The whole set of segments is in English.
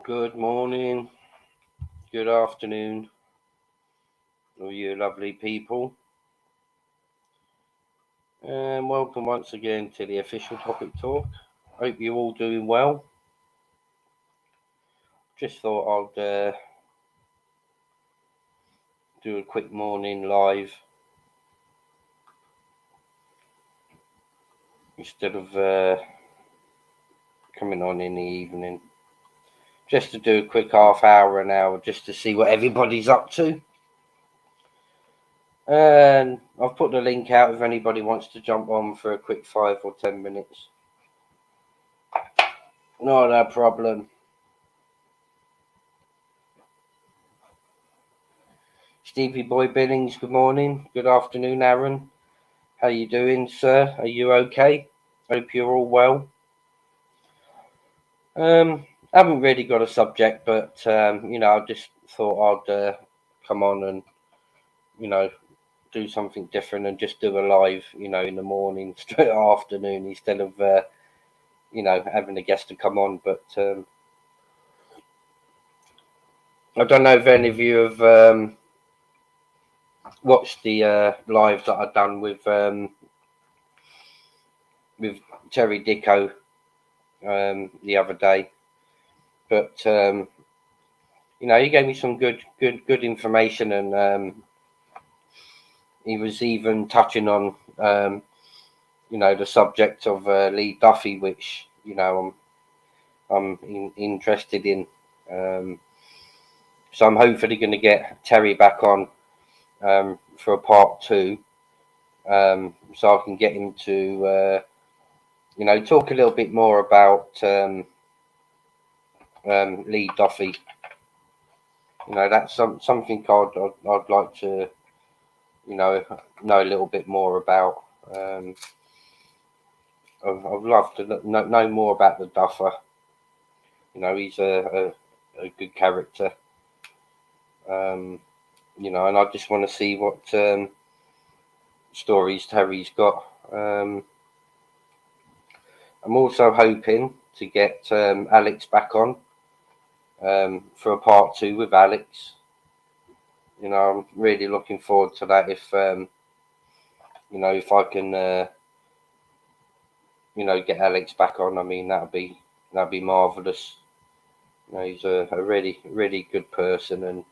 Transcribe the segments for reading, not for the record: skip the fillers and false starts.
Good morning, good afternoon, all you lovely people, and welcome once again to the official topic talk. Hope you're all doing well. Just thought I'd do a quick morning live instead of coming on in the evening. Just to do a quick half hour, an hour, just to see what everybody's up to. And I've put the link out if anybody wants to jump on for a quick 5 or 10 minutes. Not a problem. Stevie Boy Billings, good morning. Good afternoon, Aaron. How you doing, sir? Are you okay? Hope you're all well. I haven't really got a subject, but I just thought I'd come on and do something different and just do a live, in the morning, straight afternoon instead of having a guest to come on. But I don't know if any of you have watched the live that I've done with Terry Dicko the other day, but he gave me some good information, and he was even touching on the subject of Lee Duffy, which I'm interested in. So I'm hopefully going to get Terry back on for a part 2, so I can get him to talk a little bit more about Lee Duffy. That's something I'd like to know a little bit more about. I'd love to know more about the Duffer. He's a good character. And I just want to see what stories Terry's got. I'm also hoping to get Alex back on for a part 2 with Alex. I'm really looking forward to that. If if I can get Alex back on, I mean, that'd be marvelous. He's a really good person,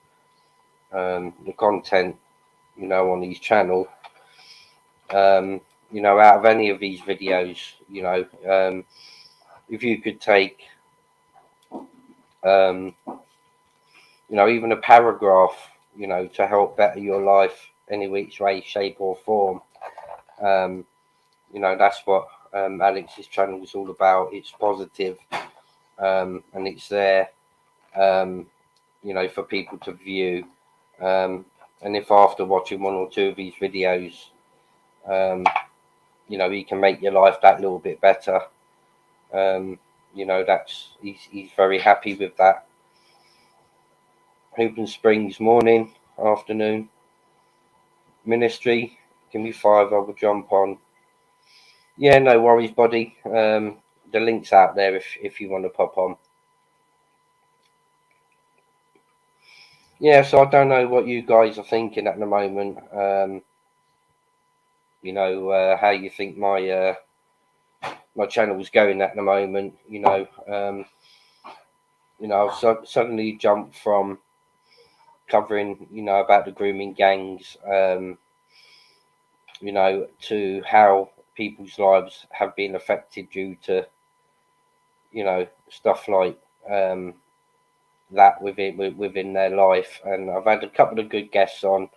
and the content on his channel, out of any of these videos, if you could take even a paragraph to help better your life any which way, shape or form, that's what Alex's channel is all about. It's positive, and it's there for people to view, and if after watching 1 or 2 of these videos he can make your life that little bit better, he's very happy with that. Hope and Springs, morning, afternoon. Ministry, give me 5, I will jump on. Yeah, no worries, buddy. The link's out there if you want to pop on. Yeah, so I don't know what you guys are thinking at the moment. How you think my channel is going at the moment. I've suddenly jumped from covering about the grooming gangs, to how people's lives have been affected due to stuff like that within their life. And I've had a couple of good guests on.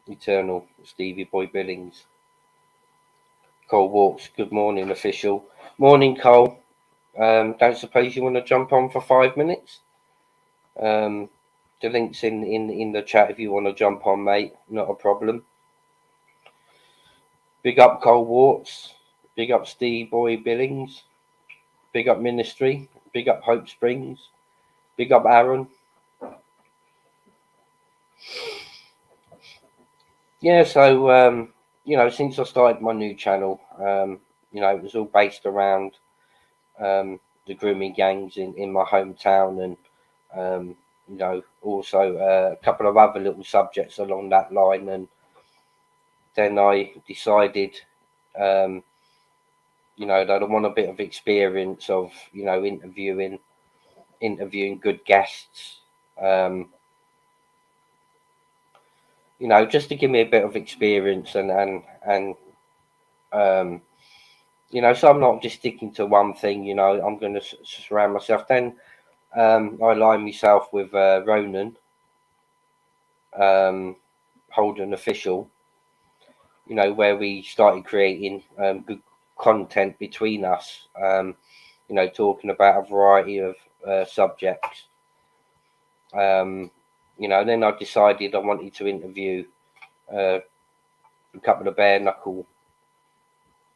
Eternal Stevie Boy Billings, Cole Walks, good morning, official. Morning, Cole. Don't suppose you want to jump on for 5 minutes? The link's in the chat if you want to jump on, mate. Not a problem. Big up Cole Walks. Big up Steve Boy Billings. Big up Ministry. Big up Hope Springs. Big up Aaron. Yeah, so since I started my new channel, You know, it was all based around the grooming gangs in my hometown, and you know, also a couple of other little subjects along that line. And then I decided, you know, that I want a bit of experience of, you know, interviewing good guests. You know, just to give me a bit of experience, and um, you know, so I'm not just sticking to one thing. You know, I'm going to surround myself. Then I aligned myself with Ronan, Holden Official. You know, where we started creating good content between us. You know, talking about a variety of subjects. You know, then I decided I wanted to interview uh, a couple of bare knuckle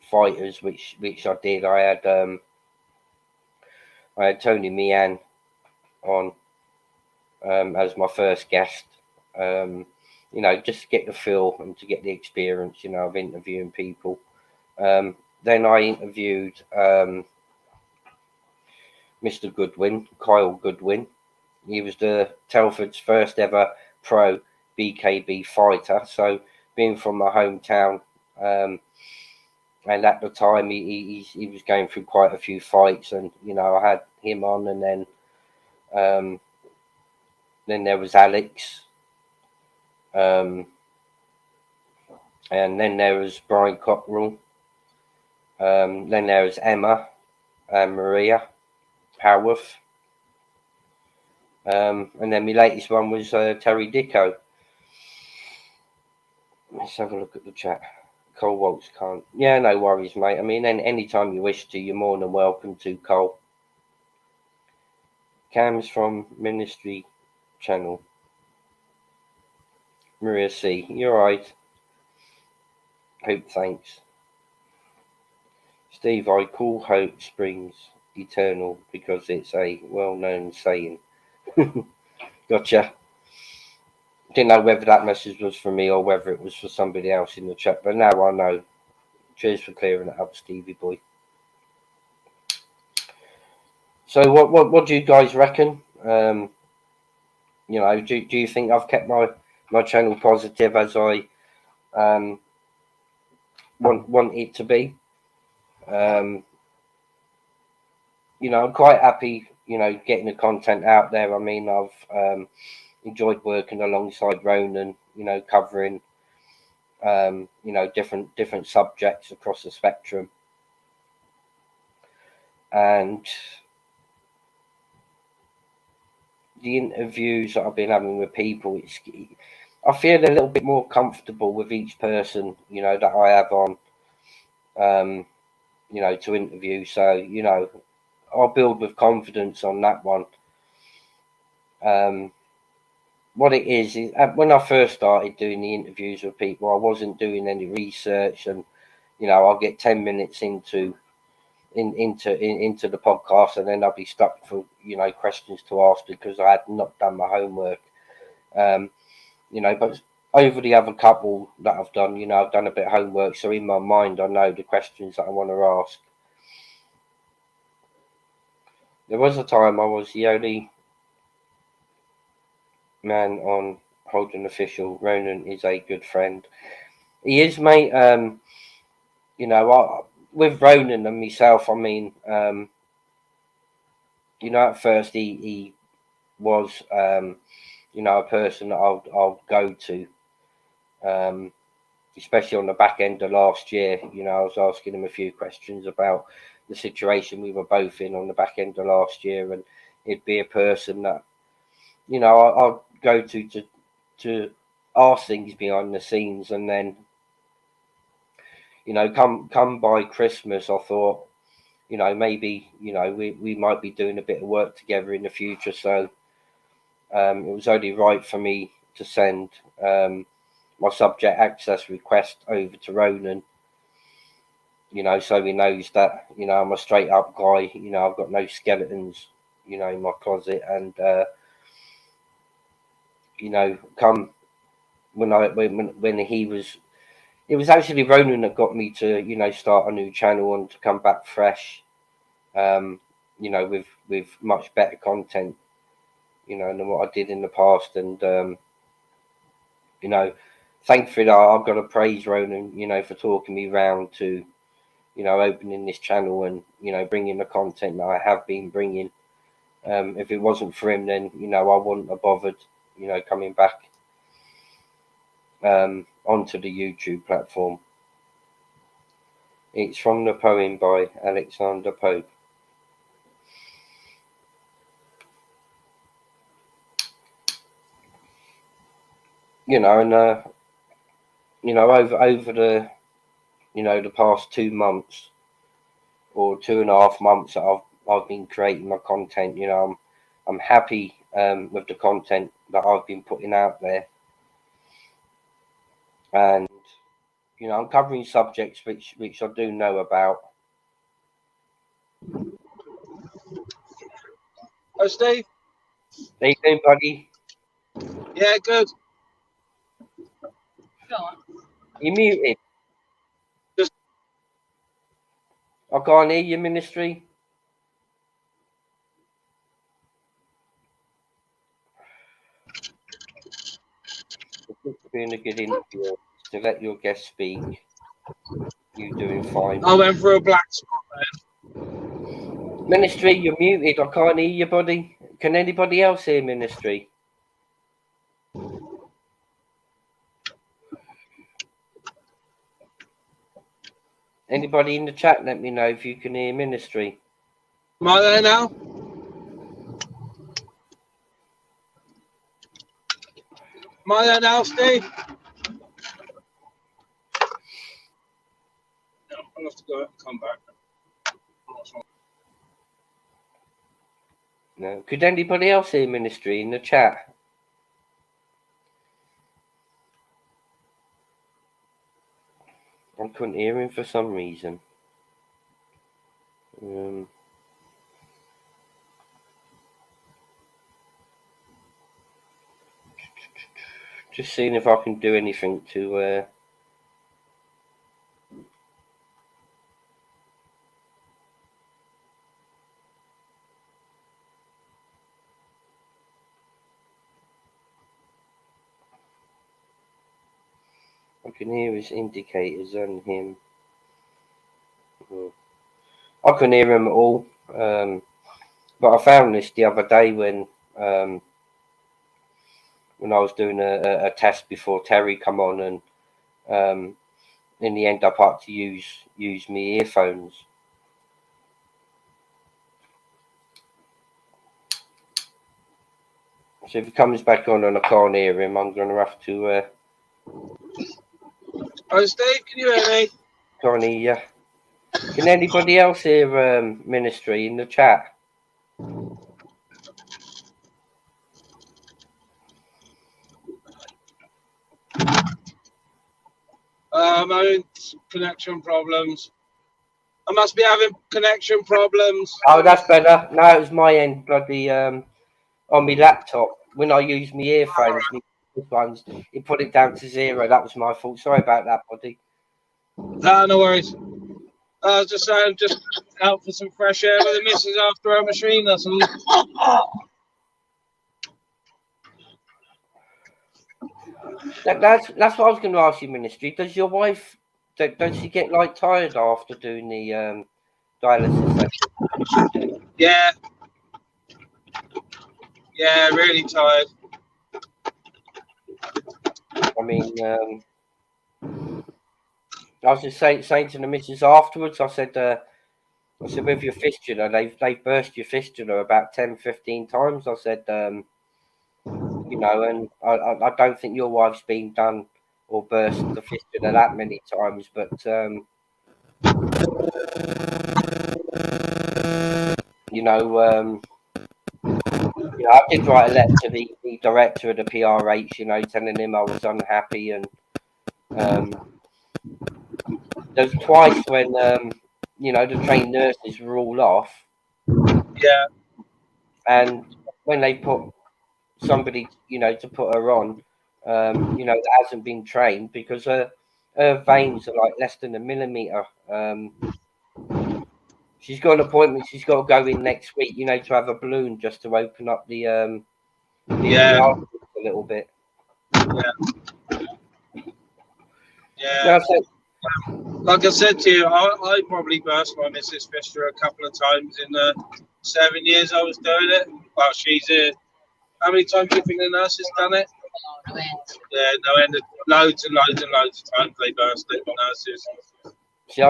fighters, which I did. I had Tony Mian on as my first guest. You know, just to get the feel and to get the experience, you know, of interviewing people. Then I interviewed Mr. Goodwin, Kyle Goodwin. He was the Telford's first ever pro BKB fighter. So being from my hometown, and at the time he was going through quite a few fights, and you know, I had him on, and then there was Alex, um, and then there was Brian Cockrell, then there was Emma and Maria Howarth, and then my latest one was Terry Dicko. Let's have a look at the chat. Cole Waltz can't. Yeah, no worries, mate. I mean, any time you wish to, you're more than welcome to, Cole. Cam's from Ministry Channel. Maria C. You're right. Hope thanks. Steve, I call hope springs eternal because it's a well-known saying. Gotcha. Didn't know whether that message was for me or whether it was for somebody else in the chat, but now I know. Cheers for clearing it up, Stevie boy. So what do you guys reckon? You know, do you think I've kept my channel positive as I want it to be? You know, I'm quite happy, you know, getting the content out there. I mean, I've enjoyed working alongside Ronan, you know, covering you know, different subjects across the spectrum. And the interviews that I've been having with people, I feel a little bit more comfortable with each person, you know, that I have on, you know, to interview. So, you know, I'll build with confidence on that one. What it is when I first started doing the interviews with people, I wasn't doing any research, and you know, I'll get 10 minutes into the podcast, and then I'll be stuck for, you know, questions to ask because I had not done my homework. You know, but over the other couple that I've done, you know, I've done a bit of homework, so in my mind I know the questions that I want to ask. There was a time I was the only man on Holden Official. Ronan is a good friend. He is, mate. You know, with Ronan and myself, I mean, you know, at first he was, you know, a person that I'll go to, especially on the back end of last year. You know, I was asking him a few questions about the situation we were both in on the back end of last year, and it'd be a person that, you know, I'll go to ask things behind the scenes, and then, you know, come by Christmas, I thought, you know, maybe, you know, we might be doing a bit of work together in the future. So it was only right for me to send my subject access request over to Ronan, you know, so he knows that, you know, I'm a straight up guy. You know, I've got no skeletons, you know, in my closet. And you know, come when he was it was actually Ronan that got me to, you know, start a new channel and to come back fresh, you know, with much better content, you know, than what I did in the past. And you know, thankfully I've got to praise Ronan, you know, for talking me round to, you know, opening this channel and, you know, bringing the content that I have been bringing. If it wasn't for him, then, you know, I wouldn't have bothered, you know, coming back onto the YouTube platform. It's from the poem by Alexander Pope. You know, and you know, over the, you know, the past 2 months or 2.5 months that I've been creating my content, you know, I'm happy with the content that I've been putting out there, and you know, I'm covering subjects which I do know about. Oh, Steve. How you doing, buddy? Yeah, good. You muted. Just I can't hear you, Ministry. It's been a good interview. To let your guest speak. You doing fine. I went for a black spot then. Ministry, you're muted. I can't hear you, buddy. Can anybody else hear Ministry? Anybody in the chat, let me know if you can hear Ministry. Am I there now? Am I there now, Steve? No, I'll have to go and come back. No. Could anybody else hear Ministry in the chat? I couldn't hear him for some reason. Just seeing if I can do anything to I can hear his indicators on him. I couldn't hear him at all. But I found this the other day when I was doing a test before Terry come on, and in the end I had to use my earphones. So if he comes back on and I can't hear him, I'm going to have to... Oh, Steve, can you hear me? Can't hear you. Can anybody else hear Ministry in the chat? I'm having connection problems. I must be having connection problems. Oh, that's better. No, it was my end, bloody, on my laptop. When I used my earphones, it put it down to 0. That was my fault. Sorry about that, buddy. No worries. I was just out for some fresh air with the missus after our machine. That's all. That's what I was going to ask you, Ministry. Does your wife, does she get like tired after doing the dialysis session? Yeah, really tired. I mean, I was just saying to the missus afterwards. I said with your fistula, they've burst your fistula about 10-15 times. I said, you know, and I don't think your wife's been done or burst the fistula that many times, but you know, I did write a letter to the director of the PRH, you know, telling him I was unhappy, and there's twice when you know, the trained nurses were all off. Yeah. And when they put somebody, you know, to put her on, you know, that hasn't been trained, because her her veins are like less than a millimeter. She's got an appointment. She's got to go in next week, you know, to have a balloon just to open up the arteries a little bit. Yeah. Like I said to you, I probably burst my missus fistula a couple of times in the 7 years I was doing it. Well, she's here. How many times do you think the nurse has done it? Yeah, no end. Loads and loads and loads of times they burst it, nurses. See,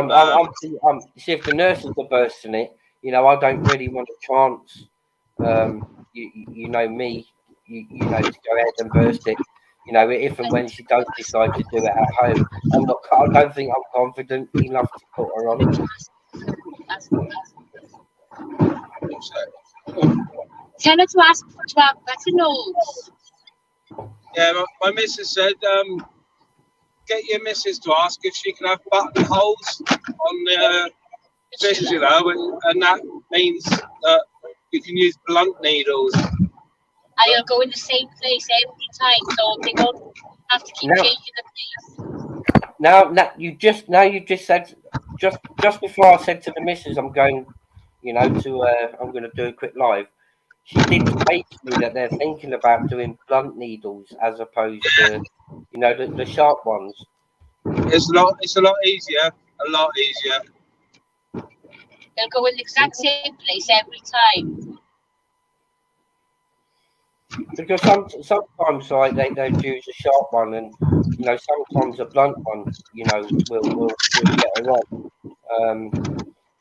see, if the nurses are bursting it, you know, I don't really want a chance. You know me, you know, to go ahead and burst it. You know, if and when she does decide to do it at home, I don't think I'm confident enough to put her on. Tell her to ask to have better nose. Yeah, my missus said, get your missus to ask if she can have buttonholes on the fistula, and that means that you can use blunt needles. I'll go in the same place every time, so they won't have to keep changing the place. Now you just said just before I said to the missus, I'm going, you know, I'm going to do a quick live. She did say to me that they're thinking about doing blunt needles as opposed to, you know, the sharp ones. It's a lot easier. A lot easier. They'll go in the exact same place every time. Because sometimes like they use a sharp one, and you know sometimes a blunt one, you know, will get her on.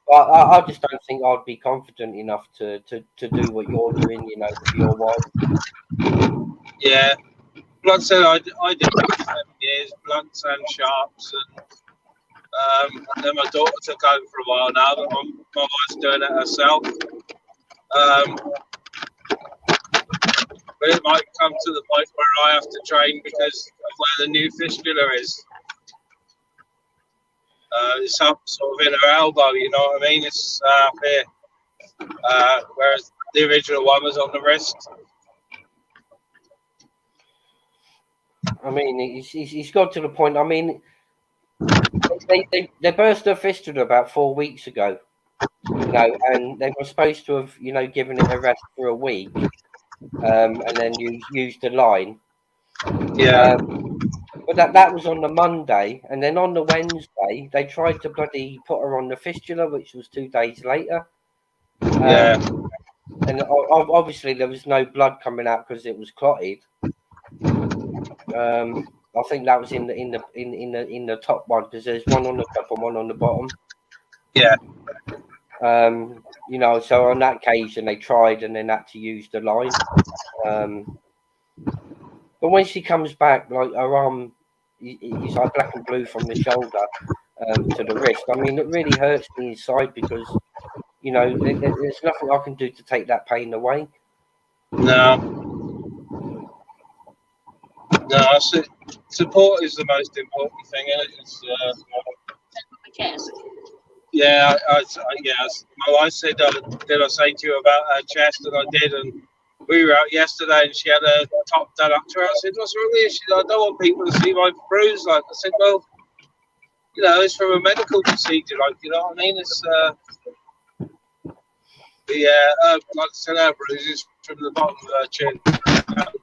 But I just don't think I'd be confident enough to do what you're doing, you know, for your wife. Yeah, like I said, I did it for 7 years, blunts and sharps, and then my daughter took over for a while now, but my wife's doing it herself. But it might come to the point where I have to train because of where the new fistula is. It's up sort of in her elbow, you know what I mean? It's up here. Whereas the original one was on the wrist. I mean, he's got to the point. I mean, they burst her fistula about 4 weeks ago, you know, and they were supposed to have, you know, given it a rest for a week, and then used the line. Yeah. But that was on the Monday, and then on the Wednesday they tried to bloody put her on the fistula, which was 2 days later. And obviously there was no blood coming out because it was clotted. I think that was in the top one, because there's one on the top and one on the bottom. Yeah. You know, so on that occasion they tried and then had to use the line. But when she comes back, like her arm is like black and blue from the shoulder to the wrist. I mean, it really hurts me inside because, you know, there's nothing I can do to take that pain away. No, support is the most important thing, isn't it? Yeah, my wife said, did I say to you about her chest? And I did, and we were out yesterday and she had her top done up to her. I said, what's wrong with you? She said, I don't want people to see my bruise. Like, I said, well, you know, it's from a medical procedure, like, you know what I mean? It's, like I said, her bruise is from the bottom of her chin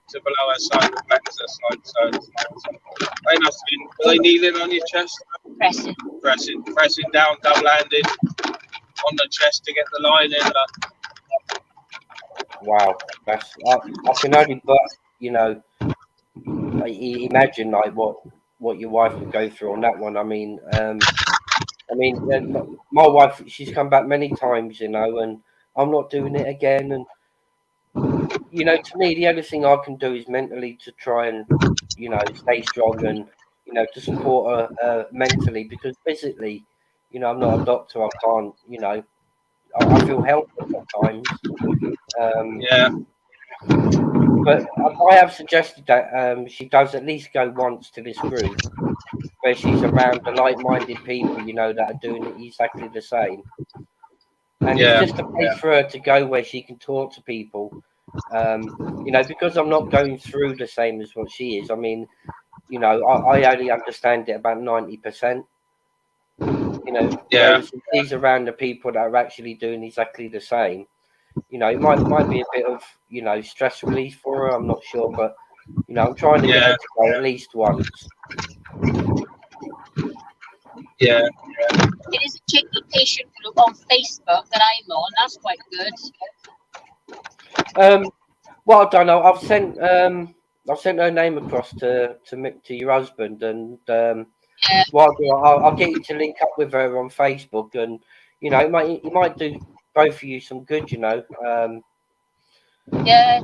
to below her side, the back of her side. So they must have been, were they kneeling on your chest? Pressing down, double-handed on the chest to get the line in. Wow, that's I can only but, you know, imagine like what your wife would go through on that one. I mean, my wife, she's come back many times, you know, and I'm not doing it again. And you know, to me, the only thing I can do is mentally to try and, you know, stay strong and, you know, to support her mentally, because physically, you know, I'm not a doctor. I can't, you know, I feel helpless at times. But I have suggested that she does at least go once to this group where she's around the like-minded people, you know, that are doing it exactly the same. And it's just a place for her to go where she can talk to people. You know, because I'm not going through the same as what she is. I mean, you know, I only understand it about 90%. You know, whereas these are random people that are actually doing exactly the same. You know, it might be a bit of, you know, stress relief for her. I'm not sure, but you know, I'm trying to get her to go at least once. Yeah. It is a chicken patient group on Facebook that I'm on. That's quite good. What I've done, I've sent her name across to your husband, and what I'll do, I'll get you to link up with her on Facebook, and you know, it might do both of you some good, you know. Yeah.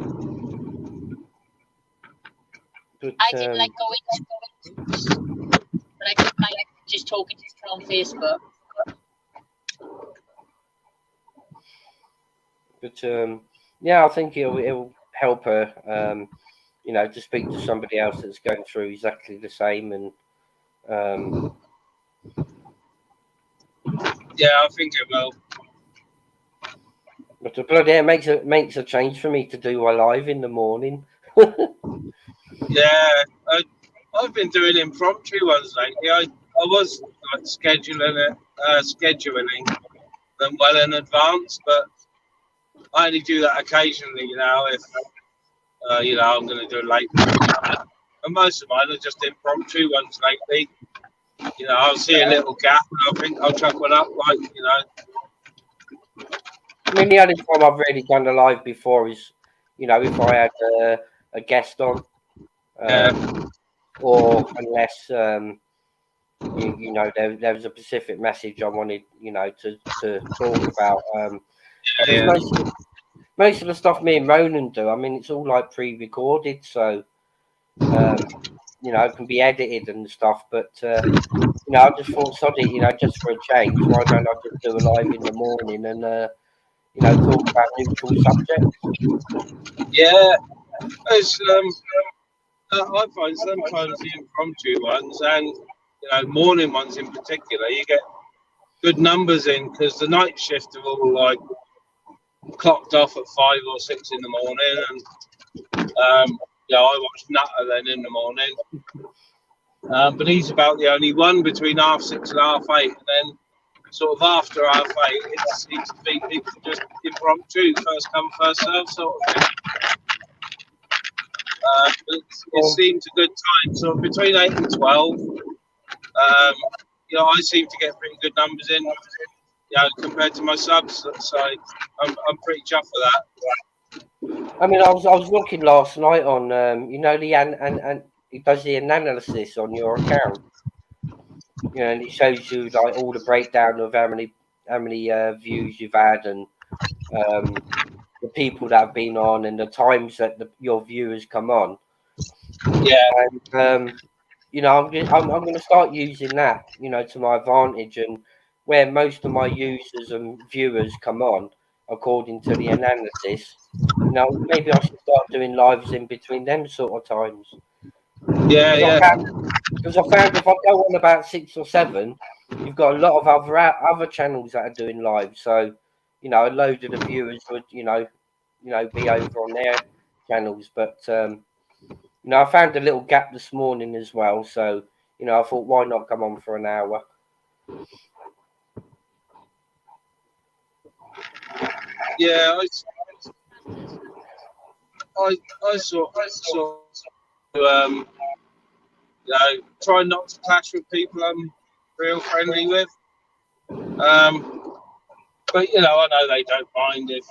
But, I didn't like going to groups, but I didn't like just talking to people on Facebook. But yeah, I think it'll help her, you know, to speak to somebody else that's going through exactly the same, and yeah, I think it will. but bloody hell, it makes a change for me to do a live in the morning. Yeah, I've been doing impromptu ones lately. I was like scheduling them well in advance, but I only do that occasionally. You know, if you know, I'm going to do a late. And most of mine are just impromptu ones lately. You know, I'll see a little gap and I think I'll chuck one up, like, you know. I mean, the only time I've really done a live before is, you know, if I had a guest on, or unless you know, there was a specific message I wanted, you know, to talk about. Most of the stuff me and Ronan do, I mean, it's all like pre-recorded, so you know, it can be edited and stuff. But you know, I just thought, sod it, you know, just for a change, why don't I just do a live in the morning and you know, talk about neutral subjects? Yeah, it's I find sometimes the impromptu ones and, you know, morning ones in particular, you get good numbers in because the night shift are all like clocked off at 5 or 6 in the morning, and you know, I watch Nutter then in the morning, but he's about the only one between 6:30 and 8:30, and then sort of after 8:30, it seems to be people just impromptu, first come first serve sort of thing. It seems a good time. So between 8 and 12, you know, I seem to get pretty good numbers in, you know, compared to my subs. So I'm pretty chuffed with that. I mean, I was looking last night on, you know, the and it does the analysis on your account. You know, and it shows you like all the breakdown of how many views you've had, and the people that have been on, and the times that your viewers come on. Yeah. And you know, I'm going to start using that, you know, to my advantage, and where most of my users and viewers come on, according to the analysis. You know, maybe I should start doing lives in between them sort of times. Yeah, Because I found if I go on about 6 or 7, you've got a lot of other channels that are doing live. So, you know, a load of the viewers would, you know, be over on their channels. But you know, I found a little gap this morning as well. So, you know, I thought, why not come on for an hour? Yeah, I sort you know, try not to clash with people I'm real friendly with. But you know, I know they don't mind if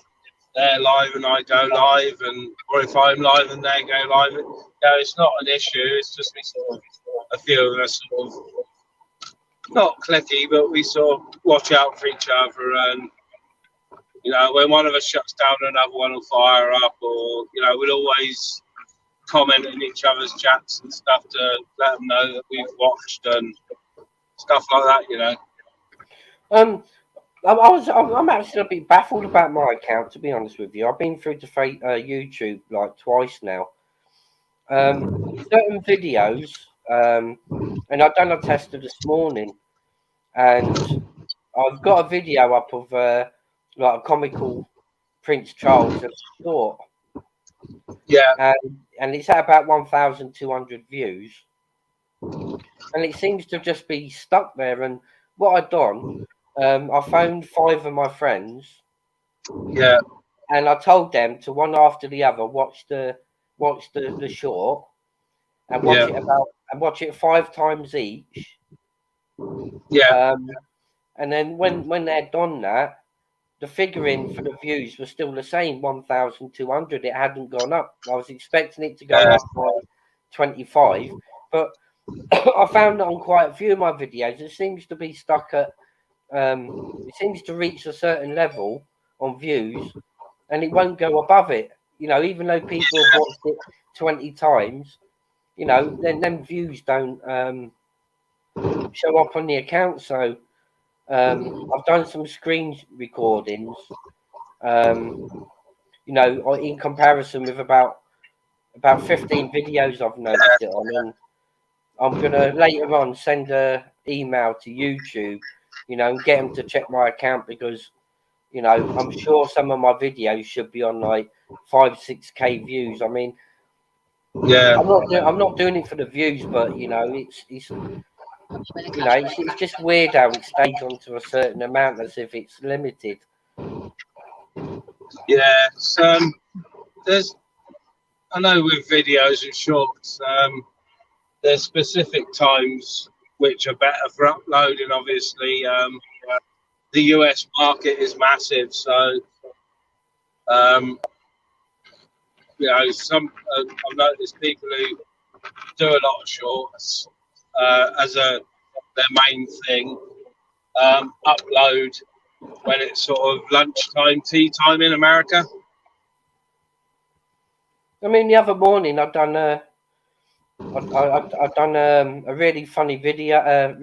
they're live and I go live, and or if I'm live and they go live. You know, it's not an issue. It's just we sort of, a few of us sort of not clicky, but we sort of watch out for each other, and you know, when one of us shuts down, another one will fire up, or you know, we'll always comment in each other's chats and stuff to let them know that we've watched and stuff like that. You know. I'm actually a bit baffled about my account, to be honest with you. I've been through to YouTube like twice now. Certain videos, and I've done a tester this morning, and I've got a video up of like a comical Prince Charles of short, Yeah. and it's at about 1,200 views. and it seems to just be stuck there. And what I'd done, I phoned 5 of my friends, Yeah. and I told them to one after the other watch the short and Yeah. watch it 5 times each. Yeah. And then when they'd done that, the figuring for the views was still the same, 1,200. It hadn't gone up. I was expecting it to go Yeah. up by 25, but I found that on quite a few of my videos, it seems to be stuck at. It seems to reach a certain level on views, and it won't go above it. You know, even though people have watched it 20 times, you know, then them views don't show up on the account. So I've done some screen recordings. You know, in comparison with about 15 videos I've noticed it on, and I'm gonna later on send a email to YouTube, you know, and get them to check my account because, you know, I'm sure some of my videos should be on like 5-6K views. I mean, Yeah. I'm not doing it for the views, but you know, it's you know, it's just weird how it stays onto a certain amount as if it's limited. Yeah. So there's, I know with videos and shorts, there's specific times which are better for uploading. Obviously, the US market is massive, so you know, I've noticed people who do a lot of shorts as their main thing, upload when it's sort of lunchtime, tea time in America. I mean, the other morning I've done I've done a really funny video,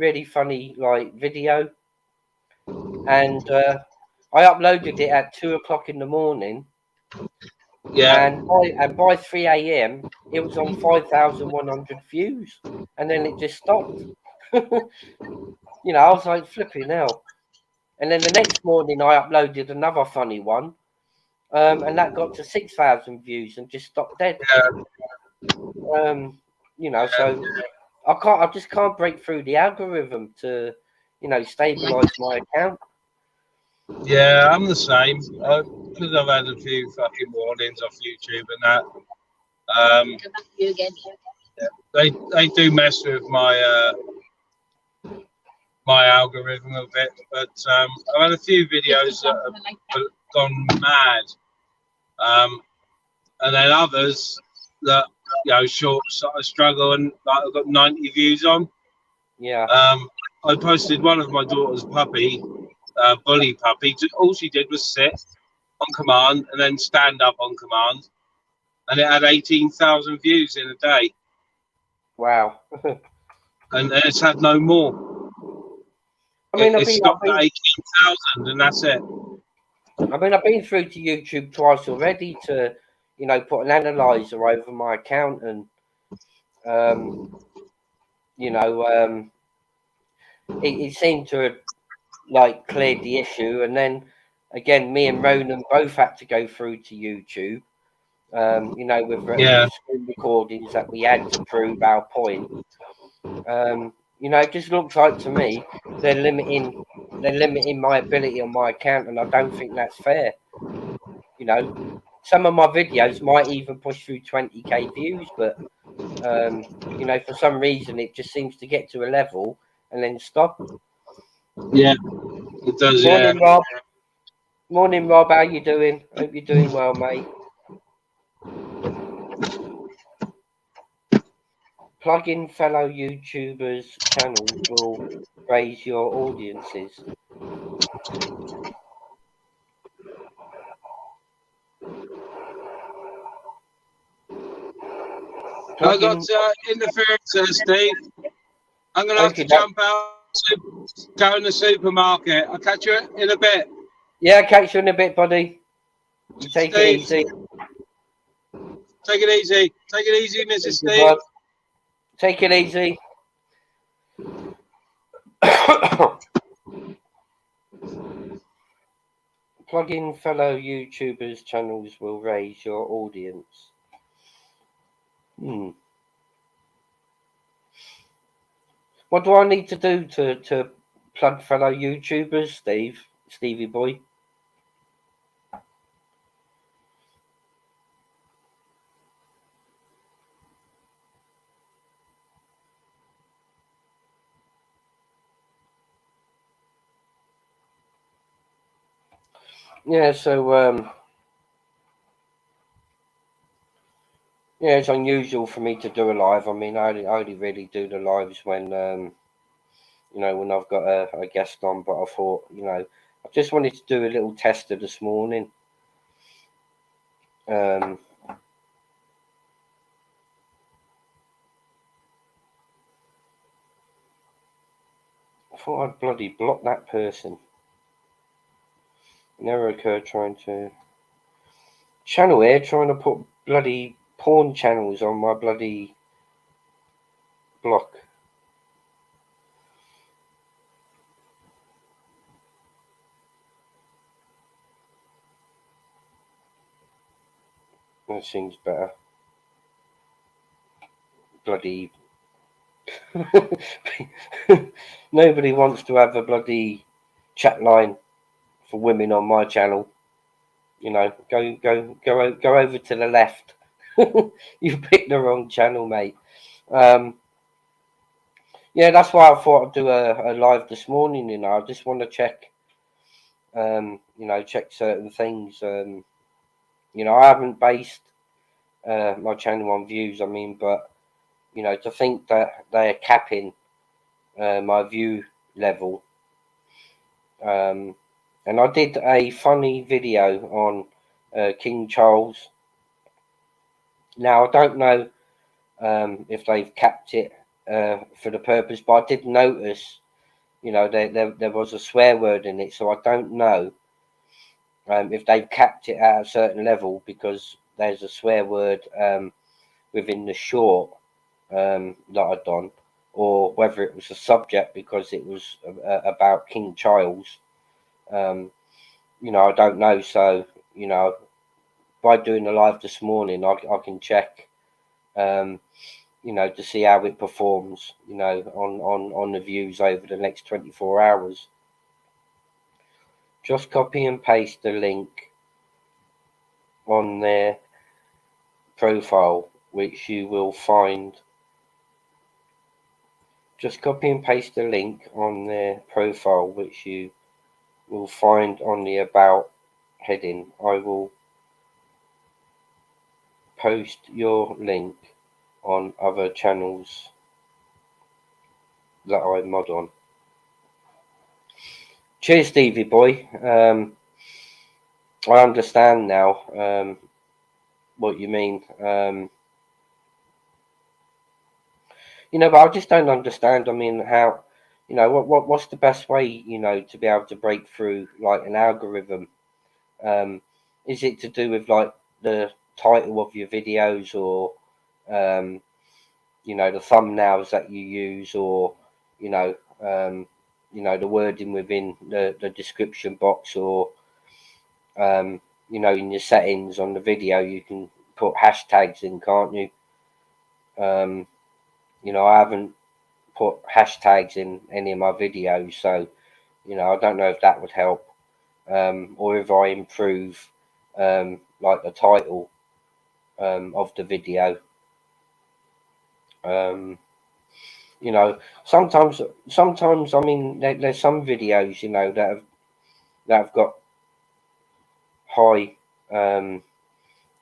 video, and I uploaded it at 2 o'clock in the morning, Yeah. and by 3 a.m. it was on 5,100 views, and then it just stopped. You know, I was like flipping hell. And then the next morning I uploaded another funny one, and that got to 6,000 views and just stopped dead. You know, so I just can't break through the algorithm to, you know, stabilize my account. Yeah, I'm the same. Because I've had a few fucking warnings off YouTube and that. They do mess with my my algorithm a bit, but I've had a few videos that have gone mad, and then others that, you know, shorts that I struggle and like I've got 90 views on. Yeah. I posted one of my daughter's puppy, bully puppy. All she did was sit on command and then stand up on command, and it had 18,000 views in a day. Wow. And it's had no more. I mean, It stopped at 18,000, and that's it. I mean, I've been through to YouTube twice already to, you know, put an analyzer over my account, and you know, it seemed to have like cleared the issue, and then again, me and Ronan both had to go through to YouTube. You know, with screen recordings that we had to prove our point. You know, it just looks like to me they're limiting my ability on my account, and I don't think that's fair. You know, some of my videos might even push through 20K views, but you know, for some reason it just seems to get to a level and then stop. Yeah, it does. Morning, Rob. Morning, Rob. How you doing? Hope you're doing well, mate. Plug in fellow YouTubers' channels will raise your audiences. I got interference there, Steve. I'm going to have to jump out, go in the supermarket. I'll catch you in a bit. Yeah, catch you in a bit, buddy. You take it easy. Take it easy. Take it easy, Mrs. Steve. Take it easy. Plug in fellow YouTubers' channels will raise your audience. What do I need to do to plug fellow YouTubers, Stevie boy? Yeah, so yeah, it's unusual for me to do a live. I mean, I only really do the lives when you know, when I've got a guest on. But I thought, you know, I just wanted to do a little tester this morning. I thought I'd bloody block that person. Never occurred trying to channel here, trying to put bloody porn channels on my bloody block. That seems better. Bloody nobody wants to have a bloody chat line for women on my channel. You know, go over to the left. You picked the wrong channel, mate. Yeah, that's why I thought I'd do a live this morning. You know, I just want to check, you know, check certain things. You know, I haven't based my channel on views. I mean, but you know, to think that they're capping my view level. And I did a funny video on King Charles. Now I don't know if they've capped it for the purpose, but I did notice, you know, there was a swear word in it, so I don't know if they've capped it at a certain level because there's a swear word within the short that I'd done, or whether it was a subject because it was about King Charles. You know, I don't know. So, you know, by doing the live this morning, I can check, you know, to see how it performs, you know, on the views over the next 24 hours. Just copy and paste the link on their profile, which you will find. Just copy and paste the link on their profile, which you will find on the About heading. I will post your link on other channels that I mod on. Cheers, Stevie boy. I understand now what you mean. You know, but I just don't understand. I mean, how, you know, what's the best way, you know, to be able to break through like an algorithm? Is it to do with like the title of your videos, or you know, the thumbnails that you use, or you know, the wording within the description box, or you know, in your settings on the video you can put hashtags in, can't you? You know, I haven't put hashtags in any of my videos, so you know, I don't know if that would help, or if I improve like the title of the video. You know, sometimes I mean, there's some videos, you know, that have got high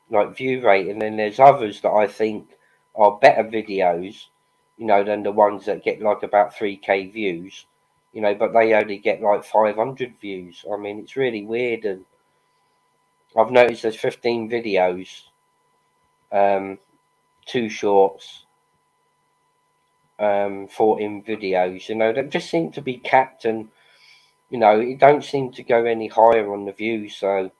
like view rate, and then there's others that I think are better videos, you know, than the ones that get like about 3K views, you know, but they only get like 500 views. I mean, it's really weird. And I've noticed there's 15 videos, 2 shorts, 14 videos, you know, that just seem to be capped, and you know, it don't seem to go any higher on the views. So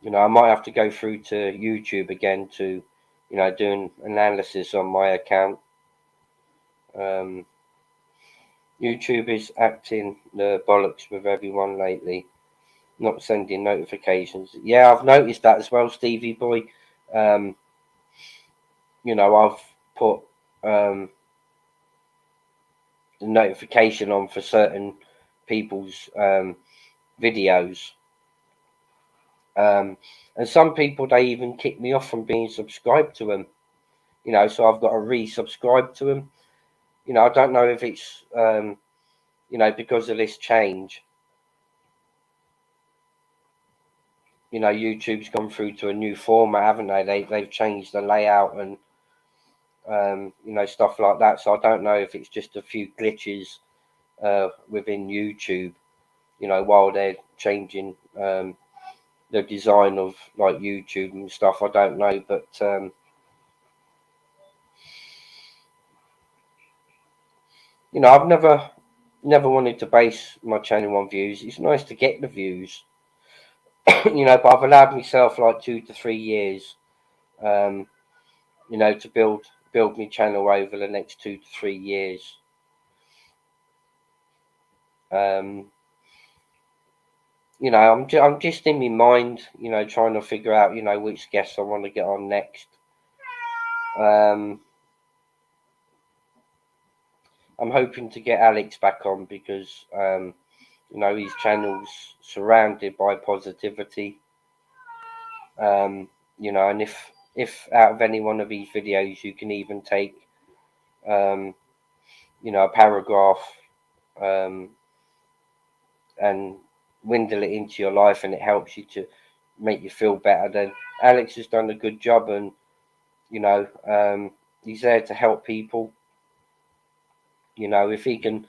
you know, I might have to go through to YouTube again to, you know, do an analysis on my account. YouTube is acting the bollocks with everyone lately, not sending notifications. Yeah, I've noticed that as well, Stevie boy. You know, I've put the notification on for certain people's videos. And some people, they even kick me off from being subscribed to them, you know, so I've got to resubscribe to them. You know, I don't know if it's, you know, because of this change, you know, YouTube's gone through to a new format, haven't they? They've changed the layout and, you know, stuff like that. So I don't know if it's just a few glitches within YouTube, you know, while they're changing the design of like YouTube and stuff. I don't know, but you know, I've never wanted to base my channel on views. It's nice to get the views, you know, but I've allowed myself like 2 to 3 years, you know, to build my channel over the next 2 to 3 years. You know, I'm just in my mind, you know, trying to figure out, you know, which guests I want to get on next. I'm hoping to get Alex back on because, you know, his channel's surrounded by positivity. You know, and if out of any one of these videos you can even take, you know, a paragraph, and windle it into your life, and it helps you to make you feel better, then Alex has done a good job. And you know, he's there to help people. You know, if he can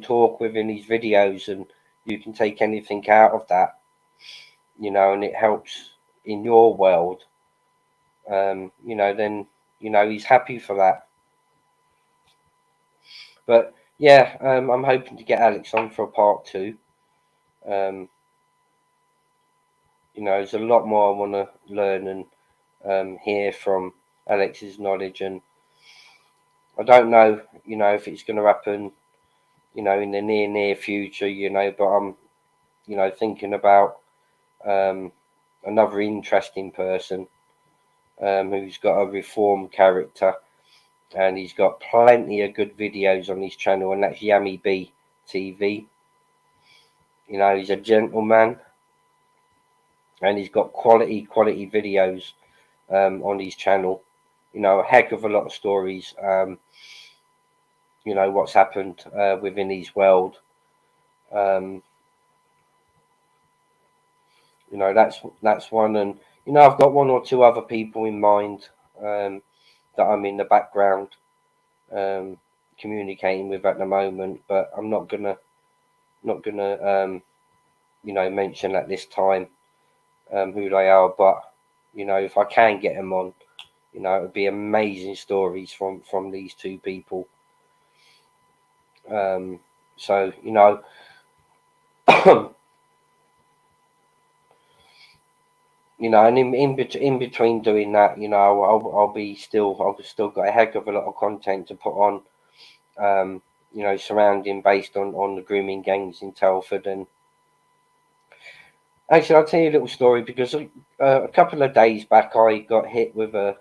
talk within his videos and you can take anything out of that, you know, and it helps in your world, you know, then, you know, he's happy for that. But yeah, I'm hoping to get Alex on for a part 2. You know, there's a lot more I want to learn and hear from Alex's knowledge, and I don't know, you know, if it's going to happen, you know, in the near future, you know, but I'm, you know, thinking about another interesting person who's got a reformed character, and he's got plenty of good videos on his channel, and that's Yummy B TV. You know, he's a gentleman, and he's got quality videos on his channel. You know, a heck of a lot of stories. You know, what's happened within his world. You know, that's one, and you know, I've got 1 or 2 other people in mind that I'm in the background communicating with at the moment, but I'm not gonna you know, mention at this time who they are. But you know, if I can get them on, you know, it would be amazing stories from these 2 people. So you know, you know, and in between doing that, you know, I've still got a heck of a lot of content to put on, you know, surrounding based on the grooming gangs in Telford. And actually, I'll tell you a little story, because a couple of days back I got hit with a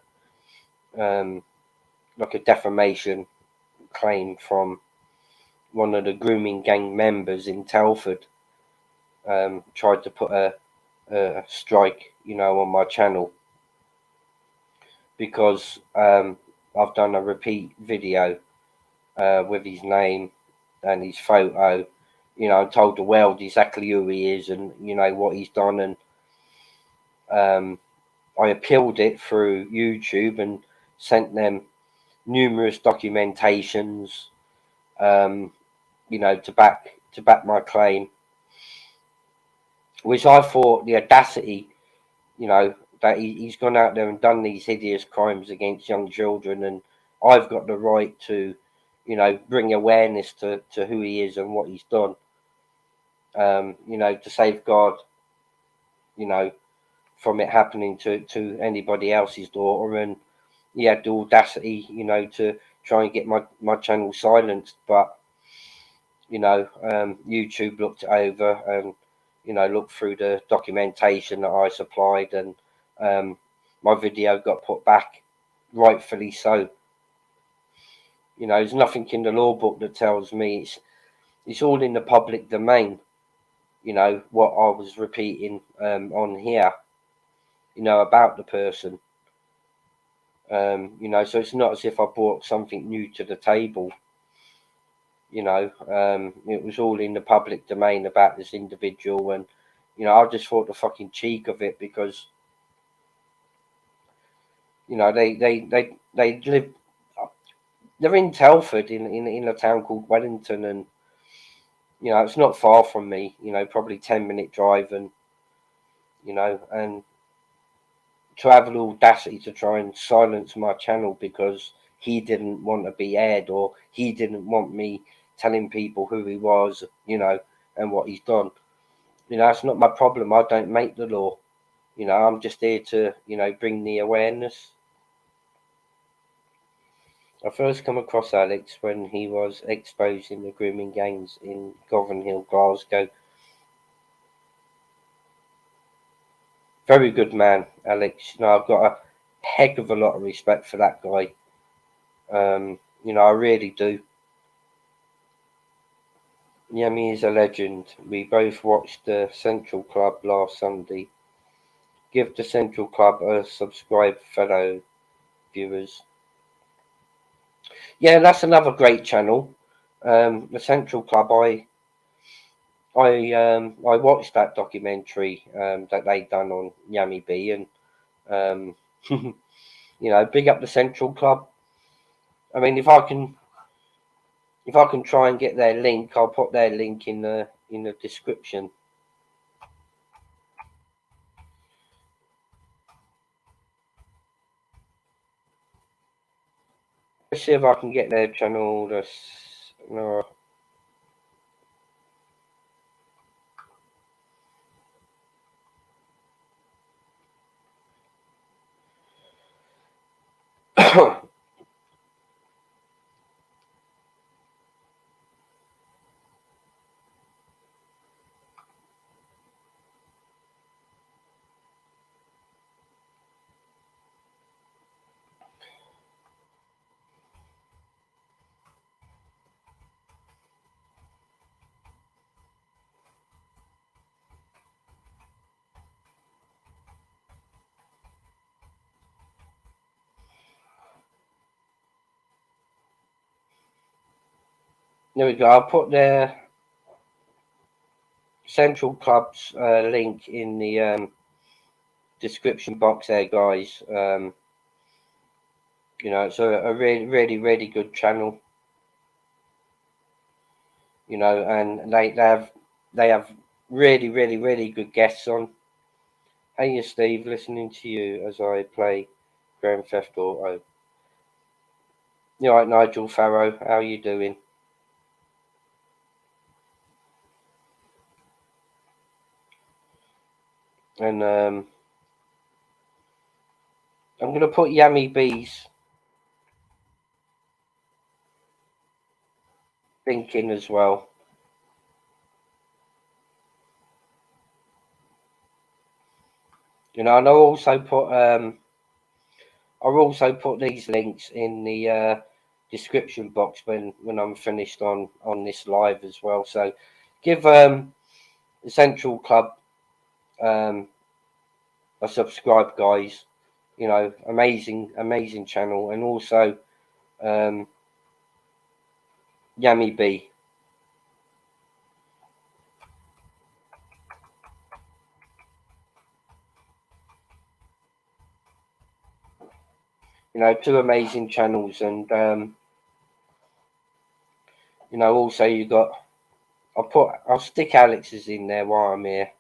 like a defamation claim from one of the grooming gang members in Telford. Tried to put a strike, you know, on my channel because I've done a repeat video with his name and his photo, you know, and told the world exactly who he is and, you know, what he's done. And I appealed it through YouTube and sent them numerous documentations, you know, to back my claim, which I thought the audacity, you know, that he's gone out there and done these hideous crimes against young children, and I've got the right to, you know, bring awareness to who he is and what he's done, you know, to safeguard, you know, from it happening to anybody else's daughter. And he had the audacity, you know, to try and get my channel silenced. But you know, YouTube looked it over and, you know, looked through the documentation that I supplied, and my video got put back, rightfully so. You know, there's nothing in the law book that tells me. It's all in the public domain. You know, what I was repeating on here, you know, about the person. You know, so it's not as if I brought something new to the table. You know, it was all in the public domain about this individual, and you know, I just thought the fucking cheek of it, because you know they live. They're in Telford, in a town called Wellington, and you know, it's not far from me. You know, probably 10-minute drive, and you know, and to have the audacity to try and silence my channel because he didn't want to be aired, or he didn't want me telling people who he was, you know, and what he's done. You know, that's not my problem. I don't make the law. You know, I'm just here to, you know, bring the awareness. I first come across Alex when he was exposing the grooming gangs in Govan Hill, Glasgow. Very good man, Alex. You know, I've got a heck of a lot of respect for that guy. You know, I really do. Yemi is a legend. We both watched the Central Club last Sunday. Give the Central Club a subscribe, fellow viewers. Yeah, that's another great channel. The Central Club. I watched that documentary that they done on Yami B, and you know, big up the Central Club. I mean, if I can try and get their link, I'll put their link in the description. Let's see if I can get their channel. No. There we go. I'll put their Central Club's link in the description box there, guys. You know, it's a really good channel. You know, and they have really good guests on. Hey, Steve, listening to you as I play Grand Theft Auto. You all right, Nigel Farrow? How are you doing? And I'm going to put Yummy B's link in as well. You know, and I'll also put these links in the description box when I'm finished on this live as well. So give the Central Club a subscribe, guys. You know, amazing channel, and also Yummy B. You know, two amazing channels, and you know, also you got. I'll stick Alex's in there while I'm here.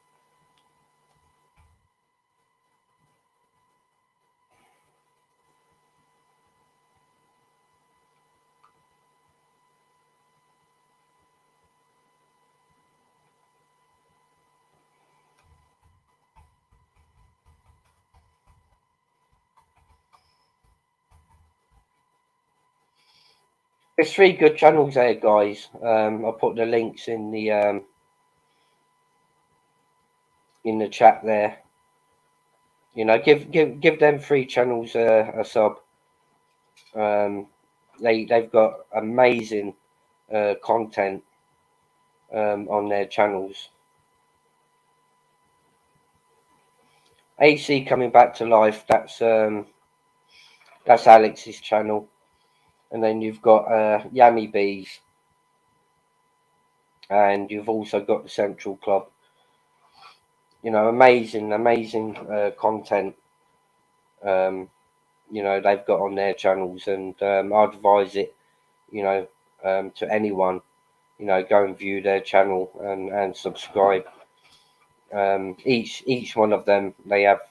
There's three good channels there, guys. I'll put the links in the chat there. You know, give them three channels a sub. they've got amazing content on their channels. AC coming back to life. That's Alex's channel, and then you've got Yummy Bees, and you've also got the Central Club. You know, amazing content. You know, they've got on their channels, and I'd advise it, you know, to anyone, you know, go and view their channel and subscribe. Each one of them, they have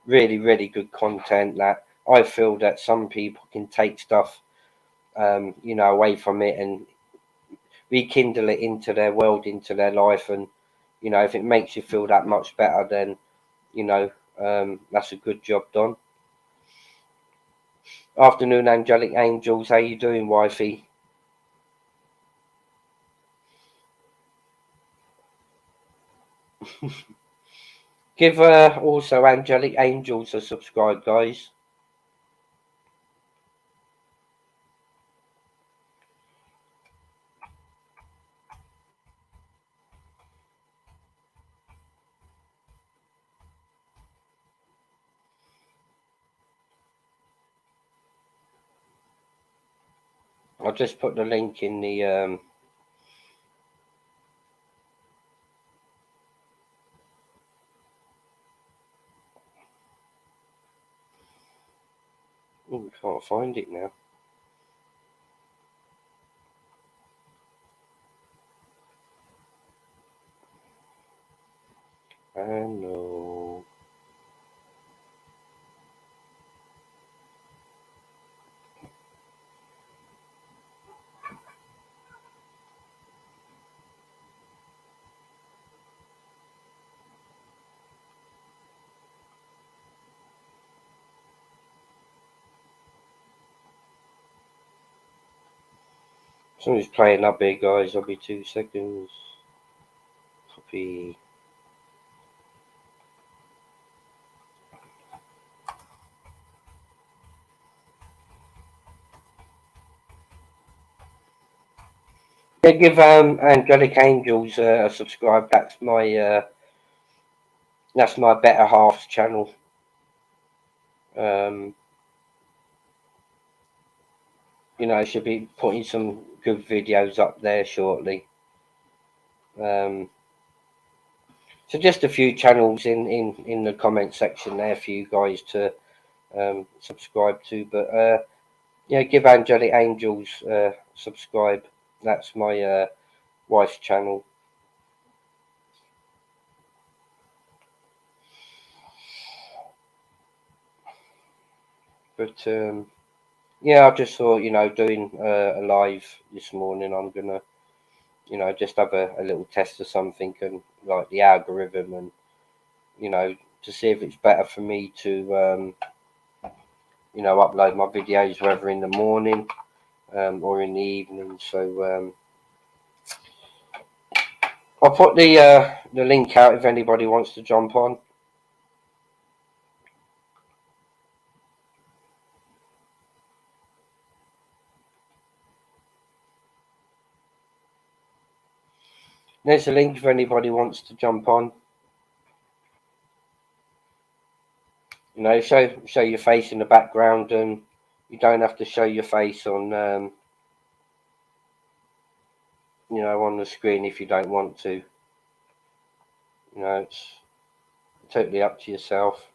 really good content that I feel that some people can take stuff, you know, away from it and rekindle it into their world, into their life. And, you know, if it makes you feel that much better, then, you know, that's a good job done. Afternoon, Angelic Angels. How you doing, wifey? Give also Angelic Angels a subscribe, guys. I'll just put the link in the oh, can't find it now. No. Somebody's playing up here, guys. I'll be 2 seconds. Copy. Yeah, give Angelic Angels a subscribe. That's my better half's channel. You know, I should be putting some good videos up there shortly. So just a few channels in the comment section there for you guys to subscribe to. But yeah, give Angelic Angels subscribe. That's my wife's channel. But yeah, I just thought, you know, doing a live this morning, I'm gonna, you know, just have a little test or something, and like the algorithm, and, you know, to see if it's better for me to you know, upload my videos whether in the morning or in the evening. So I'll put the link out if anybody wants to jump on. There's a link if anybody wants to jump on. You know, show your face in the background, and you don't have to show your face on you know, on the screen if you don't want to. You know, it's totally up to yourself.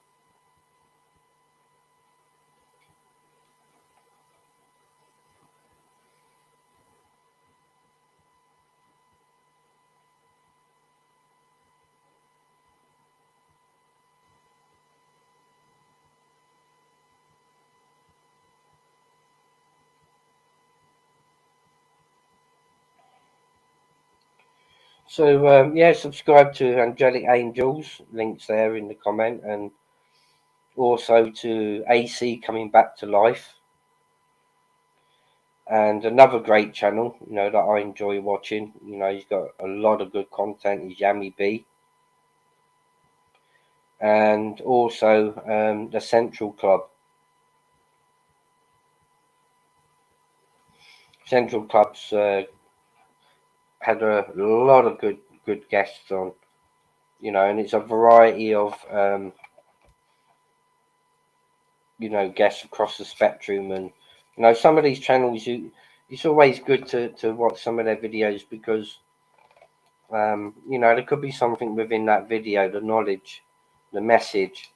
So yeah, subscribe to Angelic Angels, links there in the comment, and also to AC coming back to life. And another great channel, you know, that I enjoy watching. You know, he's got a lot of good content. He's Yummy B. And also the Central Club. Central Club's had a lot of good guests on, you know, and it's a variety of you know, guests across the spectrum. And you know, some of these channels, it's always good to watch some of their videos because you know, there could be something within that video, the knowledge, the message.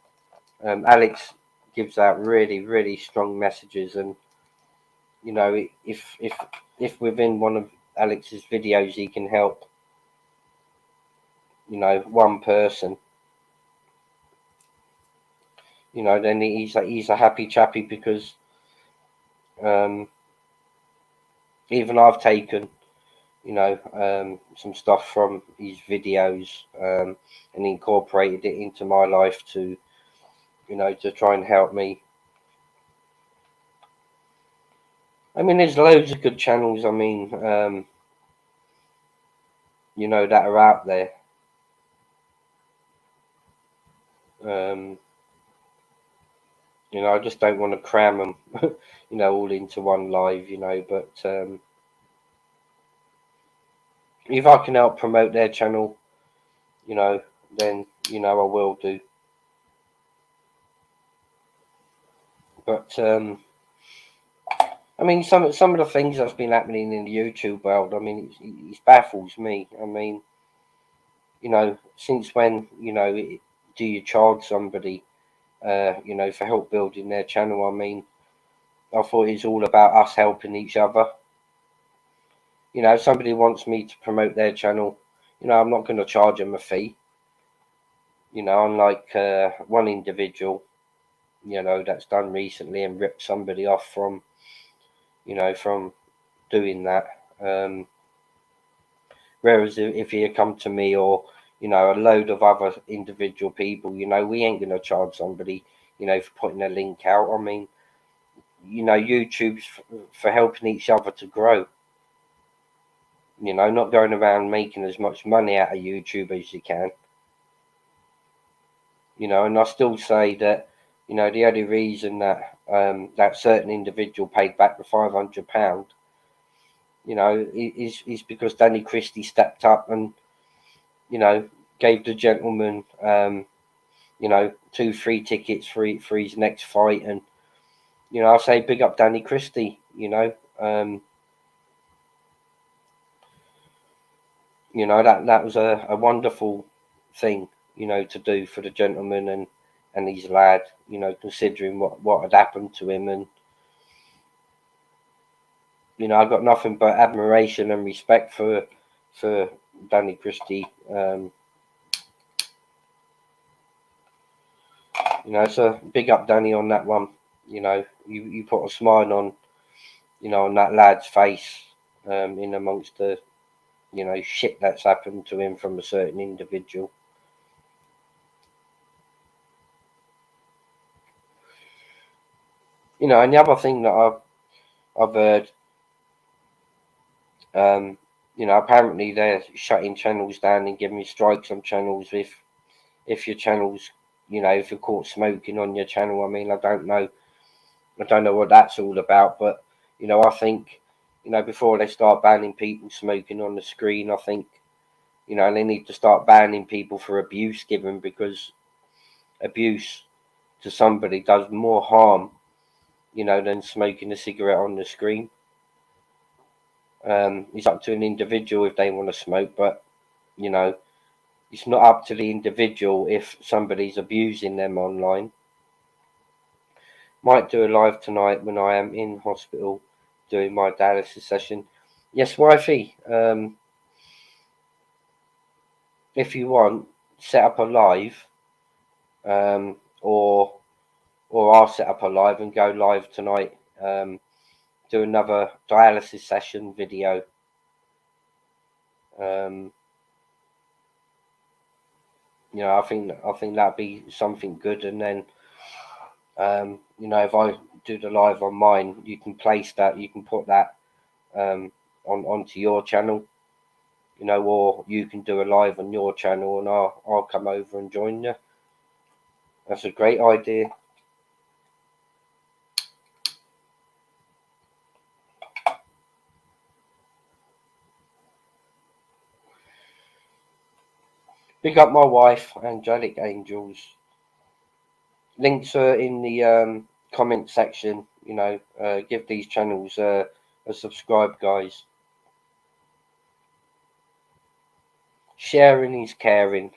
Alex gives out really strong messages, and you know, if within one of Alex's videos he can help, you know, one person, you know, then he's a happy chappy, because even I've taken, you know, some stuff from his videos and incorporated it into my life to, you know, to try and help me. I mean, there's loads of good channels. I mean, you know, that are out there. You know, I just don't want to cram them, you know, all into one live, you know. But if I can help promote their channel, you know, then, you know, I will do. But I mean, some of the things that's been happening in the YouTube world, I mean, it baffles me. I mean, you know, since when, you know, do you charge somebody, you know, for help building their channel? I mean, I thought it's all about us helping each other. You know, if somebody wants me to promote their channel, you know, I'm not going to charge them a fee. You know, unlike one individual, you know, that's done recently and ripped somebody off from, you know, from doing that. Whereas if you come to me, or, you know, a load of other individual people, you know, we ain't going to charge somebody, you know, for putting a link out. I mean, you know, YouTube's for helping each other to grow. You know, not going around making as much money out of YouTube as you can. You know, and I still say that, you know, the only reason that that certain individual paid back the £500, you know, is because Danny Christie stepped up and, you know, gave the gentleman, you know, 2 free tickets for his next fight. And, you know, I say big up Danny Christie, you know. You know, that was a wonderful thing, you know, to do for the gentleman and his lad, you know, considering what had happened to him. And, you know, I've got nothing but admiration and respect for Danny Christie. You know, so big up Danny on that one. You know, you put a smile on, you know, on that lad's face, in amongst the, you know, shit that's happened to him from a certain individual. You know, and the other thing that I've heard, you know, apparently they're shutting channels down and giving strikes on channels if your channel's, you know, if you're caught smoking on your channel. I mean, I don't know what that's all about, but, you know, I think, you know, before they start banning people smoking on the screen, I think, you know, they need to start banning people for abuse given, because abuse to somebody does more harm, you know, than smoking a cigarette on the screen. It's up to an individual if they want to smoke, but, you know, it's not up to the individual if somebody's abusing them online. Might do a live tonight when I am in hospital doing my dialysis session. Yes, wifey. If you want, set up a live, or I'll set up a live and go live tonight. Do another dialysis session video. You know, I think that'd be something good. And then, you know, if I do the live on mine, you can place that, you can put that onto your channel, you know, or you can do a live on your channel and I'll come over and join you. That's a great idea. Big up my wife, Angelic Angels. Links are in the comment section. You know, give these channels a subscribe, guys. Sharing is caring.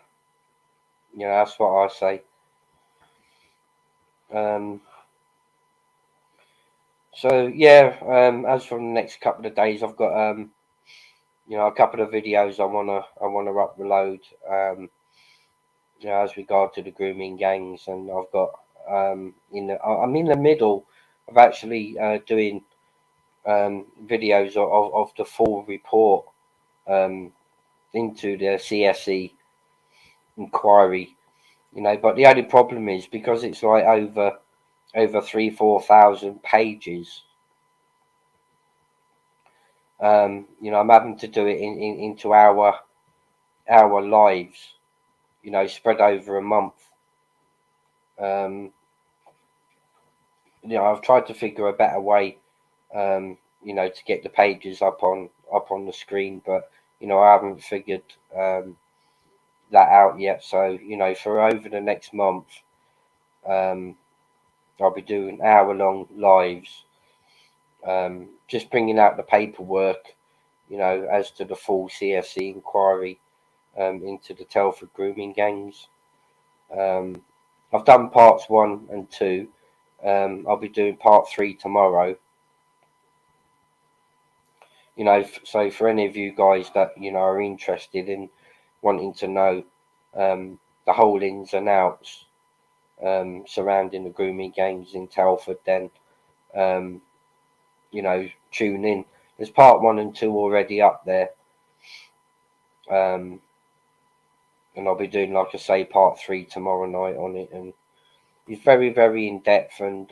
You know, that's what I say. So yeah, as for the next couple of days, I've got you know, a couple of videos I wanna upload. You know, as regard to the grooming gangs, and I've got I'm in the middle of actually doing videos of the full report into the CSE inquiry. You know, but the only problem is because it's like over 3,000-4,000 pages. You know, I'm having to do it into our lives. You know, spread over a month. You know, I've tried to figure a better way. You know, to get the pages up on the screen, but you know, I haven't figured that out yet. So you know, for over the next month, I'll be doing hour-long lives, just bringing out the paperwork, you know, as to the full CSE inquiry into the Telford grooming gangs. I've done parts 1 and 2. I'll be doing part 3 tomorrow. You know, so for any of you guys that, you know, are interested in wanting to know the whole ins and outs surrounding the grooming gangs in Telford, then you know, tune in. There's part 1 and 2 already up there, and I'll be doing, like I say, part 3 tomorrow night on it, and it's very, very in depth, and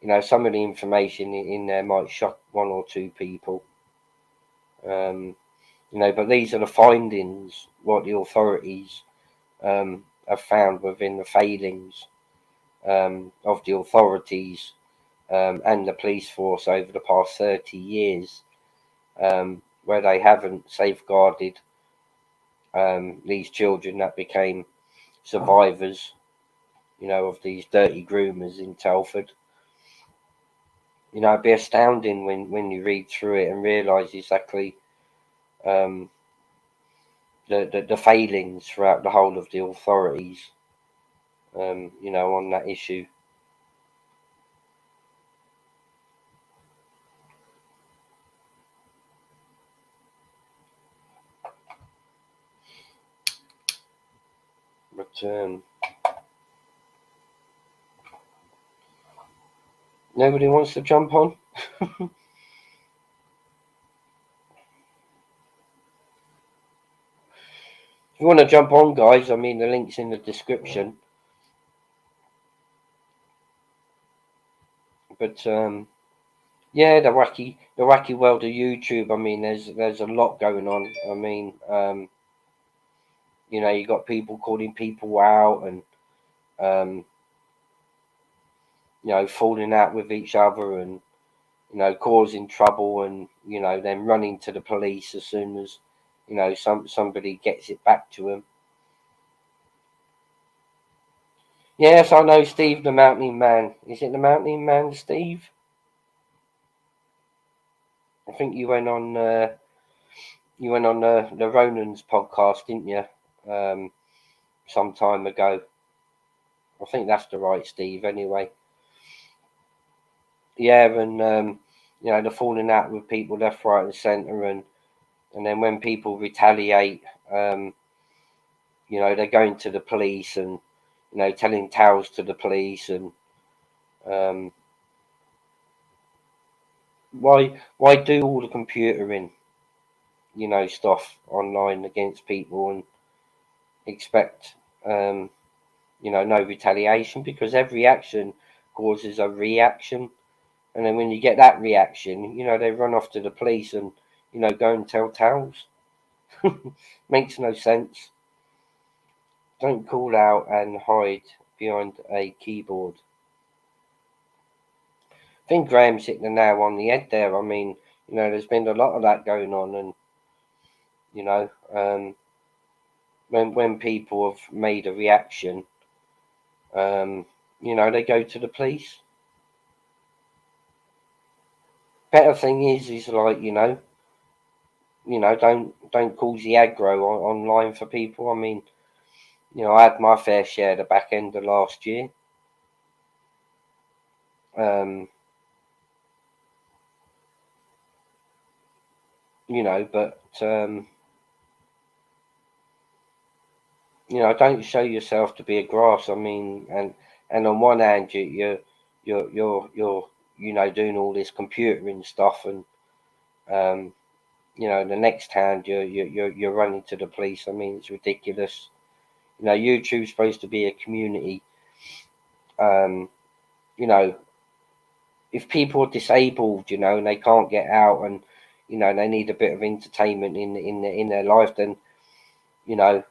you know, some of the information in there might shock 1 or 2 people. You know, but these are the findings, what the authorities have found within the failings of the authorities and the police force over the past 30 years, where they haven't safeguarded these children that became survivors, you know, of these dirty groomers in Telford. You know, it'd be astounding when you read through it and realise exactly the failings throughout the whole of the authorities, you know, on that issue. But nobody wants to jump on. If you want to jump on, guys, I mean, the link's in the description. But yeah, the wacky world of YouTube. I mean, there's a lot going on. I mean, you know, you got people calling people out, and you know, falling out with each other, and you know, causing trouble, and you know, then running to the police as soon as, you know, somebody gets it back to them. Yes, I know Steve the Mountain Man. Is it the Mountain Man, Steve? I think you went on the Ronan's podcast, didn't you? Some time ago. I think that's the right Steve. Anyway, yeah, and you know, they're falling out with people left, right, and centre, and then when people retaliate, you know, they're going to the police and, you know, telling tales to the police, and why do all the computering, you know, stuff online against people and expect you know, no retaliation, because every action causes a reaction, and then when you get that reaction, you know, they run off to the police and, you know, go and tell tales. Makes no sense. Don't call out and hide behind a keyboard. I think Graham's hit the nail on the head there. I mean, you know, there's been a lot of that going on, and You know, when people have made a reaction, you know, they go to the police. Better thing is like, you know, don't cause the aggro online for people. I mean, you know, I had my fair share at the back end of last year. You know, but you know, don't show yourself to be a grass. I mean, and on one hand, you're you know, doing all this computering stuff, and you know, the next hand you're running to the police. I mean, it's ridiculous. You know, YouTube's supposed to be a community. You know, if people are disabled, you know, and they can't get out, and you know, they need a bit of entertainment in their life, then you know,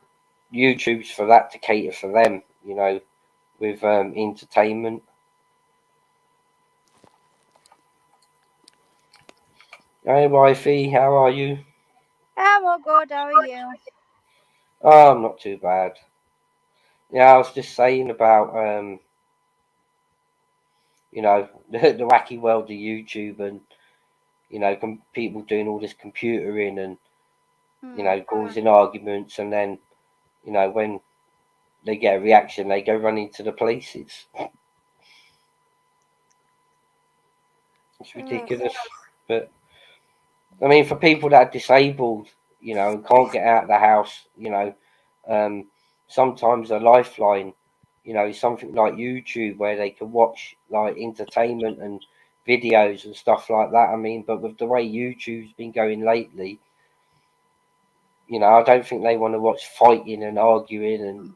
YouTube's for that, to cater for them. You know, with entertainment. Hey, wifey, how are you? I'm all good. How are you? Oh, I'm not too bad. Yeah, I was just saying about you know, the wacky world of YouTube, and you know, people doing all this computering, and you know, causing arguments, and then you know, when they get a reaction, they go running to the police. It's ridiculous. But I mean, for people that are disabled, you know, and can't get out of the house, you know, sometimes a lifeline, you know, is something like YouTube, where they can watch like entertainment and videos and stuff like that. I mean, but with the way YouTube's been going lately, you know, I don't think they want to watch fighting and arguing and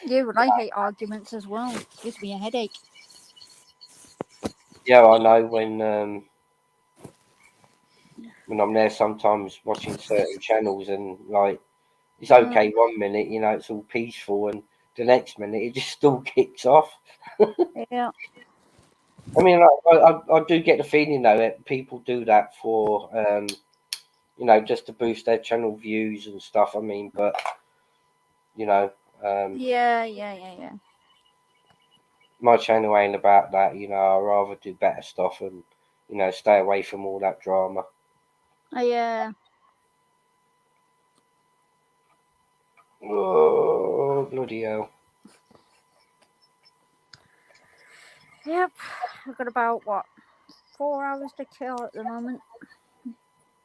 Yeah, but I hate arguments as well. It gives me a headache. yeah, I know when I'm there sometimes watching certain channels, and like it's okay 1 minute, you know, it's all peaceful, and the next minute it just still kicks off. Yeah. I mean, I do get the feeling though that people do that for you know, just to boost their channel views and stuff. I mean, but you know, Yeah. my channel ain't about that. You know, I'd rather do better stuff, and you know, stay away from all that drama. Yeah. Oh, bloody hell. Yep. I've got about 4 hours to kill at the moment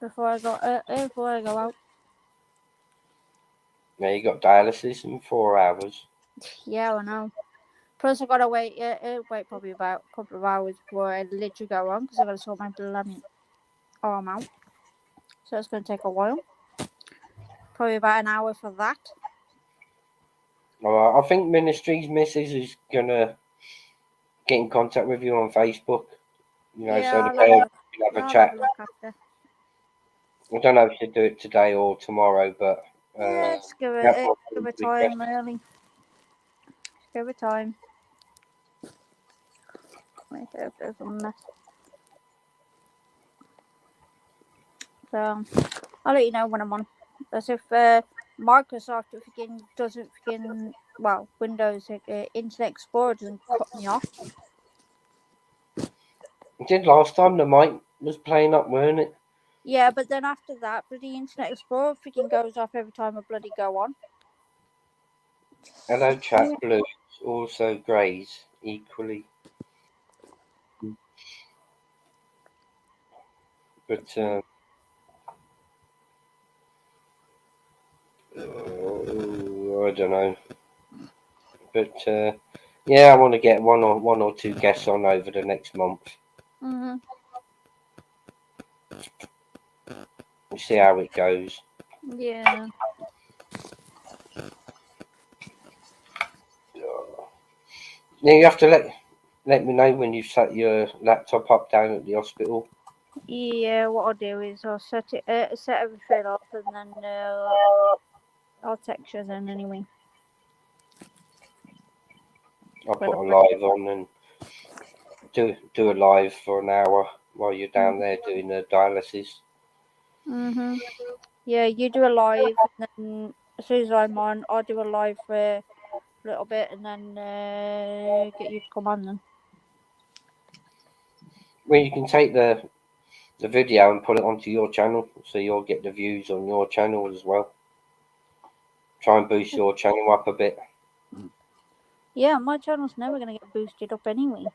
before I go out. Yeah, you got dialysis in 4 hours. Yeah, I know. Plus, I gotta wait. Wait probably about a couple of hours before I literally go on, because I gotta sort my bloody arm out. So it's gonna take a while. Probably about an hour for that. All right, I think Ministry's missus is gonna get in contact with you on Facebook. You know, so Yeah, the I'll pair can have a I'll chat. have a look after. I don't know if she'll do it today or tomorrow, but Yeah, just give that's it what give it probably best. time, really. Give it time. Wait, there's a mess. So I'll let you know when I'm on. As if Microsoft doesn't Windows Internet Explorer doesn't cut me off. It did last time. The mic was playing up, weren't it? Yeah, but then after that, bloody Internet Explorer freaking goes off every time I bloody go on. Hello, chat. Blues also greys equally, but I don't know. But yeah, I want to get one or two guests on over the next month. Mhm. We'll see how it goes. Yeah. Yeah, you have to let me know when you've set your laptop up down at the hospital. Yeah. What I'll do is I'll set everything up, and then I'll text you then anyway. I'll put a live on and do a live for an hour while you're down there doing the dialysis. Mhm. Yeah, you do a live, and then as soon as I'm on, I'll do a live for a little bit, and then get you to come on then. Well, you can take the video and put it onto your channel, so you'll get the views on your channel as well. Try and boost your channel up a bit. Yeah, my channel's never going to get boosted up anyway.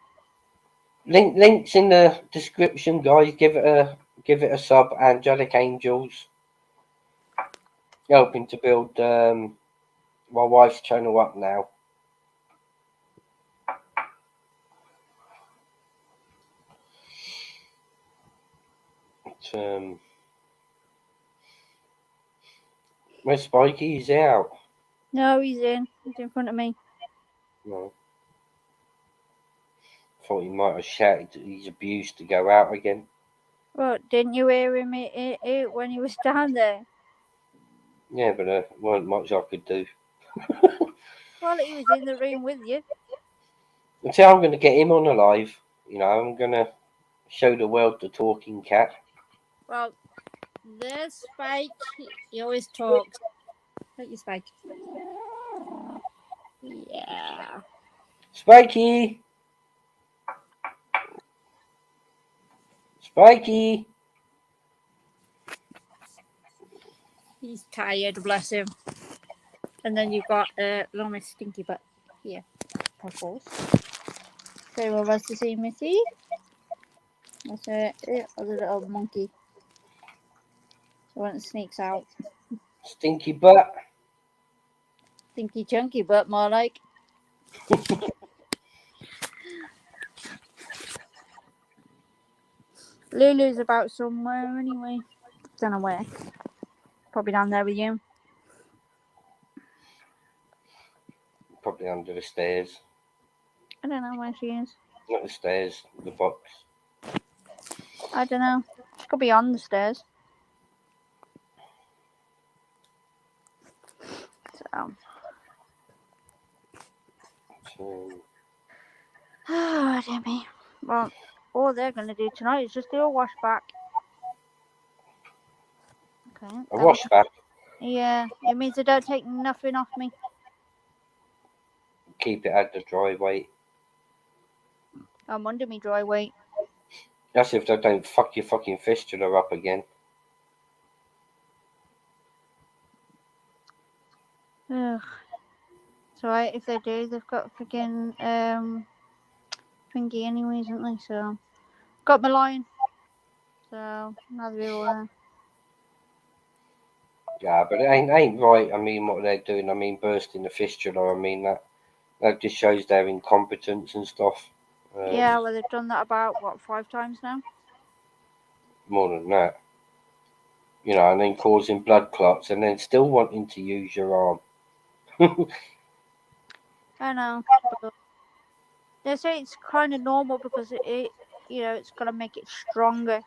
Links in the description, guys. Give it a sub. Angelic Angels, helping to build my wife's channel up now. Where's Spikey? He's out. No, he's in. He's in front of me. No. Thought he might have shouted his abuse to go out again. Well, didn't you hear him when he was down there? Yeah, but there weren't much I could do. Well, he was in the room with you. Until I'm going to get him on a live, I'm going to show the world the talking cat. Well, there's Spike. He always talks. Don't you, Spike? Yeah. Spikey! Spikey! He's tired, bless him. And then you've got Loma Stinky Butt here, of course. So we'll rest to see Missy. That's it. The little monkey. So when it sneaks out. Stinky butt. Stinky chunky butt, more like. Lulu's about somewhere anyway. Don't know where. Probably down there with you. Probably under the stairs. I don't know where she is. Not the stairs, the box. I don't know. She could be on the stairs. So. Oh, dear me. Well, all they're going to do tonight is just do a wash back. Okay. A wash back? Yeah. It means they don't take nothing off me. Keep it at the dry weight. I'm under me dry weight. That's if they don't fuck your fucking fistula up again. Ugh. So if they do, they've got freaking thingy anyways, haven't they? So got my line. So now they're all there. Yeah, but it ain't right. I mean, what they're doing. I mean, bursting the fistula. I mean that just shows their incompetence and stuff. Yeah, well, they've done that about 5 times now. More than that, and then causing blood clots, and then still wanting to use your arm. I know. But they say it's kind of normal because it it's gonna make it stronger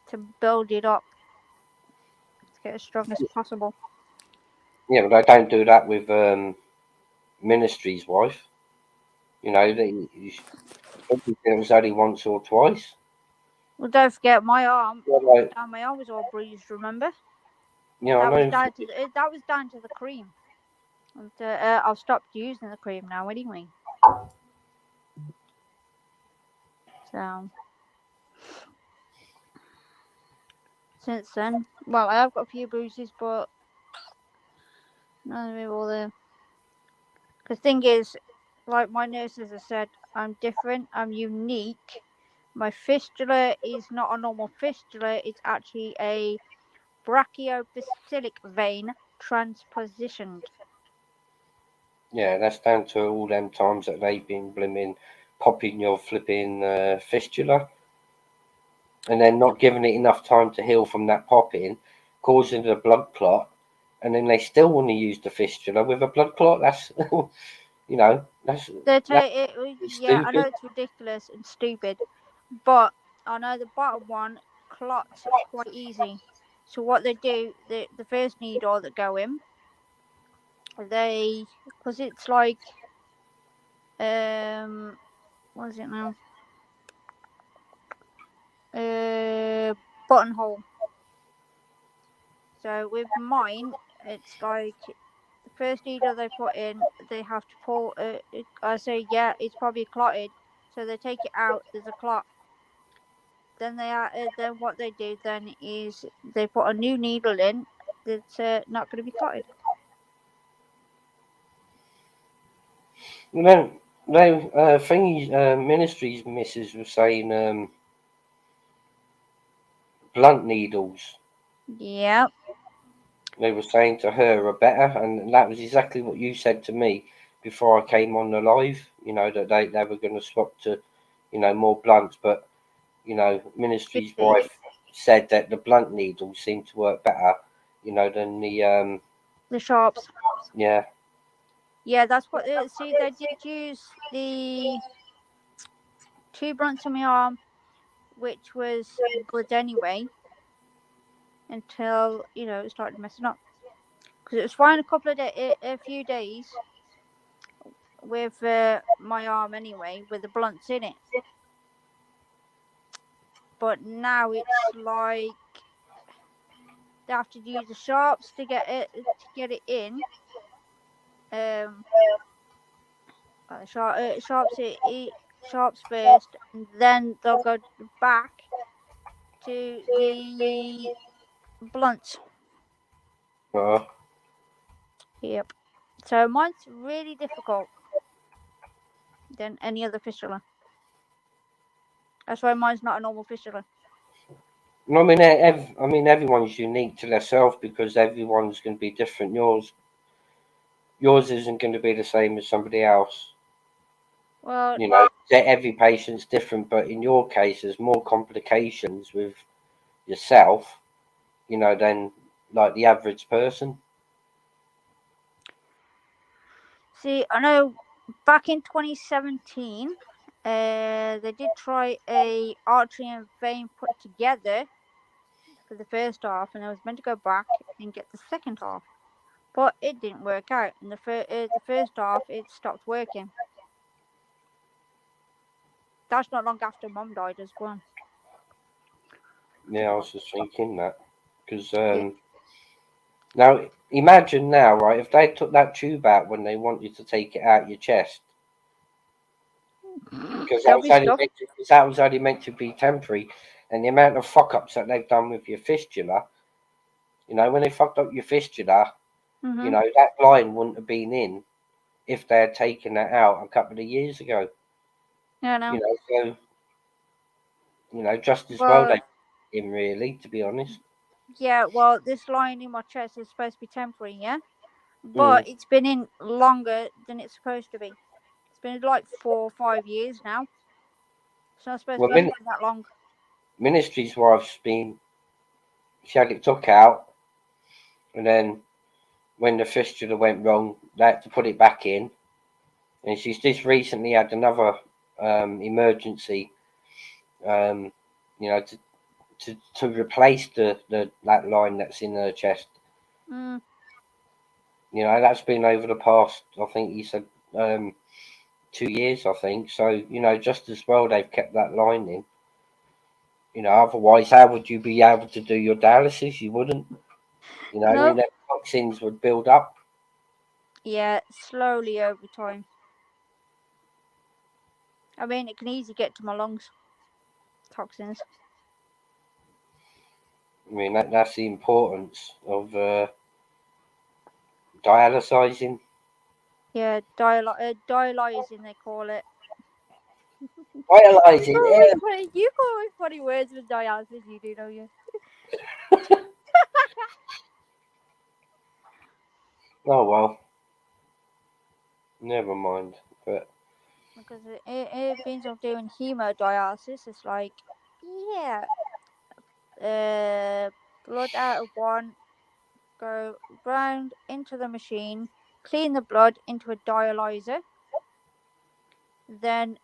to build it up to get as strong as possible. Yeah, but they don't do that with Ministry's wife. It was only once or twice. Well, don't forget my arm. Yeah, My arm was all bruised. Remember? Yeah, that I know. Was down to the cream. And I've stopped using the cream now anyway. So since then, well, I have got a few bruises, but none of it all there. The thing is, like my nurses have said, I'm different. I'm unique. My fistula is not a normal fistula. It's actually a brachiobasilic vein transpositioned. Yeah, that's down to all them times that they've been blimmin' popping your flipping fistula, and then not giving it enough time to heal from that popping, causing a blood clot, and then they still want to use the fistula with a blood clot. That's that's yeah, I know it's ridiculous and stupid, but I know the bottom one clots quite easy. So what they do, the first needle that go in, because it's like what is it now? Buttonhole. So with mine, it's like the first needle they put in, they have to pull. I say, yeah, it's probably clotted. So they take it out. There's a clot. Then then what they do then is they put a new needle in that's not going to be clotted. No, no. Thingy, Ministry's missus was saying blunt needles. Yeah. They were saying to her are better, and that was exactly what you said to me before I came on the live. You know that they were going to swap to, more blunts, but Ministry's wife said that the blunt needles seem to work better, than the sharps. Yeah. Yeah, that's what. See, they did use the 2 blunts on my arm, which was good anyway, until it started messing up. Because it was fine a few days with my arm anyway, with the blunts in it. But now it's like they have to use the sharps to get it in. Sharps first, and then they'll go back to the blunts. Yep. So mine's really difficult than any other fistula. That's why mine's not a normal fistula. I mean, everyone's unique to themselves because everyone's going to be different. Yours isn't going to be the same as somebody else. Well, Every patient's different, but in your case, there's more complications with yourself, than like the average person. See, I know back in 2017, they did try a artery and vein put together for the first half, and I was meant to go back and get the second half, but it didn't work out. And the first half, it stopped working. That's not long after Mum died as well. Yeah, I was just thinking that because now imagine now, right? If they took that tube out when they want you to take it out your chest, because that was only meant to be temporary, and the amount of fuck ups that they've done with your fistula, when they fucked up your fistula, that line wouldn't have been in if they had taken that out a couple of years ago. Yeah, no. So just as well they in really, to be honest. Yeah, well, this line in my chest is supposed to be temporary, yeah, but it's been in longer than it's supposed to be. It's been like 4 or 5 years now. It's not supposed to be that long. Ministry's wife's she had it took out, and then when the fistula went wrong, they had to put it back in. And she's just recently had another emergency, to replace that line that's in her chest. That's been over the past, I think he said, 2 years, I think. So, just as well they've kept that line in. Otherwise, how would you be able to do your dialysis? You wouldn't. No. The toxins would build up. Yeah, slowly over time. I mean, it can easily get to my lungs. Toxins. I mean, that's the importance of dialysing. Yeah, dialysing they call it. Dialysing, yeah. You call me funny words with dialysis, you do, don't you? Oh well, never mind. But because it means I'm doing hemodialysis. It's like, yeah, blood out of one, go round into the machine, clean the blood into a dialyzer, then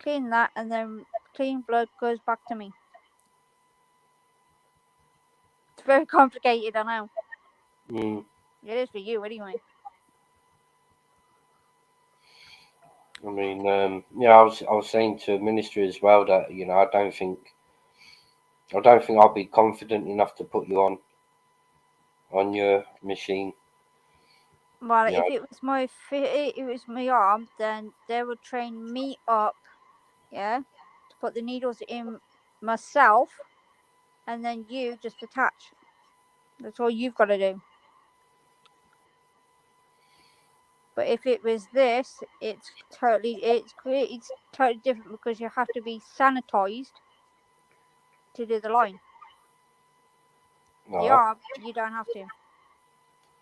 clean that, and then clean blood goes back to me. It's very complicated, I know. It is for you anyway. I mean, I was saying to ministry as well that I don't think I'll be confident enough to put you on. on your machine. Well, Yeah. if it was my arm, then they would train me up, yeah, to put the needles in myself, and then you just attach. That's all you've got to do. But if it was this, it's totally different because you have to be sanitized to do the line. The No. arm, you don't have to.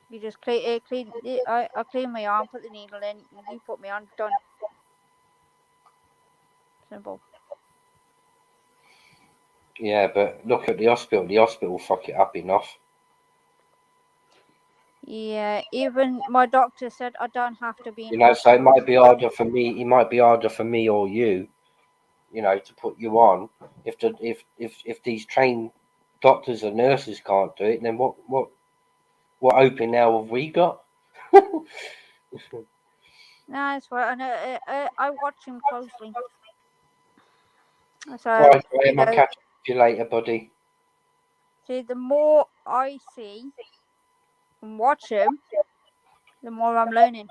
You just clean. I clean my arm, put the needle in, you put me on, done. Simple. Yeah, but look at the hospital. The hospital fuck it up enough. Yeah, even my doctor said I don't have to be in You know, so it hospital. might be harder for me. It might be harder for me or you. You know, to put you on. If these trained doctors and nurses can't do it, then what open hell have we got? No, it's right. I watch him closely. So Right, Graham, I'll catch up with you later, buddy. see, the more I see and watch him, the more I'm learning.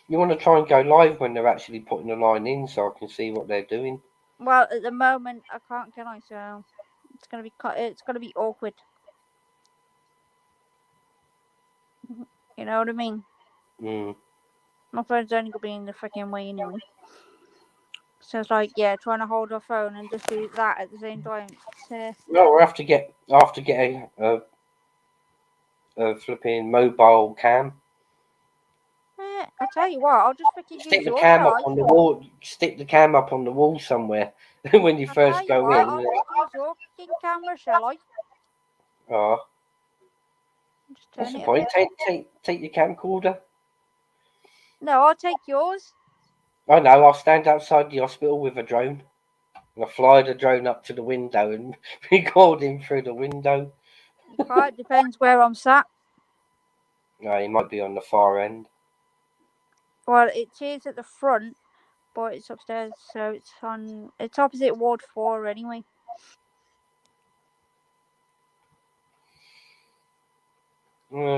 You want to try and go live when they're actually putting the line in, so I can see what they're doing. Well, at the moment I can't, can I? So it's gonna be awkward. You know what I mean? Mm. My phone's only gonna be in the freaking way anyway. So it's like, yeah, trying to hold our phone and just do that at the same time. No, we'll have to get a flipping mobile cam. I tell you what, I'll just freaking Stick use the yours, cam shall up I? on the wall. Stick the cam up on the wall somewhere when you I first tell you go what, in. I'll just use your freaking camera, shall I? Oh, Just what's turn the it. point? Take your camcorder. No, I'll take yours. I know. I'll stand outside the hospital with a drone. And I'll fly the drone up to the window and record him through the window. Right, depends where I'm sat. No, he might be on the far end. Well, it is at the front, but it's upstairs, so it's opposite Ward 4 anyway.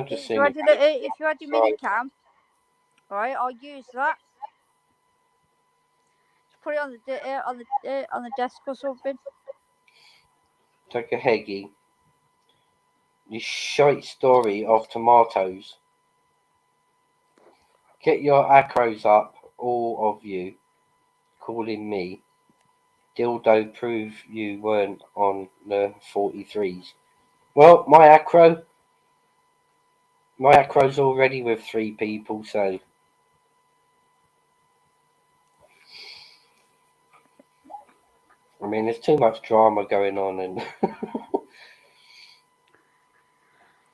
Just If you had your mini right. cam, right, I'll use that. Just put it on the desk or something. Take a Heggy. You shite story of tomatoes. Get your acros up, all of you. Calling me. Dildo prove you weren't on the 43s. Well, my acro's already with 3 people, so I mean there's too much drama going on, and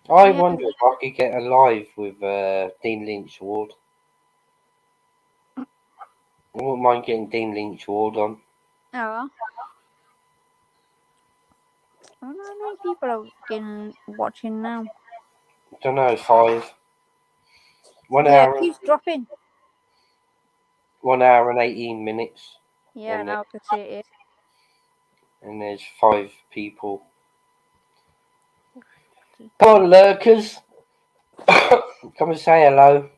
I wonder if I could get a live with Dean Lynch Ward. I wouldn't mind getting Dean Lynch Ward on. Oh. I don't know how many people are watching now. I don't know, 5. 1 Yeah, hour. it keeps dropping. 1 hour and 18 minutes. Yeah, now I can see it. And there's 5 people. Come on, lurkers. Come and say hello.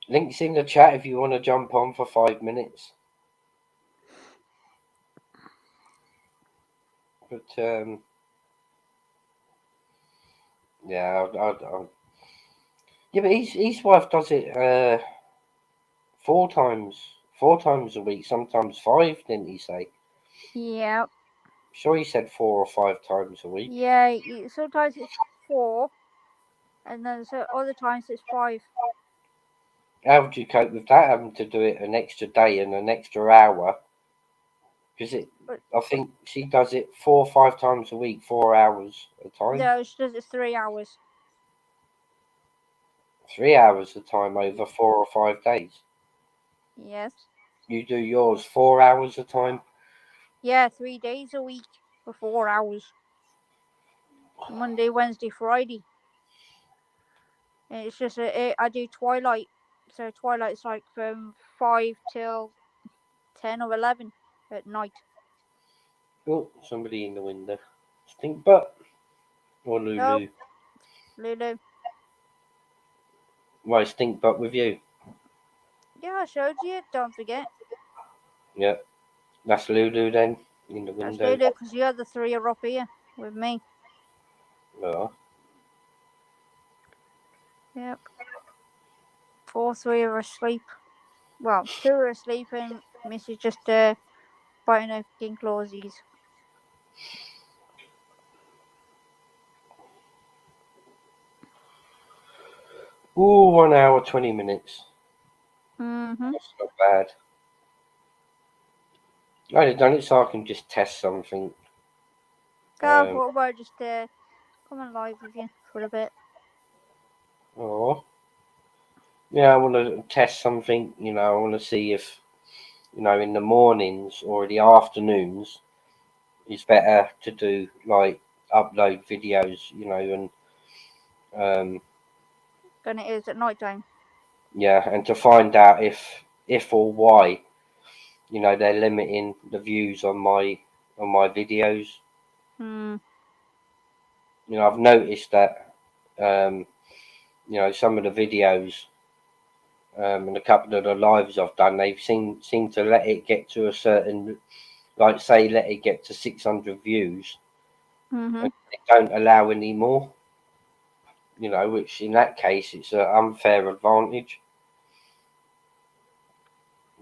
Links in the chat if you want to jump on for 5 minutes. But yeah, yeah, but his wife does it 4 times a week, sometimes 5, didn't he say? Yeah. Sure, he said 4 or 5 times a week. Yeah, sometimes it's 4, and then other times it's 5. How would you cope with that, having to do it an extra day and an extra hour? Because I think she does it 4 or 5 times a week, 4 hours a time. No, she does it 3 hours. 3 hours a time over 4 or 5 days. Yes. You do yours 4 hours a time. Yeah, 3 days a week for 4 hours. Monday, Wednesday, Friday. And it's just I do twilight. So twilight's like from 5 till 10 or 11 at night. Oh, somebody in the window. Stink butt. Or Lulu. Nope. Lulu. Why stink butt with you? Yeah, I showed you. Don't forget. Yeah. That's Lulu then, in the That's window. Lulu, because the other 3 are up here with me. Oh. Yep. 4, 3 are asleep. Well, 2 are asleep and Missy's just biting her fucking clawsies. Ooh, 1 hour, 20 minutes. Mm-hmm. That's not bad. I only done it so I can just test something. Go, what about just come on live with you for a bit? Oh. Yeah, I want to test something, you know, I want to see if, you know, in the mornings or the afternoons, it's better to do, like, upload videos, you know, and, Than it is at night time. yeah, and to find out if or why, you know, they're limiting the views on my videos. Hmm. You know, I've noticed that, you know, some of the videos, and a couple of the lives I've done, they've seemed to let it get to a certain, like, say, let it get to 600 views, Mm-hmm. and they don't allow any more. You know, which in that case it's an unfair advantage.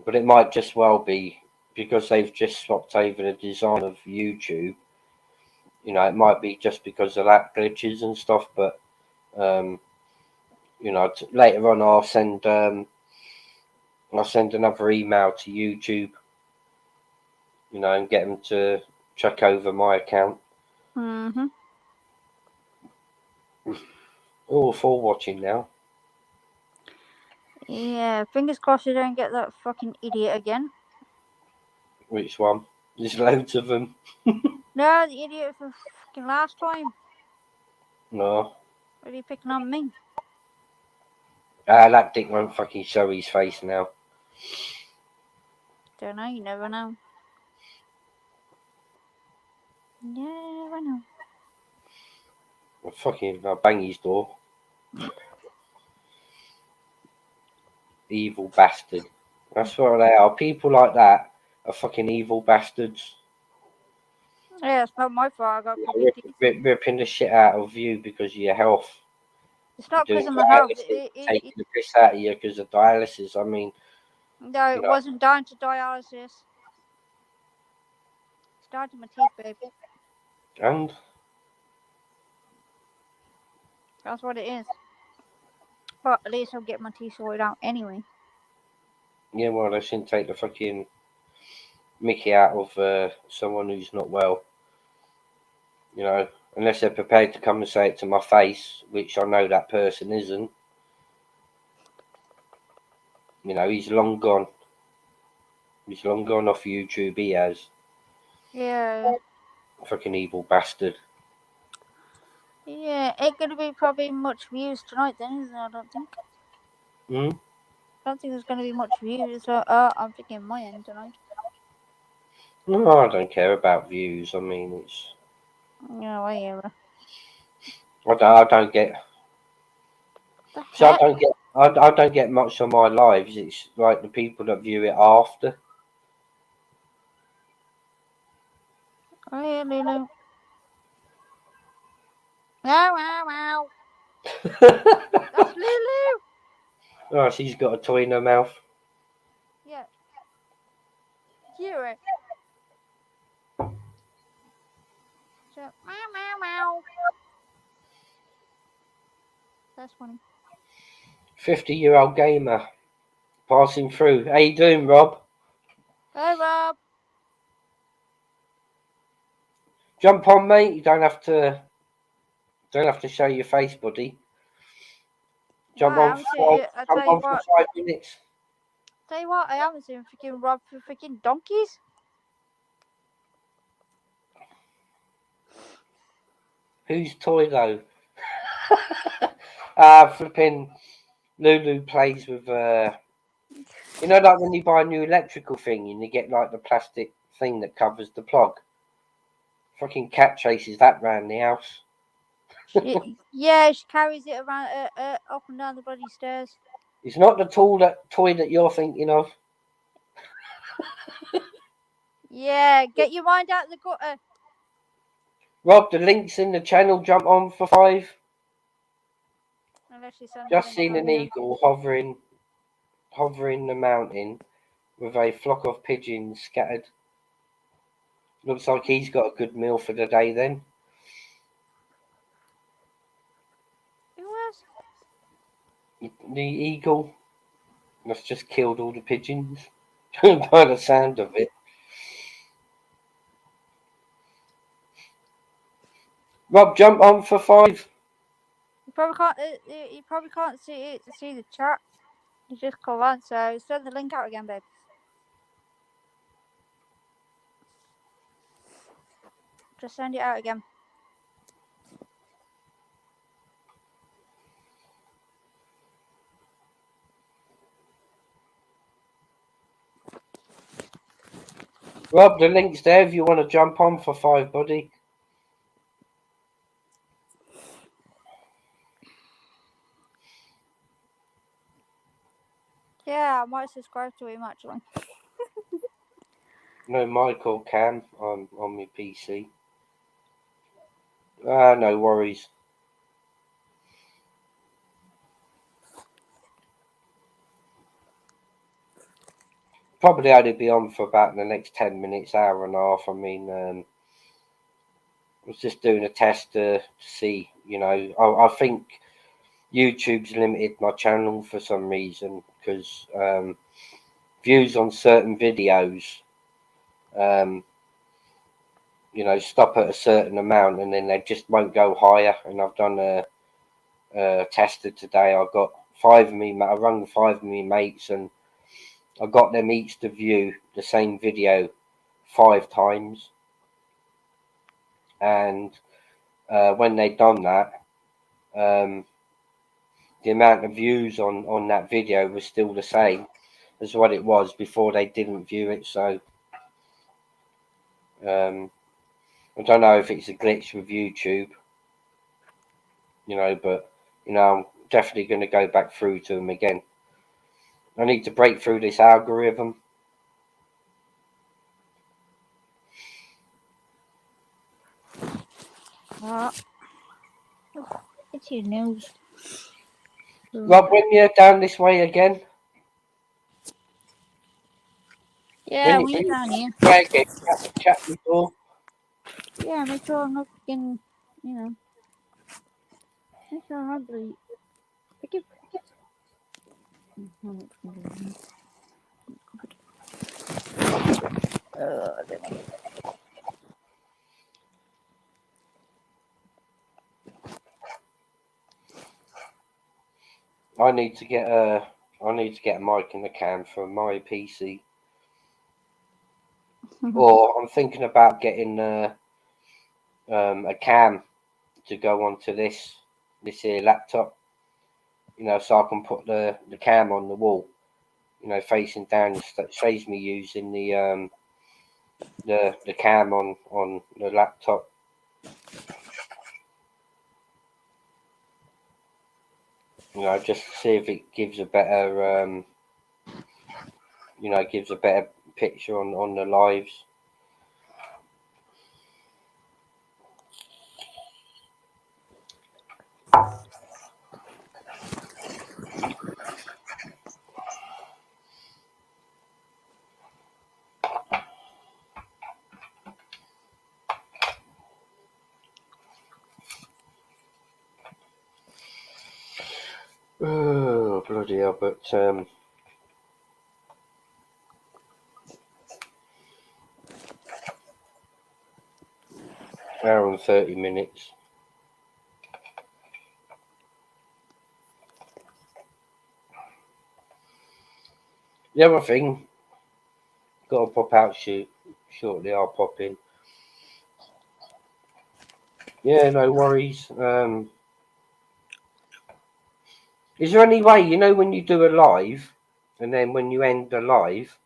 But it might just well be because they've just swapped over the design of YouTube. You know, it might be just because of that glitches and stuff. But you know, later on I'll send another email to YouTube. You know, and get them to check over my account. Mm-hmm. All for watching now. Yeah, fingers crossed you don't get that fucking idiot again. Which one? There's loads of them. No, the idiot from fucking last time. No. What are you picking on me? That dick won't fucking show his face now. Don't know, you never know. You never know. I'll bang his door. Evil bastard. That's what they are. People like that are fucking evil bastards. Yeah, it's not my fault I got You crooked teeth. ripping the shit out of you because of your health. It's not Doing because of my health. dialysis, taking the piss out of you because of dialysis. I mean, No, it wasn't down to dialysis. It's down to my teeth, babe. and That's what it is. But at least I'll get my teeth sorted out anyway. yeah, well, they shouldn't take the fucking mickey out of someone who's not well. You know, unless they're prepared to come and say it to my face, which I know that person isn't. You know, he's long gone. He's long gone off YouTube. He has. Yeah. Fucking evil bastard. Yeah, ain't gonna be probably much views tonight then, is there? I don't think. Hmm? I don't think there's gonna be much views. So, I'm thinking my end tonight. No, I don't care about views. I mean, it's. Yeah, whatever. I don't get. The So I heck? don't get. I don't get much on my lives. It's like the people that view it after. Oh, yeah, Lulu. Wow, wow, wow. That's Lulu! Oh, she's got a toy in her mouth. Yeah. Hear it. So, wow, wow, wow. That's funny. 50-year-old gamer passing through. How you doing, Rob? Hey, Rob. Jump on, mate. You don't have to. Don't have to show your face, buddy. Jump I on. haven't seen you. I Jump tell you on for what. 5 minutes. Tell you what, I haven't seen freaking Rob for freaking donkeys. Whose toy though? Flipping Lulu plays with You know, like when you buy a new electrical thing and you get like the plastic thing that covers the plug. Fucking cat chases that round the house. Yeah, she carries it around, up and down the bloody stairs. It's not the toy that you're thinking of. Yeah, get your mind out the gutter. Rob, the link's in the channel. Jump on for 5. Unless you send Just seen an eagle hovering the mountain with a flock of pigeons scattered. Looks like he's got a good meal for the day then. Who was? The eagle that's just killed all the pigeons by the sound of it. Rob, jump on for 5. You probably can't. You probably can't see the chat. You just come on. So send the link out again, babe. Just send it out again. Rob, the link's there if you want to jump on for 5, buddy. Yeah, I might subscribe to him actually. No, Michael Cam on my PC. No worries. Probably only be on for about the next 10 minutes, hour and a half. I mean, I was just doing a test to see, you know, I think YouTube's limited my channel for some reason because views on certain videos, you know, stop at a certain amount and then they just won't go higher. And I've done a tester today. I got 5 of me, I rung 5 of me mates and I got them each to view the same video 5 times. And when they'd done that, the amount of views on that video was still the same as what it was before they didn't view it. So I don't know if it's a glitch with YouTube, you know, but you know, I'm definitely going to go back through to them again. I need to break through this algorithm. What? It's your nose. Rob, when you're down this way again. Yeah, when you're down here. Yeah, okay. Chat before. Yeah, make sure I'm not fucking, you know. Make sure I'm not bleed. I need to get a mic in the cam for my PC. Or I'm thinking about getting a cam to go onto this here laptop, you know, so I can put the cam on the wall, you know, facing down. It saves me using the cam on the laptop. You know, just to see if it gives a better you know, gives a better picture on the lives. Oh, bloody hell, but hour and 30 minutes. The other thing, got to pop out shortly. I'll pop in. Yeah, no worries. Is there any way, you know, when you do a live, and then when you end the live,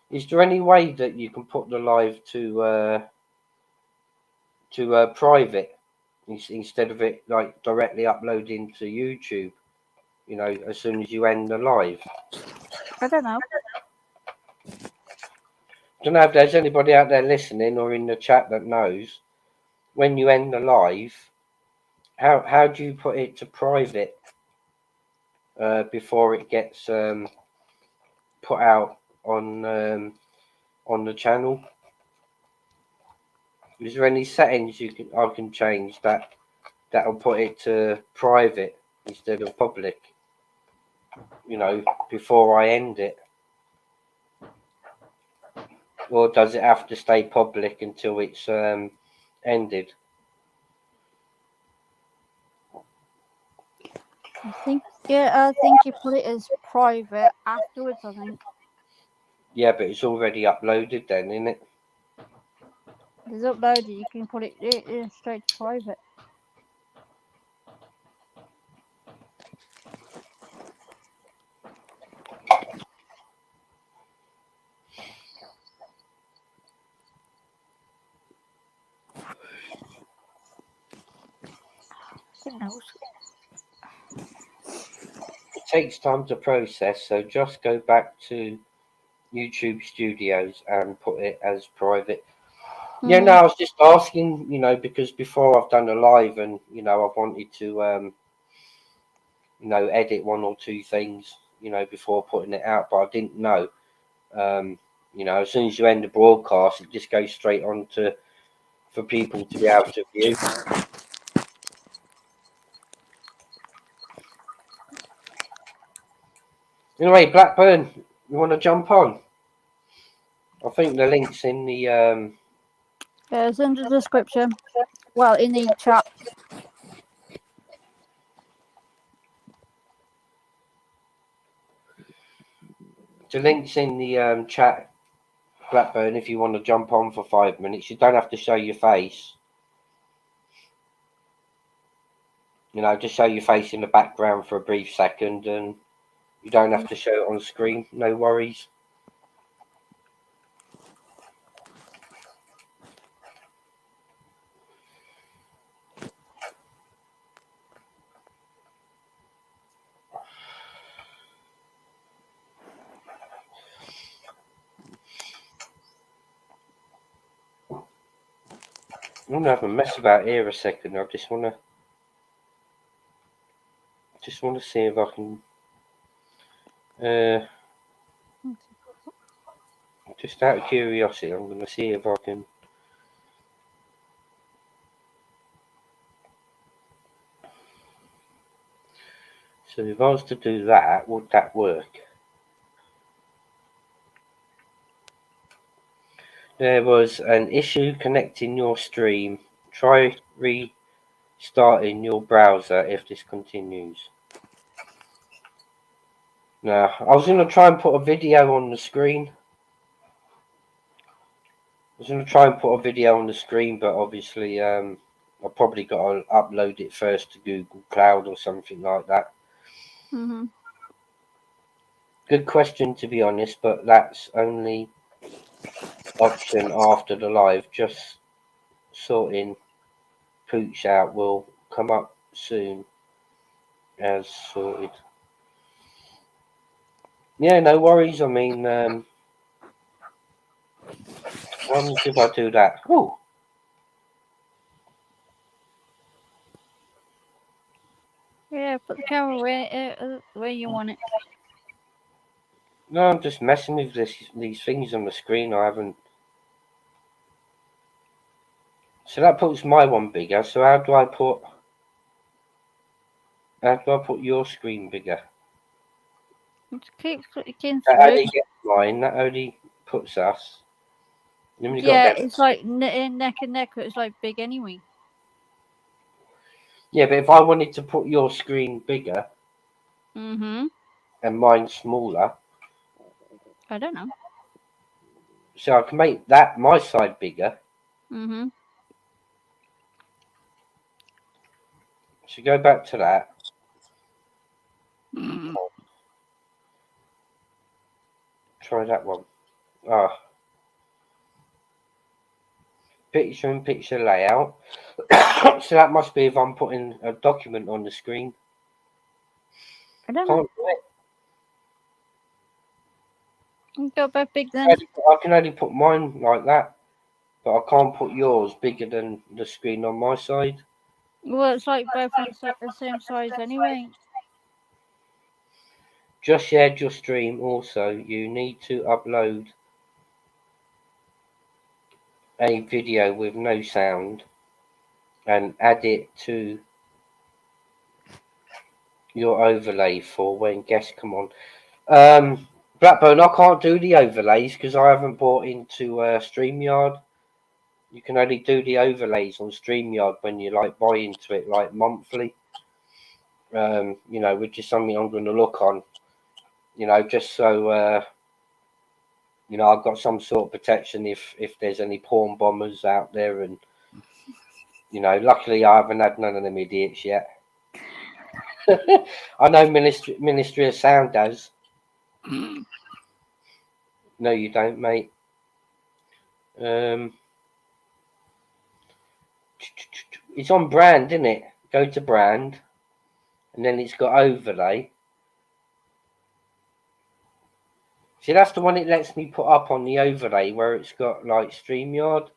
is there any way that you can put the live to private instead of it like directly uploading to YouTube? You know, as soon as you end the live. I don't know. Don't know if there's anybody out there listening or in the chat that knows. When you end the live, how do you put it to private before it gets put out on the channel? Is there any settings I can change that'll put it to private instead of public? You know, before I end it, or does it have to stay public until it's ended? I think you put it as private afterwards. I think Yeah, but it's already uploaded then, isn't it? it's uploaded. You can put it straight to private. Who knows? It takes time to process, so just go back to YouTube Studios and put it as private. Yeah, no, I was just asking, you know, because before I've done a live and, you know, I've wanted to, you know, edit one or two things, you know, before putting it out, but I didn't know. You know, as soon as you end the broadcast, it just goes straight on for people to be able to view. Anyway, Blackburn, you want to jump on? I think the link's in the Yeah, it's in the description. Well, in the chat. The link's in the chat, Blackburn, if you want to jump on for 5 minutes. You don't have to show your face. You know, just show your face in the background for a brief second, and you don't have to show it on screen. No worries. I'm gonna have a mess about here a second. I just wanna see if I can just out of curiosity, I'm gonna see if I can so if I was to do that, would that work? There was an issue connecting your stream. Try restarting your browser if this continues. Now, I was going to try and put a video on the screen. But obviously I've probably got to upload it first to Google Cloud or something like that. Good question, to be honest, but that's only option after the live. Just sorting Pooch out will come up soon as sorted. Yeah, no worries. I mean, once if I do that. Oh. Yeah, put the camera where you want it. No, I'm just messing with these things on the screen. I haven't. So that puts my one bigger. So how do I put your screen bigger? Just keep clicking That through. only gets mine. That only puts us. Yeah, it's like neck and neck. It's like big anyway. Yeah, but if I wanted to put your screen bigger, and mine smaller, I don't know. so I can make that my side bigger. So go back to that. try that one. Ah. Picture layout. So that must be if I'm putting a document on the screen. I don't know. Can't do it. Go back big then. I can only put mine like that, but I can't put yours bigger than the screen on my side. Well, it's like both on the same size anyway. Just shared your stream. Also, you need to upload a video with no sound and add it to your overlay for when guests come on. Blackburn, I can't do the overlays because I haven't bought into StreamYard. You can only do the overlays on StreamYard when you like buy into it like monthly. You know, which is something I'm going to look on. You know, just so you know, I've got some sort of protection if there's any porn bombers out there, and you know, luckily I haven't had none of them idiots yet. I know Ministry of Sound does. No, you don't, mate. It's on brand, isn't it? Go to brand, and then it's got overlay. See, that's the one it lets me put up on the overlay where it's got like StreamYard.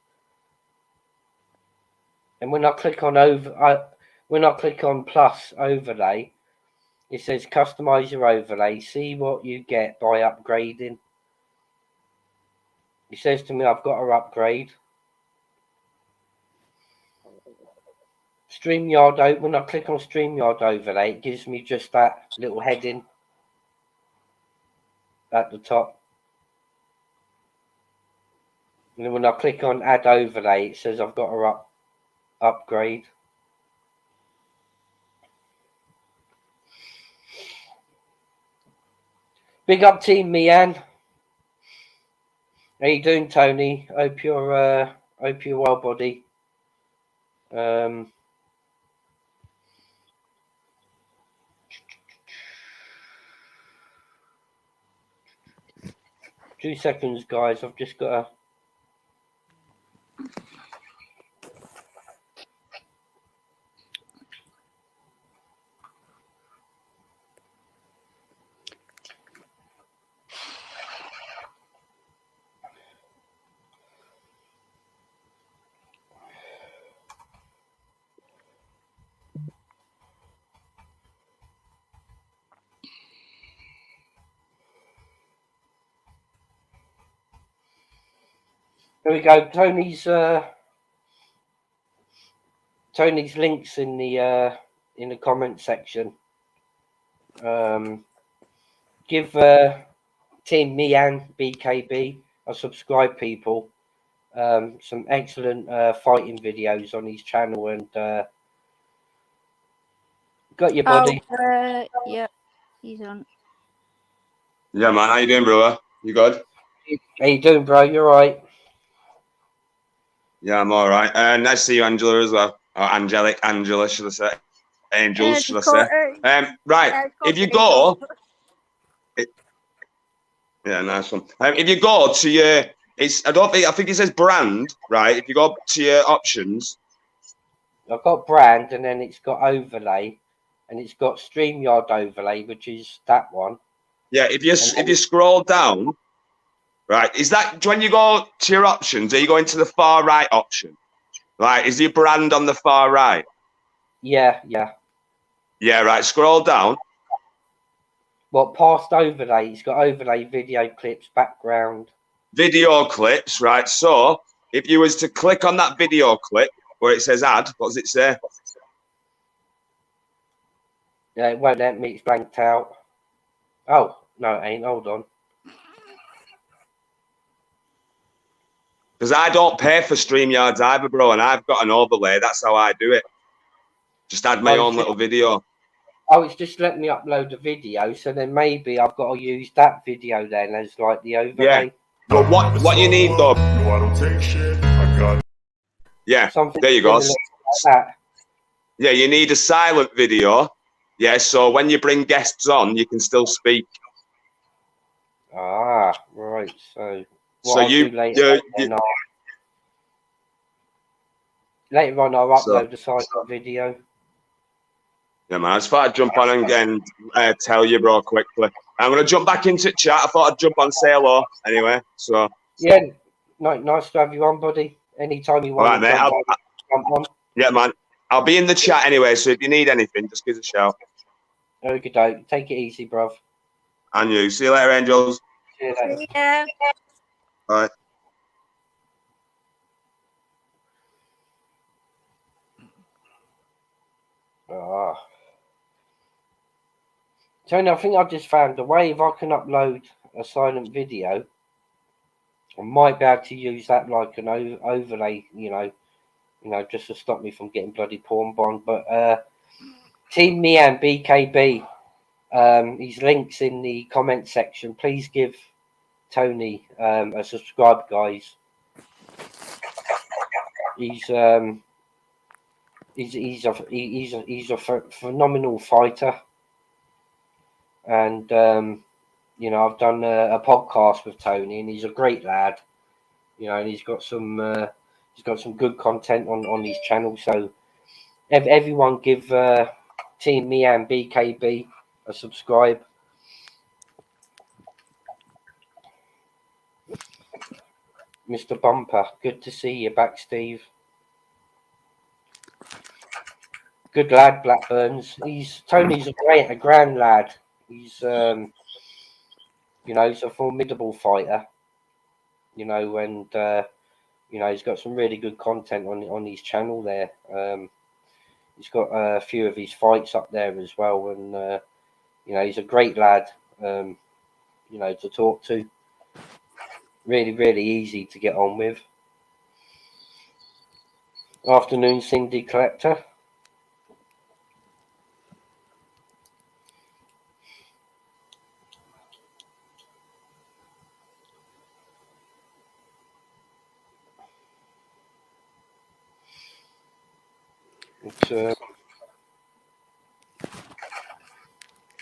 And when I click on when I click on plus overlay, it says customize your overlay. See what you get by upgrading. It says to me I've got to upgrade. StreamYard, when I click on StreamYard overlay, it gives me just that little heading at the top. And then when I click on add overlay, it says I've got to upgrade. Big up team Mian. How you doing, Tony? Hope you're well, buddy. 2 seconds, guys. I've just got to. There we go. Tony's links in the comment section. Give Team Mian BKB a subscribe, people. Some excellent fighting videos on his channel, and got your buddy. Yeah, he's on. Yeah, man. How you doing, brother? You good? How you doing, bro? You all right? Yeah, I'm all right. Nice to see you, Angela, as well. Or Angela, should I say? Angels, should I say? Right. If you go, yeah, nice one. If you go to your, I think it says brand, right? If you go to your options, I've got brand, and then it's got overlay, and it's got StreamYard overlay, which is that one. Yeah, if you scroll down, right, is that when you go to your options? Are you going to the far right option? Right, is your brand on the far right? Yeah. Yeah, right. Scroll down. What, past overlay? It's got overlay, video clips, background. Video clips, right? So if you was to click on that video clip where it says add, what does it say? Yeah, it won't let me. It's blanked out. Oh, no, it ain't. Hold on. Because I don't pay for StreamYards either, bro, and I've got an overlay. That's how I do it. Just add my own little video. Oh, it's just letting me upload a video, so then maybe I've got to use that video then as like the overlay. Yeah. But what you need though? No, I don't take shit. I got. Yeah. Something there you go. like that. Yeah, you need a silent video. Yeah, so when you bring guests on, you can still speak. Ah, right. So what So I'll do later on, I'll upload the side video. Yeah, man. I just thought I'd jump on and tell you, bro, quickly. I'm going to jump back into chat. I thought I'd jump on, say hello anyway. So yeah, nice to have you on, buddy. Anytime you want to jump on. Yeah, man. I'll be in the chat anyway, so if you need anything, just give us a shout. Okay, doke. Take it easy, bruv. And you. See you later, Angels. See you later. Yeah. Bye. Ah. Tony, I think I've just found a way. If I can upload a silent video, I might be able to use that like an overlay, you know, just to stop me from getting bloody porn bombed. But Team Me and BKB, his links in the comment section. Please give Tony a subscribe, guys. He's a phenomenal fighter, and you know, I've done a podcast with Tony, and he's a great lad. You know, and he's got some good content on his channel. So everyone give Team Me and BKB a subscribe. Mr. Bumper, good to see you back, Steve. Good lad, Blackburns. Tony's a grand lad. He's you know, he's a formidable fighter. You know, and you know, he's got some really good content on his channel there. He's got a few of his fights up there as well, and you know, he's a great lad. You know, to talk to. Really easy to get on with. Afternoon, Cindy Collector. It's,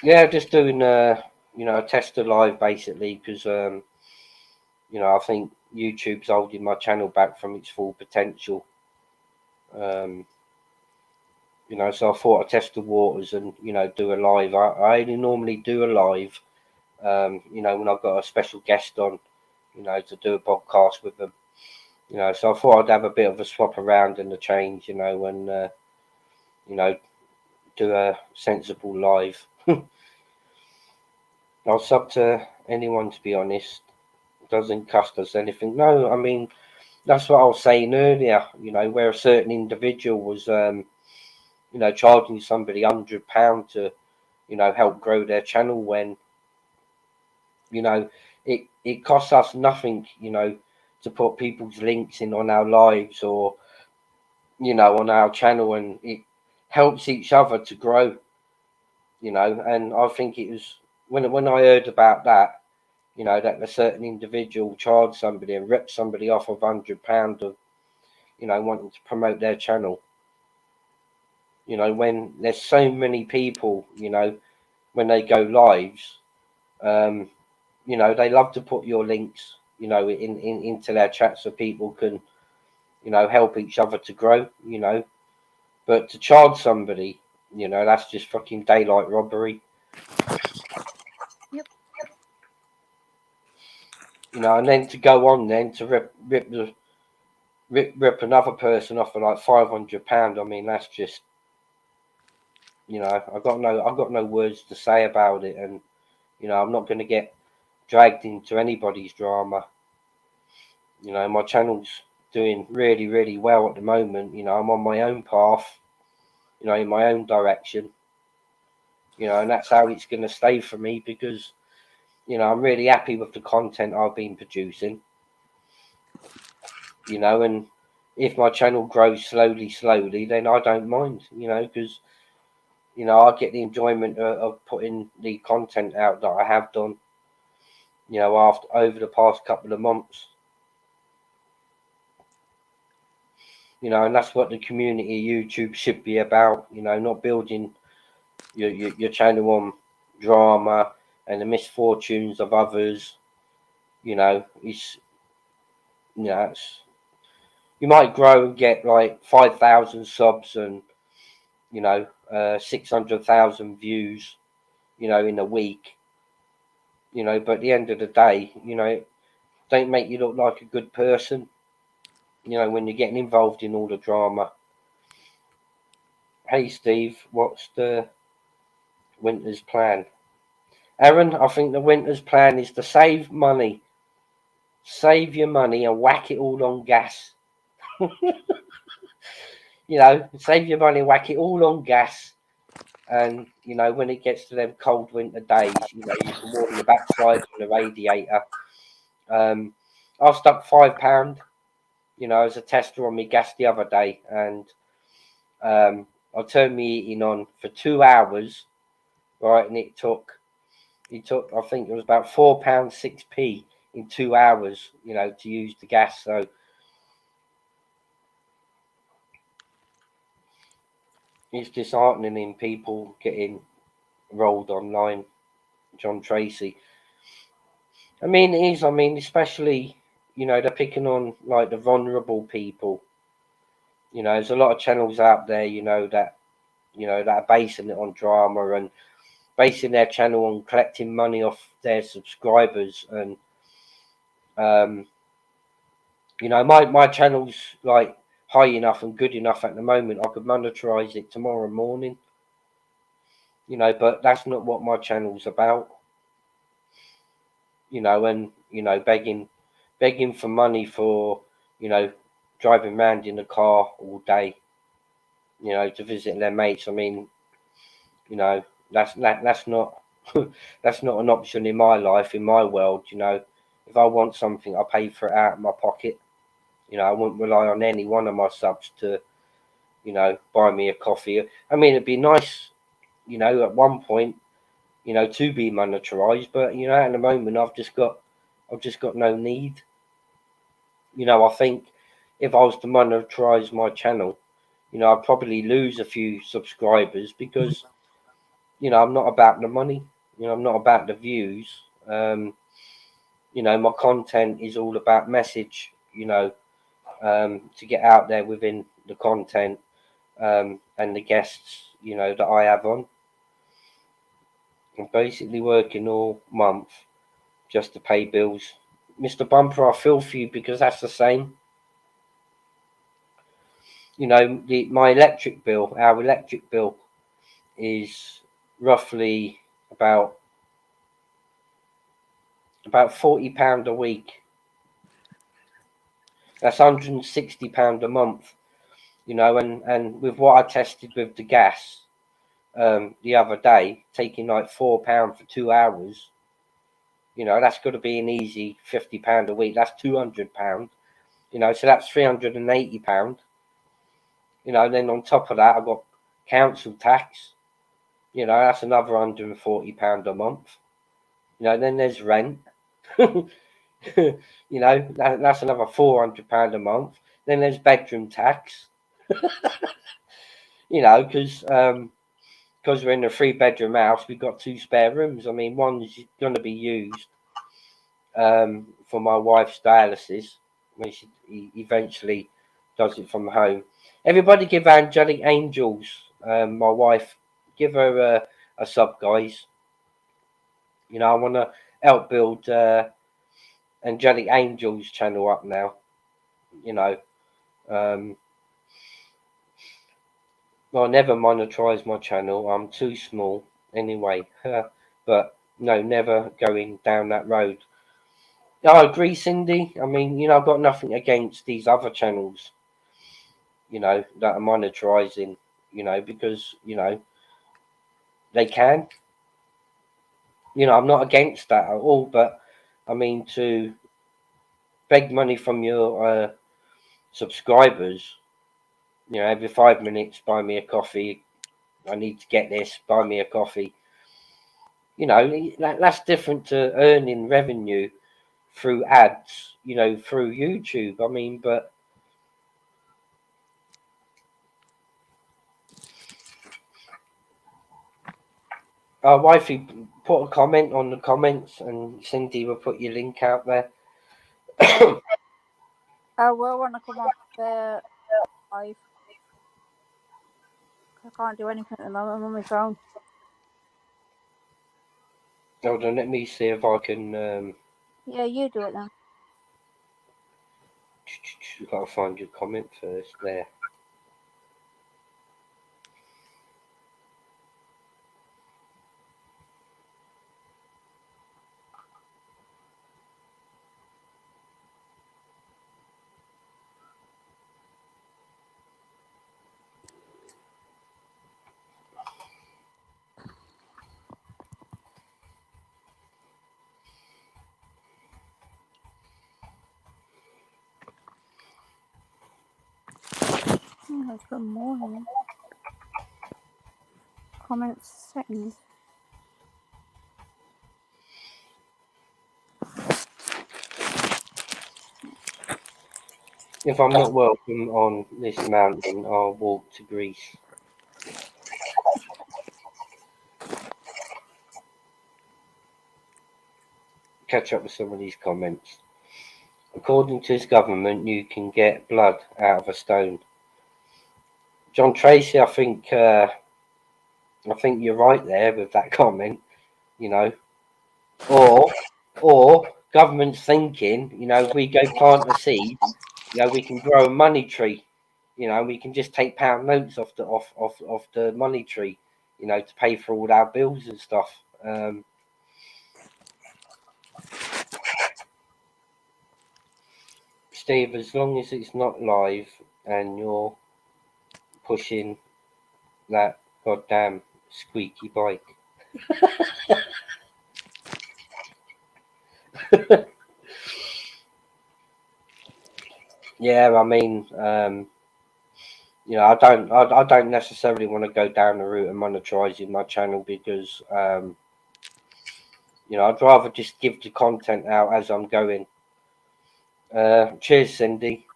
yeah, just doing you know, a tester live basically, because you know, I think YouTube's holding my channel back from its full potential. You know, so I thought I'd test the waters and, you know, do a live. I only normally do a live, you know, when I've got a special guest on, you know, to do a podcast with them. You know, so I thought I'd have a bit of a swap around and a change, you know, and you know, do a sensible live. I'll sub to anyone, to be honest. Doesn't cost us anything. No, I mean, that's what I was saying earlier, you know, where a certain individual was you know, charging somebody £100 to, you know, help grow their channel, when, you know, it costs us nothing, you know, to put people's links in on our lives or, you know, on our channel, and it helps each other to grow, you know. And I think it was when I heard about that, you know, that a certain individual charged somebody and ripped somebody off of £100 of, you know, wanting to promote their channel. You know, when there's so many people, you know, when they go lives, you know, they love to put your links, you know, into their chat so people can, you know, help each other to grow, you know. But to charge somebody, you know, that's just fucking daylight robbery. Yep. You know, and then to go on then to rip another person off for like £500. I mean, that's just, you know, I've got no words to say about it, and, you know, I'm not going to get dragged into anybody's drama. You know, my channel's doing really well at the moment. You know, I'm on my own path, you know, in my own direction, you know, and that's how it's going to stay for me, because, you know, I'm really happy with the content I've been producing, you know. And if my channel grows slowly, then I don't mind, you know, because, you know, I get the enjoyment of putting the content out that I have done, you know, over the past couple of months. You know, and that's what the community of YouTube should be about, you know, not building your channel on drama and the misfortunes of others, you know, it's, you know, you might grow and get like 5,000 subs and, you know, 600,000 views, you know, in a week, you know, but at the end of the day, you know, don't make you look like a good person, you know, when you're getting involved in all the drama. Hey Steve, what's the winter's plan? Aaron, I think the winter's plan is to save money. Save your money and whack it all on gas. You know, save your money, whack it all on gas. And, you know, when it gets to them cold winter days, you know, you can warm your backside on the radiator. I've stuck £5, you know, as a tester on my gas the other day. And I turned my heating on for 2 hours, right? And it took, I think it was about £4.6p in 2 hours, you know, to use the gas. So it's disheartening in people getting rolled online. John Tracy. I mean, it is. I mean, especially, you know, they're picking on like the vulnerable people. You know, there's a lot of channels out there, you know, that are basing it on drama and basing their channel on collecting money off their subscribers. And you know, my channel's like high enough and good enough at the moment. I could monetize it tomorrow morning. You know, but that's not what my channel's about. You know, and, you know, begging for money for, you know, driving around in a car all day, you know, to visit their mates. I mean, you know, that's not that's not an option in my life, in my world. You know, if I want something, I pay for it out of my pocket. You know, I wouldn't rely on any one of my subs to, you know, buy me a coffee. I mean, it'd be nice, you know, at one point, you know, to be monetized, but, you know, at the moment I've just got no need. You know, I think if I was to monetize my channel, you know, I'd probably lose a few subscribers because, you know, I'm not about the money. You know, I'm not about the views. You know, my content is all about message, you know, to get out there within the content and the guests, you know, that I have on. I'm basically working all month just to pay bills. Mr. Bumper, I feel for you because that's the same. You know, our electric bill is roughly about £40 a week. That's £160 a month. You know, and with what I tested with the gas the other day, taking like £4 for 2 hours, you know, that's got to be an easy £50 a week. That's £200. You know, so that's £380. You know, then on top of that, I've got council tax. You know, that's another £140 a month. You know, then there's rent. You know, that's another £400 a month. Then there's bedroom tax. You know, because we're in a 3-bedroom house, we've got 2 spare rooms. I mean, one's going to be used for my wife's dialysis when she eventually does it from home. Everybody give Angelic Angels, my wife, give her a sub, guys. You know, I want to help build Angelic Angels channel up now. You know, I'll never monetize my channel. I'm too small anyway. But no, never going down that road. I agree, Cindy. I mean, you know, I've got nothing against these other channels, you know, that are monetizing, you know, because, you know, they can. You know, I'm not against that at all, but I mean, to beg money from your subscribers, you know, every 5 minutes, buy me a coffee. I need to get this, buy me a coffee. You know, that's different to earning revenue through ads, you know, through YouTube. I mean, but wifey put a comment on the comments, and Cindy will put your link out there. I will want to come off the live. I can't do anything at the moment. I'm on my phone. Hold on, let me see if I can. Yeah, you do it then. You've got to find your comment first. There. Oh, I've got more here. Comments settings. If I'm not welcome on this mountain, I'll walk to Greece. Catch up with some of these comments. According to his government, you can get blood out of a stone. John Tracy, I think you're right there with that comment. You know, or government's thinking, you know, if we go plant the seeds, you know, we can grow a money tree. You know, we can just take pound notes off the money tree, you know, to pay for all our bills and stuff. Steve, as long as it's not live and you're pushing that goddamn squeaky bike. Yeah, I mean, you know, I don't necessarily want to go down the route of monetizing my channel because, you know, I'd rather just give the content out as I'm going. Cheers, Cindy.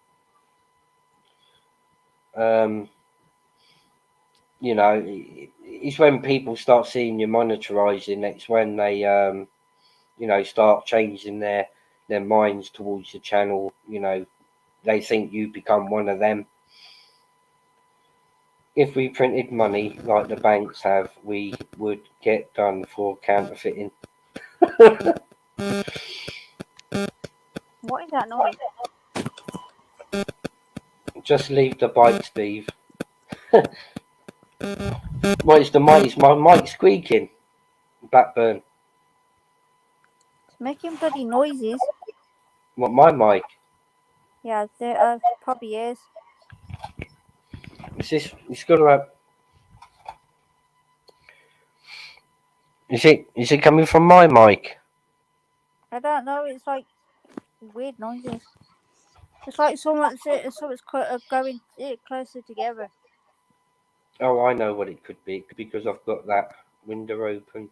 You know, it's when people start seeing you monetizing, it's when they, you know, start changing their minds towards the channel. You know, they think you become one of them. If we printed money like the banks have, we would get done for counterfeiting. What is that noise? Just leave the bike, Steve. What is the mic? Is my mic squeaking? Blackburn. It's making bloody noises. What, my mic? Yeah, there probably is. Is this? It's got to have. Is it coming from my mic? I don't know. It's like weird noises. It's like someone's going closer together. Oh, I know what it could be. Because I've got that window open.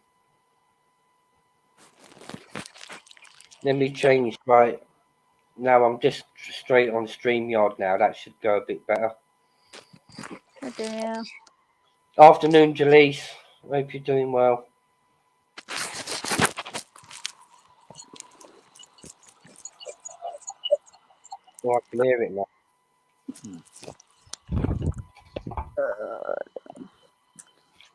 Let me change. Right now, I'm just straight on StreamYard now. That should go a bit better. I do, yeah. Afternoon, Jalise. Hope you're doing well. Oh, I can hear it now.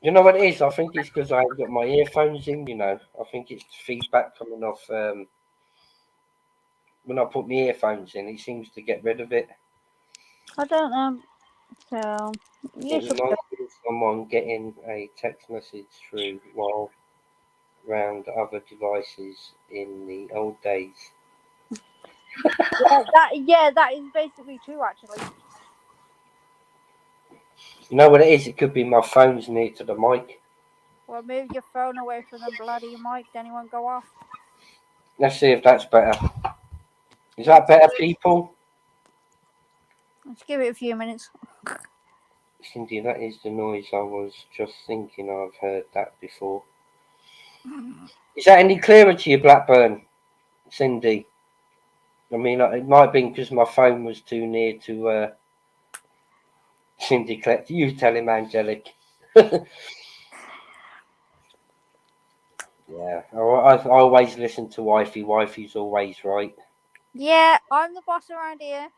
You know what it is? I think it's because I haven't got my earphones in, you know. I think it's feedback coming off when I put my earphones in, it seems to get rid of it. I don't know. So, It reminds me of someone getting a text message through while around other devices in the old days. that is basically true, actually. You know what it is? It could be my phone's near to the mic. Well, move your phone away from the bloody mic. Did anyone go off? Let's see if that's better. Is that better, people? Let's give it a few minutes. Cindy, that is the noise I was just thinking I've heard that before. Is that any clearer to you, Blackburn? Cindy? I mean, it might have been because my phone was too near to Cindy Collect. You tell him, Angelic. Yeah, I always listen to wifey. Wifey's always right. Yeah, I'm the boss around here.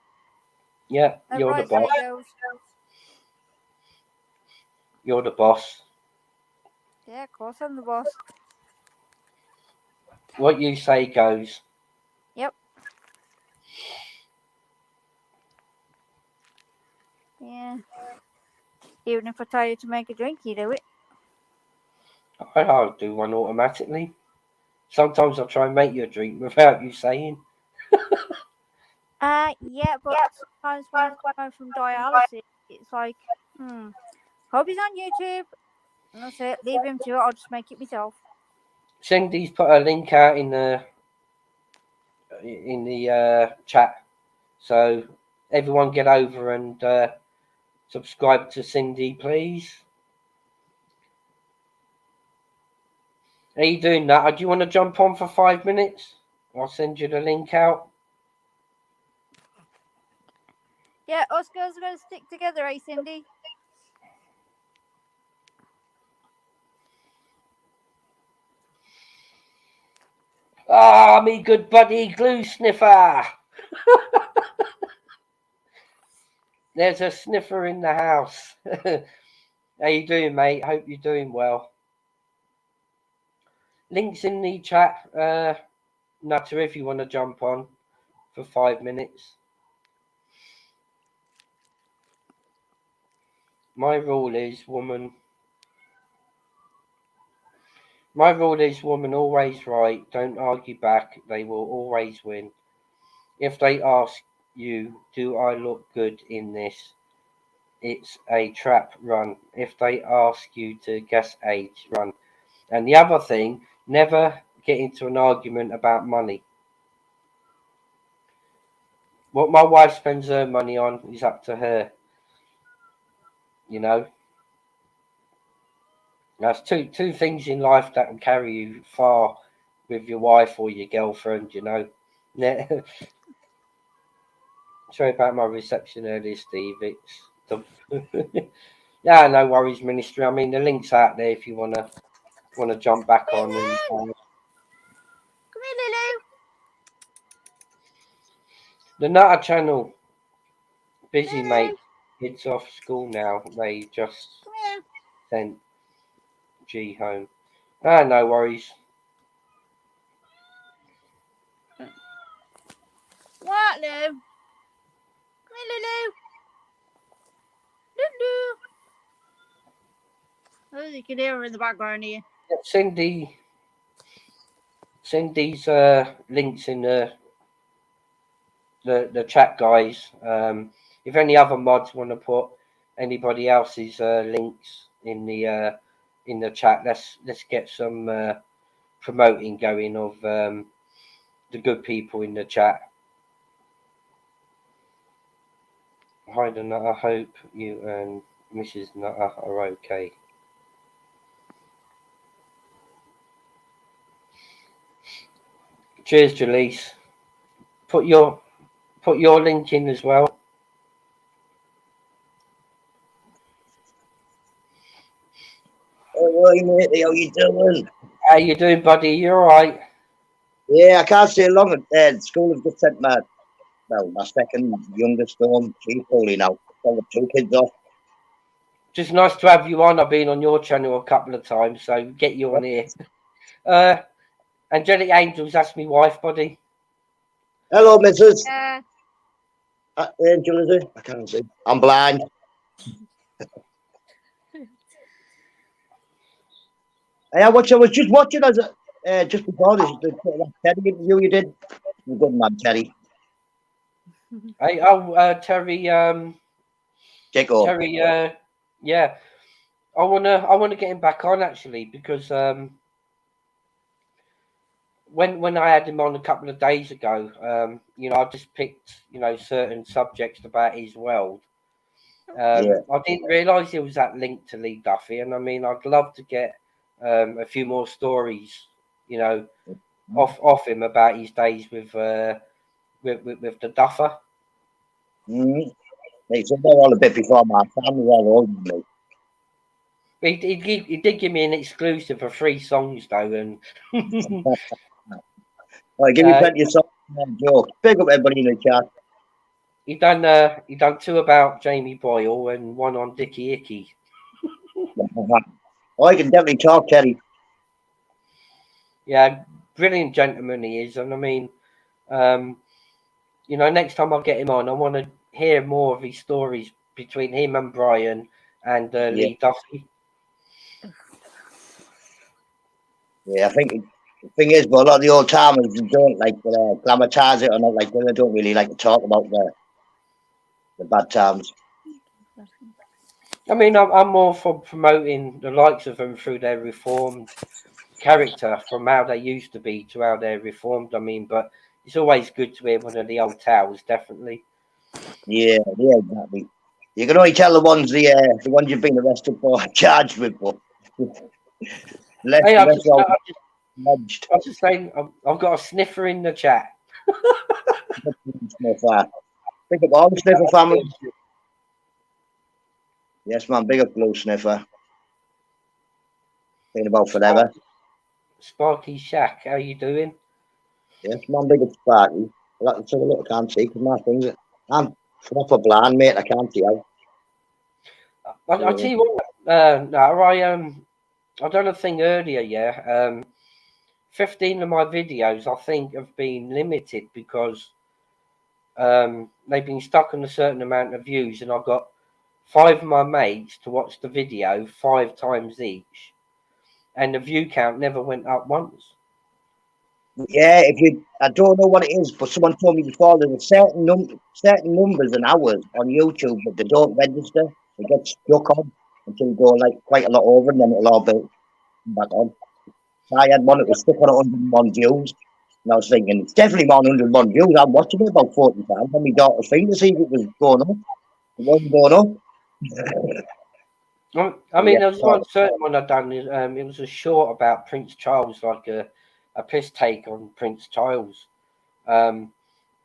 Yeah, And you're the right, there boss. he goes. You're the boss. Yeah, of course I'm the boss. What you say goes. Yep. Yeah. Even if I tell you to make a drink, you do it. I'll do one automatically. Sometimes I'll try and make you a drink without you saying. Yeah, but sometimes when I come home from dialysis, it's like, hope he's on YouTube. And that's it. Leave him to it. I'll just make it myself. Cindy's put a link out in the chat, so everyone get over and subscribe to Cindy, please. Are you doing that? Do you want to jump on for 5 minutes? I'll send you the link out. Yeah, us girls are going to stick together, eh, Cindy? Ah, me good buddy, glue sniffer. There's a sniffer in the house. How you doing, mate? Hope you're doing well. Links in the chat, Nutter, if you want to jump on for 5 minutes. My rule is woman always right. Don't argue back. They will always win. If they ask you, do I look good in this? It's a trap, run. If they ask you to guess age, run. And the other thing, never get into an argument about money. What my wife spends her money on is up to her. You know? That's two things in life that can carry you far with your wife or your girlfriend, you know. Sorry about my reception earlier, Steve. It's yeah, no worries, Ministry. I mean, the link's out there if you wanna jump back on. And, Come here, Lulu. the Nutter channel, busy Lulu. mate. Kids off school now. They just Come here. sent G home. Ah, no worries. What, Lou? Come here, Lulu. Lulu. Oh, you can hear her in the background here. Cindy's links in the chat, guys. If any other mods want to put anybody else's links in the chat, let's get some promoting going of the good people in the chat. Hi, Nutter. I hope you and Mrs. Nutter are okay. Cheers, Jaleese. Put your link in as well. Oh, hey, matey, how you doing? How you doing, buddy? You all right? Yeah, I can't stay long at school. Have just sent my second youngest home. She's poorly now. Got the 2 kids off. Just nice to have you on. I've been on your channel a couple of times, so get you on here. Angelic Angels, that's my wife, buddy. Hello, Mrs. Yeah. Angel, is it? I can't see. I'm blind. I was just watching as just before this, the Teddy interview you did. You're a good man, Teddy. Hey, Terry. Jacob. Terry. Yeah. I wanna get him back on actually because when I had him on a couple of days ago, I just picked certain subjects about his world. I didn't realise he was that linked to Lee Duffy, and I mean I'd love to get a few more stories, off him about his days with the Duffer. They said they're all a bit before my time. They're all old than me. He did give me an exclusive for 3 songs though, and Right, give me plenty of songs, Joe. Big up everybody in the chat. he done 2 about Jamie Boyle and 1 on Dickie Icky. I can definitely talk, Teddy. Yeah, brilliant gentleman he is, and I mean, you know, next time I get him on, I want to hear more of his stories between him and Brian and Lee Duffy. Yeah, I think the thing is, but a lot of the old timers don't like glamorize it or not like they don't really like to talk about the bad times. I mean, I'm more for promoting the likes of them through their reformed character from how they used to be to how they're reformed. I mean, but it's always good to hear one of the old tales, definitely. Yeah, exactly. You can only tell the ones you've been arrested for, charged with, but Hey, I was lodged. just saying, I've got a sniffer in the chat. Sniffer. Pick up all the sniffer family. Yes, man, big up Blue Sniffer. Been about forever. Sparky Shack, how you doing? Yes, man, big up Sparky. I'll have to take a look, I can't see, because my things I'm proper blind, mate, I can't see out. I'll tell you what, I done a thing earlier, yeah. 15 of my videos, I think, have been limited because they've been stuck on a certain amount of views, and I've got 5 of my mates to watch the video 5 times each, and the view count never went up once. Yeah, I don't know what it is, but someone told me before there's a certain numbers and hours on YouTube that they don't register. They get stuck on until you go like quite a lot over, and then it'll all be back on. So I had one that was stuck on 101 views, and I was thinking it's definitely more than 101 views. I'm watching it about 40 times on my daughter's thing to see if it was going up. It wasn't going up. I mean, there was one certain one I'd done. It was a short about Prince Charles, like a piss take on Prince Charles. And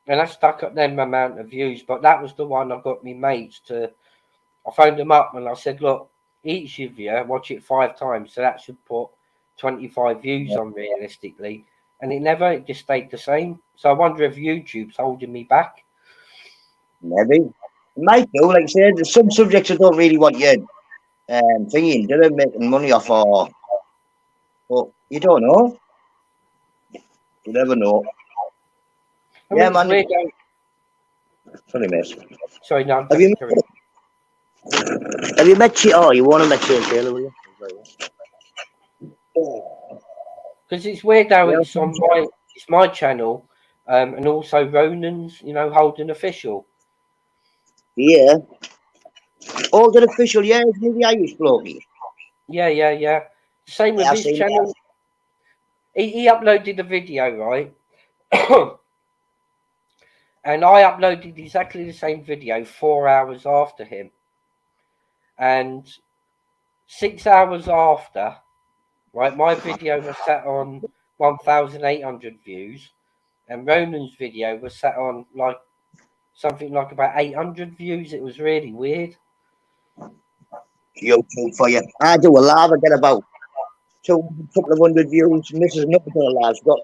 I stuck up them amount of views, but that was the one I got me mates to. I phoned them up and I said, look, each of you watch it 5 times, so that should put 25 views on realistically. And it just stayed the same. So I wonder if YouTube's holding me back. Maybe. It might do, like I said, there's some subjects that don't really want you thinking, they're making money off or, but you don't know. You never know. I mean, man. Sorry, mate. Sorry, no. Have you met CHIT? Oh, you want to meet CHIT, Taylor, will you? Because it's weird how it's on my channel, and also Ronan's, you know, Holden Official. Yeah. Holden Official, yeah, it's maybe Irish bloke. Yeah. Same with his channel. He uploaded a video, right? And I uploaded exactly the same video 4 hours after him. And 6 hours after, right, my video was set on 1,800 views, and Ronan's video was set on like something like about 800 views. It was really weird. YouTube for you. I do a live, I get about couple of hundred views. Mrs. Nothing on a live, got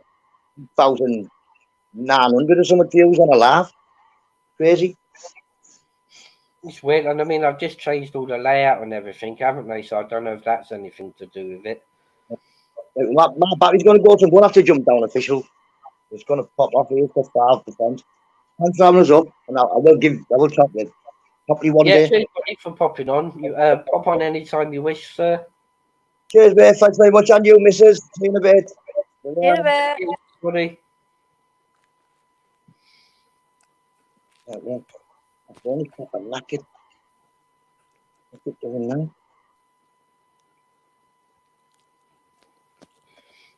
1,900 or something views on a live. Crazy. It's weird, and I mean, I've just changed all the layout and everything, haven't they? So I don't know if that's anything to do with it. My battery's going to go, so I'm going to have to jump down, Official. It's going to pop off here for 5%. Thanks for having us up, and I will talk with you one day. Cheers, buddy, for popping on. You pop on anytime you wish, sir. Cheers, mate. Thanks very much, and you, Mrs. See you in a bit. See you in a bit. Cheers, buddy. I'm only proper knackered. What's it doing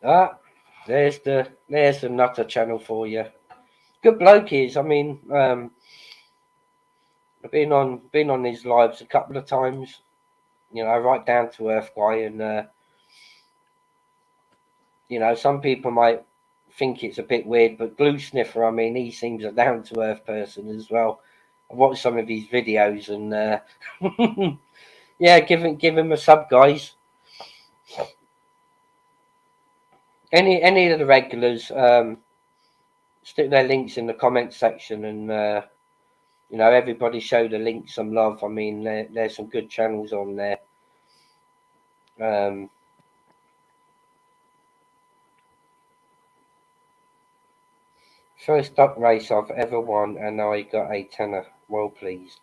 now? There's the Nutter channel for you. Good bloke he is. I mean, I've been on his lives a couple of times. You know, right down to earth guy, and you know, some people might think it's a bit weird, but Blue Sniffer, I mean, he seems a down to earth person as well. I've watched some of his videos, and Yeah, give him a sub, guys. Any of the regulars, stick their links in the comment section, and you know, everybody show the link some love. I mean, there's some good channels on there. First duck race I've ever won, and I got a tenner. Well pleased.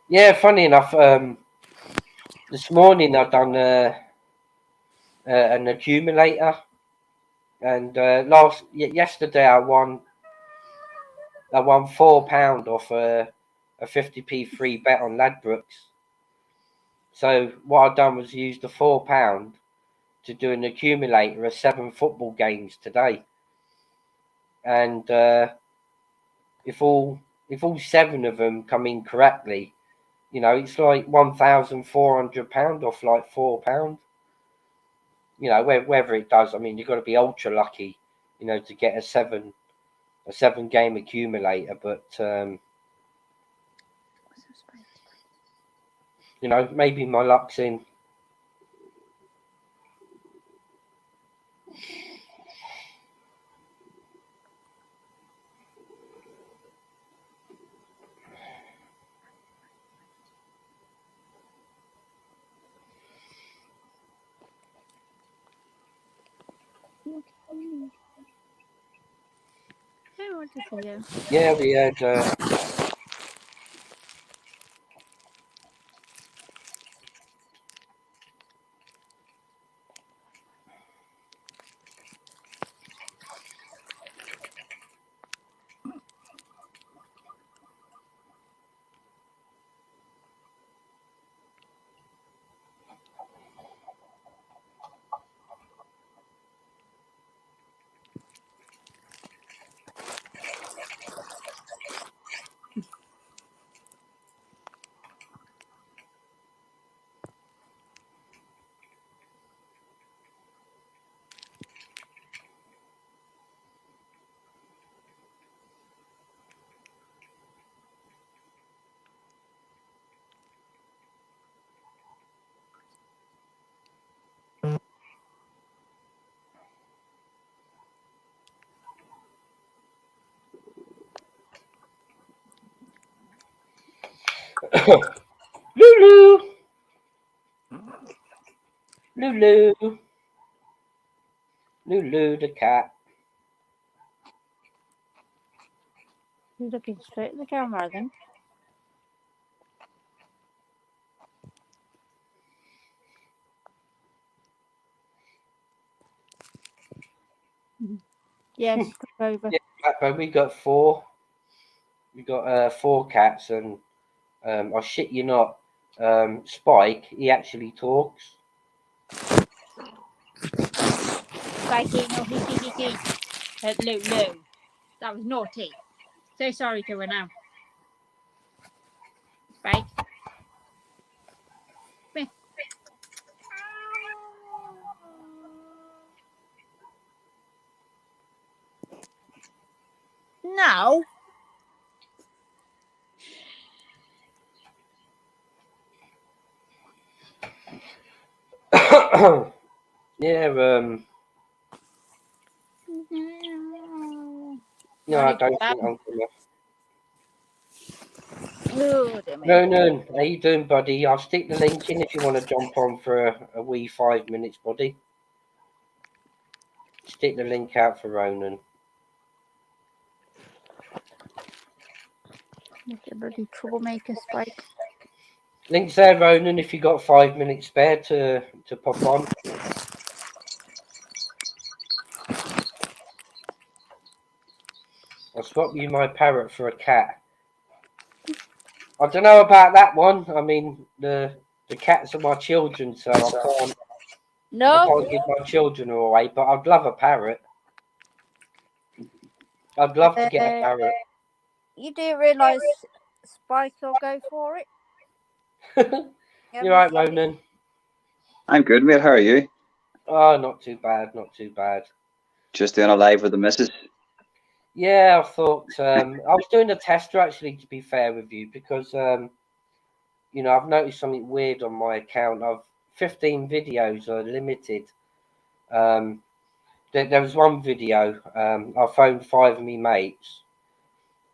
Yeah, funny enough, this morning I've done an accumulator, and yesterday I won £4 off a 50p free bet on Ladbrokes. So what I've done was use the £4 to do an accumulator of 7 football games today, and if all 7 of them come in correctly, you know, it's like £1,400 off like £4. You know, whether it does, I mean, you've got to be ultra lucky, you know, to get a 7 game accumulator. But you know, maybe my luck's in. Yeah, we had. Lulu, Lulu, Lulu, the cat. He's looking straight at the camera, I think. Yes, over. Yeah, we got 4. We got 4 cats, and I shit you not, Spike, he actually talks. Spiky, no, hee. Lulu, that was naughty. Say sorry to her now. Spike. No. Yeah, no, I don't think I'm gonna. No, how you doing, buddy? I'll stick the link in if you want to jump on for a wee 5 minutes, buddy. Stick the link out for Ronan. Make a bloody troublemaker, Spike. Link's there, Ronan, if you got 5 minutes spare to pop on. I'll swap you my parrot for a cat. I don't know about that one. I mean, the cats are my children, so I can't give my children away, but I'd love a parrot. I'd love to get a parrot. You do realise Spike will go for it? You're right, Ronan. I'm good, mate. How are you? Oh, not too bad, not too bad. Just doing a live with the missus. Yeah, I thought I was doing a tester, actually, to be fair with you, because you know, I've noticed something weird on my account. 15 videos are limited. There was one video. I phoned 5 of my mates,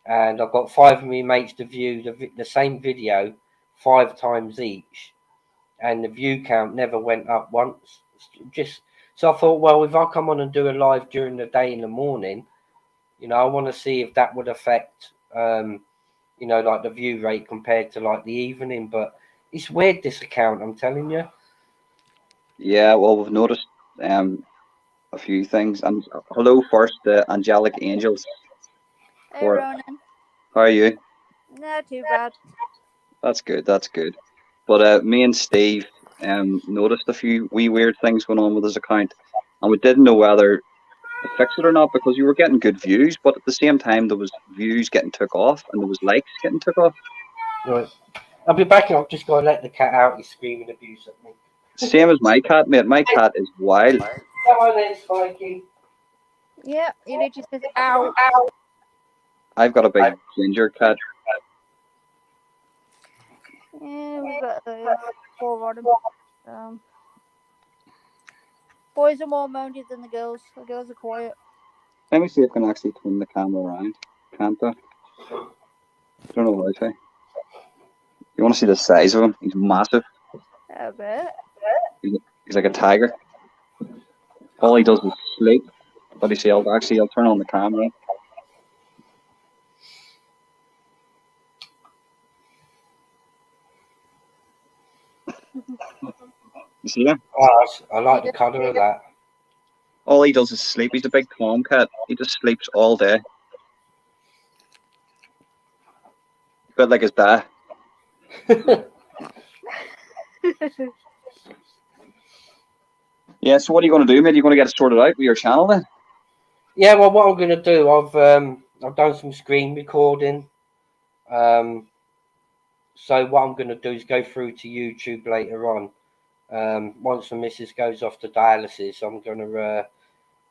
and I've got 5 of my mates to view the same video 5 times each, and the view count never went up once. Just so I thought, well, if I come on and do a live during the day in the morning, you know, I want to see if that would affect, you know, like the view rate compared to like the evening. But it's weird, this account, I'm telling you. Yeah, well, we've noticed a few things. And hello, first, the angelic angels. Hey, Ronan. How are you? Not too bad. That's good. That's good. But me and Steve noticed a few wee weird things going on with his account, and we didn't know whether to fix it or not because you were getting good views, but at the same time there was views getting took off and there was likes getting took off. Right. I'll be back. I've just got to let the cat out. He's screaming abuse at me. Same as my cat, mate. My cat is wild. Come on then, Spikey. Yeah, he literally says, ow. I've got a big ginger cat. Yeah, we've got 4 on him. Boys are more moody than the girls. The girls are quiet. Let me see if I can actually turn the camera around. Can't I? Don't know what I say. You want to see the size of him? He's massive. A bit. He's like a tiger. All he does is sleep. But you see, I'll turn on the camera. You see him? Oh, I like the colour of that. All he does is sleep. He's a big tomcat. He just sleeps all day. A bit like his dad. Yeah, so what are you going to do, mate? Are you going to get it sorted out with your channel then? Yeah, well, what I'm going to do, I've done some screen recording. So what I'm going to do is go through to YouTube later on. Once the missus goes off to dialysis, I'm going to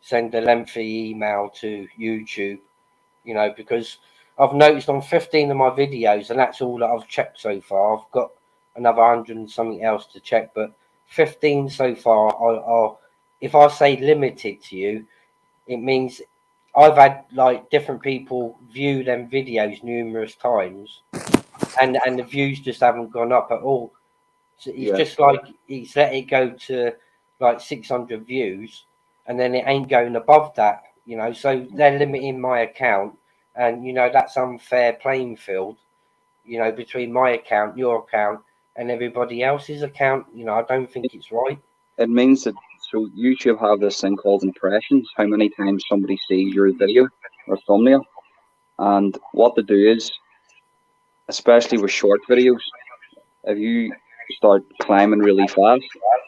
send a lengthy email to YouTube, you know, because I've noticed on 15 of my videos, and that's all that I've checked so far. I've got another 100 and something else to check, but 15 so far. If I say limited to you, it means I've had like different people view them videos numerous times, and the views just haven't gone up at all. So it's just like he's let it go to like 600 views, and then it ain't going above that, you know. So they're limiting my account, and you know that's unfair playing field, you know, between my account, your account, and everybody else's account. You know, I don't think it's right. It means that, so YouTube have this thing called impressions, how many times somebody sees your video or thumbnail. And what they do is, especially with short videos, if you start climbing really fast,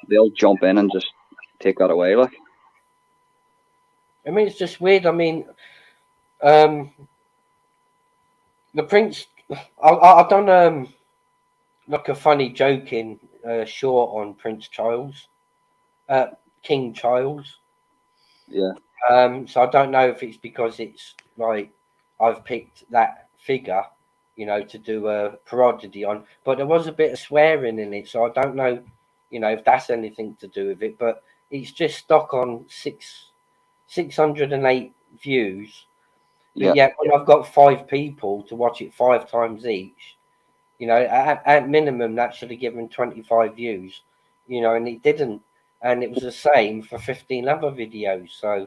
they'll jump in and just take that away. Like, I mean, it's just weird. I mean, the Prince, I've done like a funny joking short on Prince Charles, King Charles. yeah. So I don't know if it's because it's like I've picked that figure, you know, to do a parody on, but there was a bit of swearing in it, so I don't know, you know, if that's anything to do with it. But it's just stuck on 608 views. But yet when I've got 5 people to watch it 5 times each, you know, at minimum that should have given 25 views, you know, and it didn't. And it was the same for 15 other videos. So,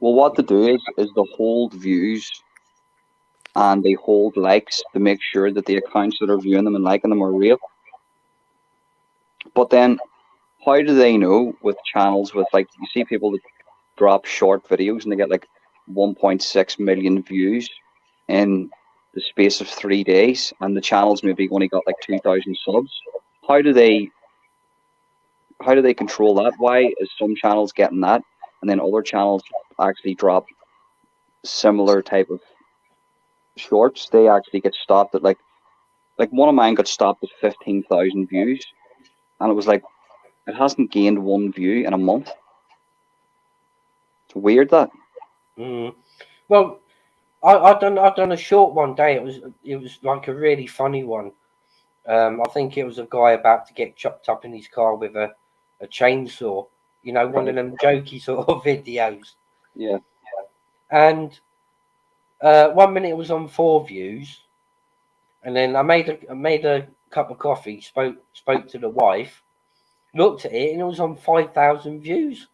well, what they do is they hold views and they hold likes to make sure that the accounts that are viewing them and liking them are real. But then, how do they know with channels with, like, you see people that drop short videos and they get like 1.6 million views in the space of 3 days, and the channels maybe only got like 2,000 subs? How do they control that? Why is some channels getting that, and then other channels actually drop similar type of shorts? They actually get stopped at like one of mine got stopped at 15,000 views, and it was like it hasn't gained 1 view in a month. It's weird that. Well, I've done a short one day. It was like a really funny one. I think it was a guy about to get chopped up in his car with a chainsaw. You know, one of them jokey sort of videos. Yeah. And 1 minute it was on 4 views, and then I made a cup of coffee, spoke to the wife, looked at it, and it was on 5,000 views.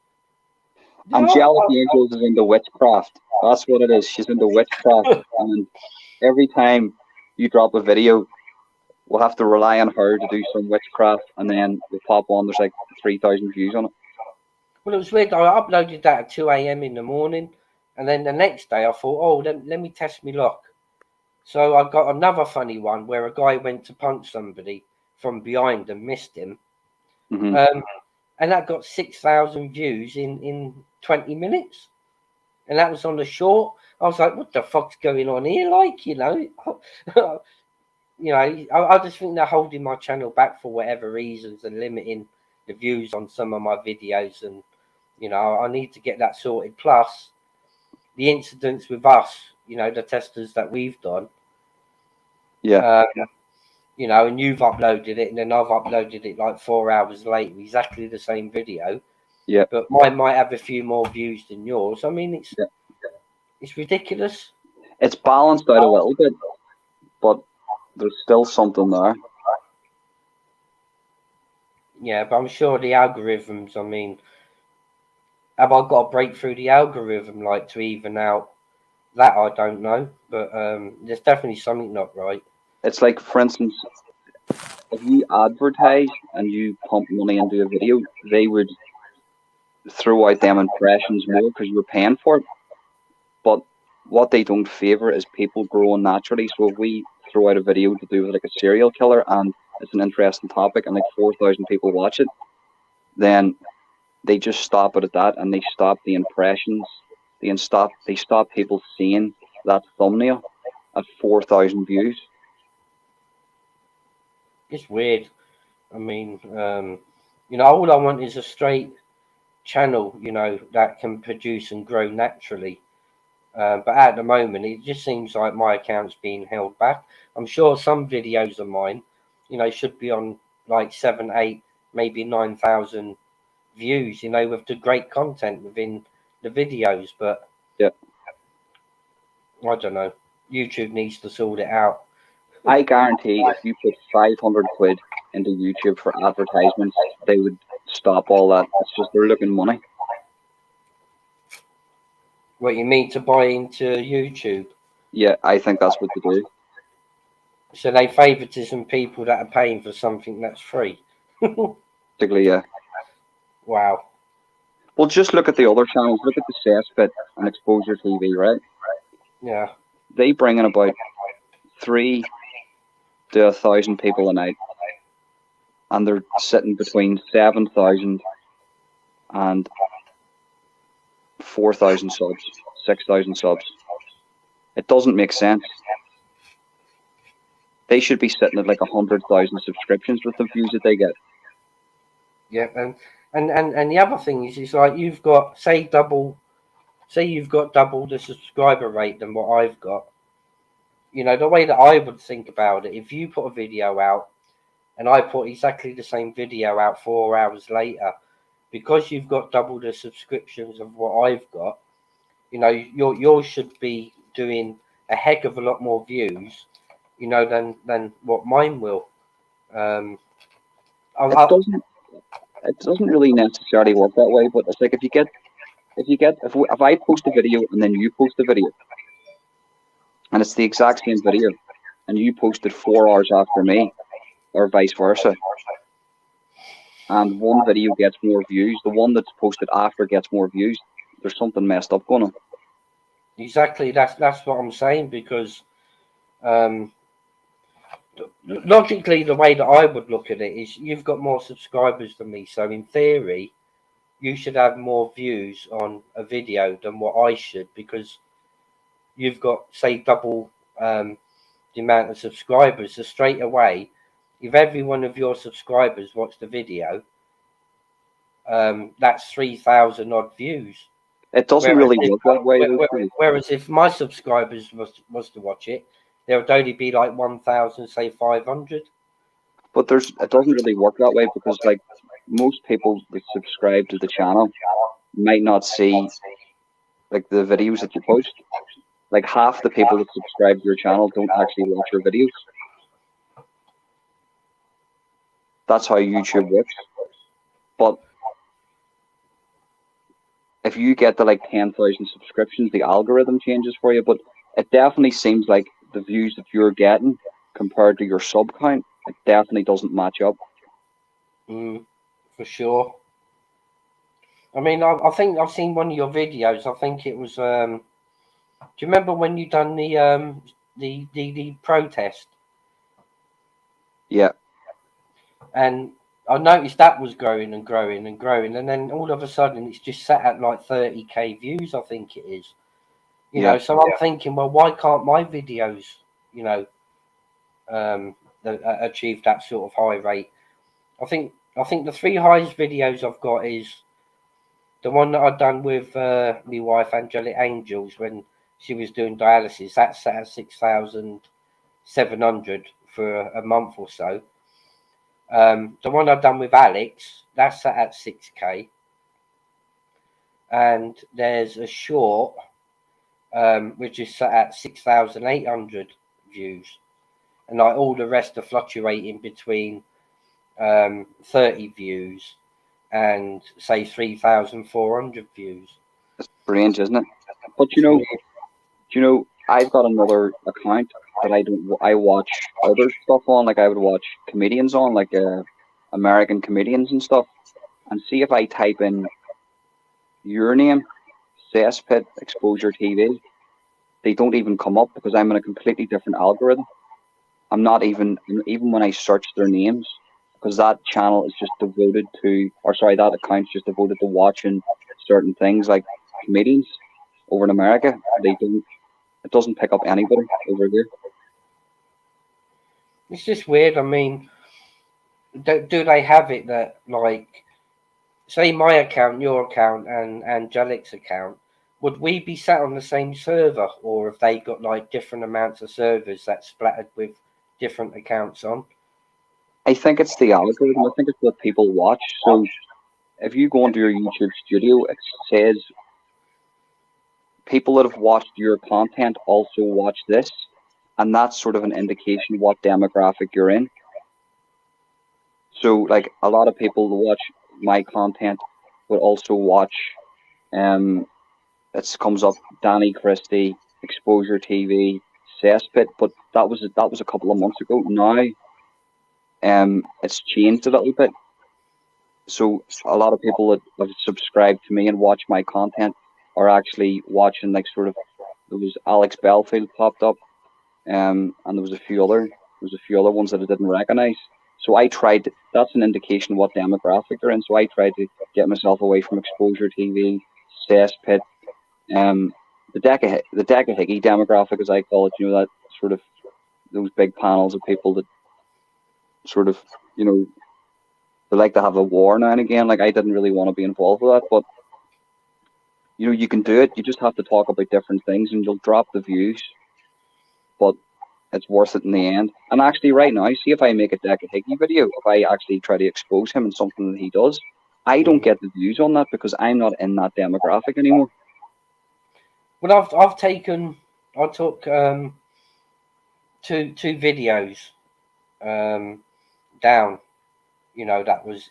Angelic Angels is into witchcraft. That's what it is. She's into witchcraft, and every time you drop a video, we'll have to rely on her to do some witchcraft, and then we pop on. There's like 3,000 views on it. Well, it was weird. I uploaded that at 2 a.m. in the morning, and then the next day I thought, oh, let me test my luck. So I got another funny one where a guy went to punch somebody from behind and missed him. Mm-hmm. And that got 6,000 views in 20 minutes. And that was on the short. I was like, what the fuck's going on here? Like, you know, you know, I just think they're holding my channel back for whatever reasons and limiting the views on some of my videos. And, you know, I need to get that sorted. Plus, the incidents with us, you know, the testers that we've done. Yeah. You know, and you've uploaded it, and then I've uploaded it like 4 hours later, exactly the same video. Yeah. But mine might have a few more views than yours. I mean, it's ridiculous. It's balanced out a little bit, but there's still something there. Yeah, but I'm sure the algorithms, I mean, have I got to break through the algorithm like to even out that? I don't know, but there's definitely something not right. It's like, for instance, if you advertise and you pump money into a video, they would throw out them impressions more because you're paying for it. But what they don't favour is people growing naturally. So if we throw out a video to do with like a serial killer and it's an interesting topic and like 4,000 people watch it, then they just stop it at that, and they stop the impressions. They stop people seeing that thumbnail at 4,000 views. It's weird. I mean, you know, all I want is a straight channel, you know, that can produce and grow naturally. But at the moment, it just seems like my account's being held back. I'm sure some videos of mine, you know, should be on like 7, 8, maybe 9,000 views, you know, with the great content within the videos. But yeah, I don't know. YouTube needs to sort it out. I guarantee if you put 500 quid into YouTube for advertisements, they would stop all that. It's just they're looking money. What you mean, to buy into YouTube? Yeah, I think that's what they do. So they favoritism people that are paying for something that's free. Basically, yeah. Wow. Well, just look at the other channels. Look at the Cesspit and Exposure TV, right? Yeah. They bring in about 3 to 1,000 people a night, and they're sitting between 7,000 and 4,000 subs, 6,000 subs. It doesn't make sense. They should be sitting at like 100,000 subscriptions with the views that they get. Yeah, and the other thing is like you've got you've got double the subscriber rate than what I've got. You know, the way that I would think about it, if you put a video out and I put exactly the same video out 4 hours later, because you've got double the subscriptions of what I've got, you know, yours should be doing a heck of a lot more views, you know, than what mine will. It doesn't really necessarily work that way, but it's like if I post a video and then you post a video, and it's the exact same video, and you posted 4 hours after me, or vice versa, and one video gets more views, the one that's posted after gets more views, there's something messed up going on. Exactly, that's what I'm saying, because logically, the way that I would look at it is you've got more subscribers than me, so in theory, you should have more views on a video than what I should, because you've got, say, double the amount of subscribers. So straight away, if every one of your subscribers watched the video, that's 3,000 odd views. It doesn't really work that way. Whereas if my subscribers was to watch it, there would only be like 1,000, say 500. But it doesn't really work that way, because like most people that subscribe to the channel might not see like the videos that you post. Like half the people that subscribe to your channel don't actually watch your videos. That's how YouTube works. But if you get to like 10,000 subscriptions, the algorithm changes for you. But it definitely seems like the views that you're getting compared to your sub count, it definitely doesn't match up. For sure. I mean, I think I've seen one of your videos. I think it was. Do you remember when you done the protest? Yeah. And I noticed that was growing and growing and growing, and then all of a sudden it's just sat at like 30k views. I think it is. You know, so I'm thinking, well, why can't my videos, you know, achieve that sort of high rate? I think the three highest videos I've got is the one that I've done with my wife Angelic Angels when she was doing dialysis. That's at 6,700 for a month or so. The one I've done with Alex, that's at 6k. And there's a short which is set at 6,800 views, and like all the rest are fluctuating between 30 views and say 3,400 views. It's strange, isn't it? But you know, I've got another account that I watch other stuff on. Like I would watch comedians on, like American comedians and stuff, and see if I type in your name, Cesspit Exposure TV, they don't even come up because I'm in a completely different algorithm. I'm not even when I search their names, because that channel is just devoted to, or sorry, that account's just devoted to watching certain things like comedians over in America. It doesn't pick up anybody over here. It's just weird. I mean, do they have it that, like, say my account, your account, and Angelic's account, would we be sat on the same server, or have they got like different amounts of servers that's splattered with different accounts on? I think it's the algorithm. I think it's what people watch. So if you go into your YouTube studio, it says people that have watched your content also watch this, and that's sort of an indication what demographic you're in. So like a lot of people who watch my content would also watch it comes up Danny Christie, Exposure TV, Cesspit, but that was a couple of months ago. Now it's changed a little bit. So a lot of people that have subscribed to me and watch my content are actually watching, like, sort of, there was Alex Belfield popped up, and there was a few other ones that I didn't recognize. So I tried, that's an indication of what demographic they're in. So I tried to get myself away from Exposure TV, Cesspit, the Decahickey demographic, as I call it, you know, that sort of, those big panels of people that sort of, you know, they like to have a war now and again. Like, I didn't really want to be involved with that, but you know, you can do it. You just have to talk about different things and you'll drop the views, but it's worth it in the end. And actually right now, see, if I make a Decahickey video, if I actually try to expose him in something that he does, I don't get the views on that because I'm not in that demographic anymore. Well, I took two videos down. You know, that was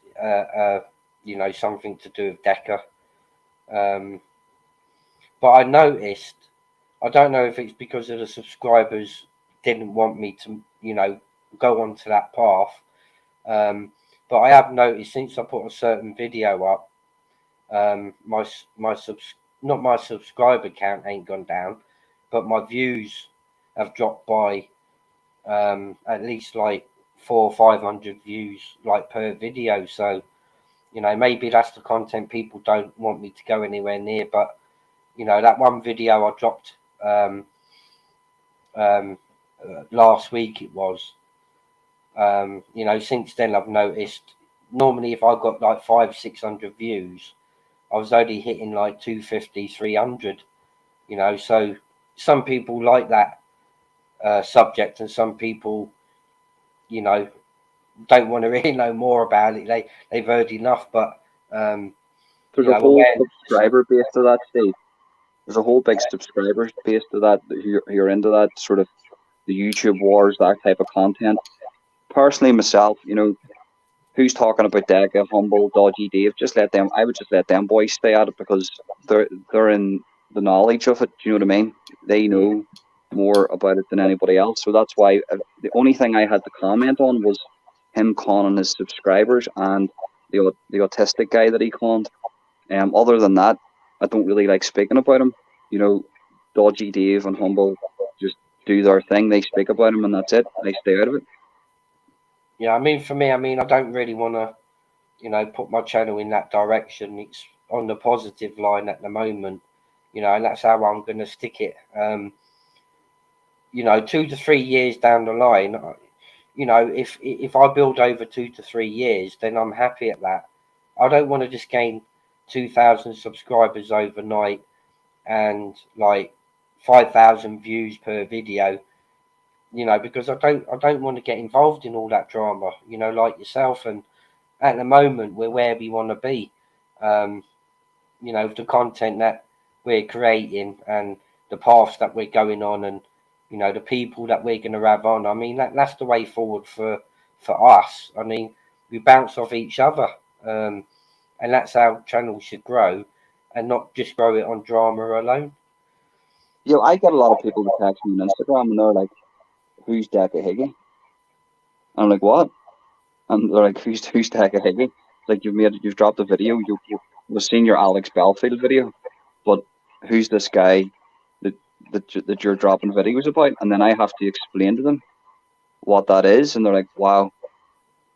you know, something to do with Deca. But I noticed, I don't know if it's because of the subscribers didn't want me to, you know, go onto that path. But I have noticed since I put a certain video up, not my subscriber count ain't gone down, but my views have dropped by at least like 400 or 500 views like per video. So, you know, maybe that's the content people don't want me to go anywhere near. But, you know, that one video I dropped last week, it was, you know, since then I've noticed, normally if I got like 500-600 views, I was only hitting like 250-300, you know. So some people like that subject, and some people, you know, don't want to really know more about it. They've heard enough, but There's a whole subscriber base to that, Steve. There's a whole big subscriber base to that. You're into that sort of the YouTube wars, that type of content. Personally, myself, you know, who's talking about Deca, Humble, Dodgy Dave? Just let them. I would just let them boys stay at it because they're in the knowledge of it. Do you know what I mean? They know more about it than anybody else. So that's why the only thing I had to comment on was him conning his subscribers and the autistic guy that he conned. Other than that, I don't really like speaking about him. You know, Dodgy Dave and Humble just do their thing. They speak about him and that's it. I stay out of it. Yeah, I mean, for me, I mean, I don't really want to, you know, put my channel in that direction. It's on the positive line at the moment, you know, and that's how I'm going to stick it. You know, 2 to 3 years down the line, you know, if I build over 2 to 3 years, then I'm happy at that. I don't want to just gain 2,000 subscribers overnight and like 5,000 views per video, you know, because I don't want to get involved in all that drama, you know, like yourself. And at the moment, we're where we want to be, you know, the content that we're creating and the paths that we're going on, and you know, the people that we're going to have on. I mean, that's the way forward for us. I mean, we bounce off each other, and that's how channels should grow, and not just grow it on drama alone. You know, I get a lot of people that text me on Instagram and they're like, "Who's Deca Higgy?" I'm like, "What?" And they're like, "Who's Deca Higgy?" Like, you've dropped a video. We've seen your Alex Belfield video, but who's this guy that you're dropping videos about? And then I have to explain to them what that is, and they're like, "Wow,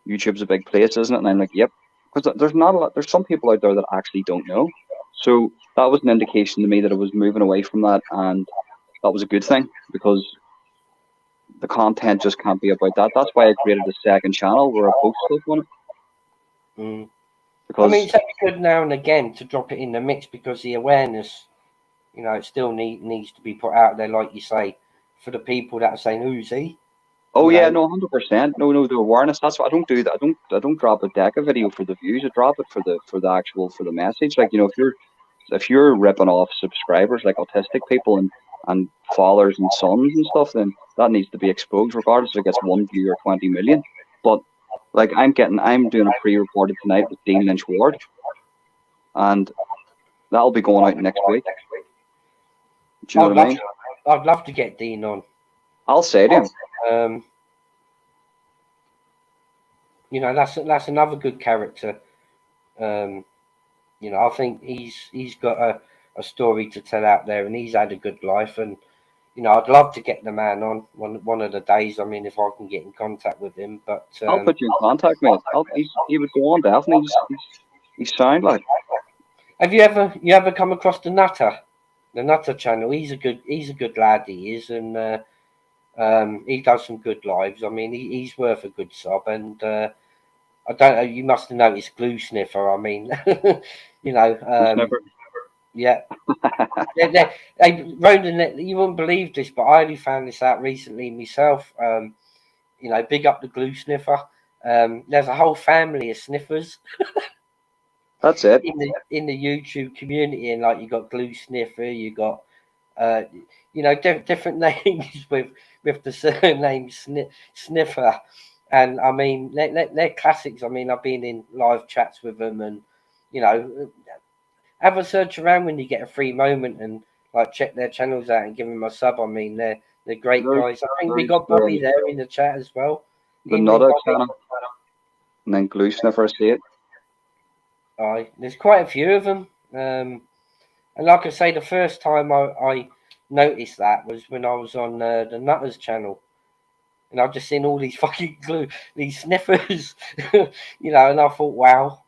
YouTube's a big place, isn't it?" And I'm like, "Yep," because there's not a lot. There's some people out there that actually don't know. So that was an indication to me that it was moving away from that, and that was a good thing because the content just can't be about that. That's why I created a second channel where I post stuff on it. Because I mean, it's good now and again to drop it in the mix because the awareness, you know, it still needs to be put out there, like you say, for the people that are saying, "Who's he?" Oh yeah, no, 100%. No, the awareness. That's what I don't do. That I don't drop a Deca video for the views. I drop it for the message. Like, you know, if you're ripping off subscribers like autistic people and fathers and sons and stuff, then that needs to be exposed, regardless if it gets 1 view or 20 million. But like I'm doing a pre-recorded tonight with Dean Lynch Ward, and that'll be going out next week. Do you know what I mean? I'd love to get Dean on. I'll say to him. You know, that's another good character. You know, I think he's got a story to tell out there, and he's had a good life. And you know, I'd love to get the man on one of the days. I mean, if I can get in contact with him, but I'll put you in contact, mate. He would go on definitely. He's sound like. Have you ever come across the Nutter channel? He's a good lad. He is, and he does some good lives. I mean, he's worth a good sub. And I don't know. You must have noticed Glue Sniffer. I mean, you know. Yeah. Ronan, you wouldn't believe this, but I only found this out recently myself. You know, big up the Glue Sniffer. There's a whole family of sniffers. That's it. In the YouTube community, and like you got Glue Sniffer, you got you know, different names with the surname Sniffer, and I mean they're classics. I mean, I've been in live chats with them, and you know, have a search around when you get a free moment and like check their channels out and give them a sub. I mean, they're great guys. I think we got Bobby there in the chat as well. The Nutter channel, and then Glue Sniffer, see it. There's quite a few of them, and like I say, the first time I noticed that was when I was on the Nutters channel, and I've just seen all these fucking these sniffers, you know, and I thought, wow.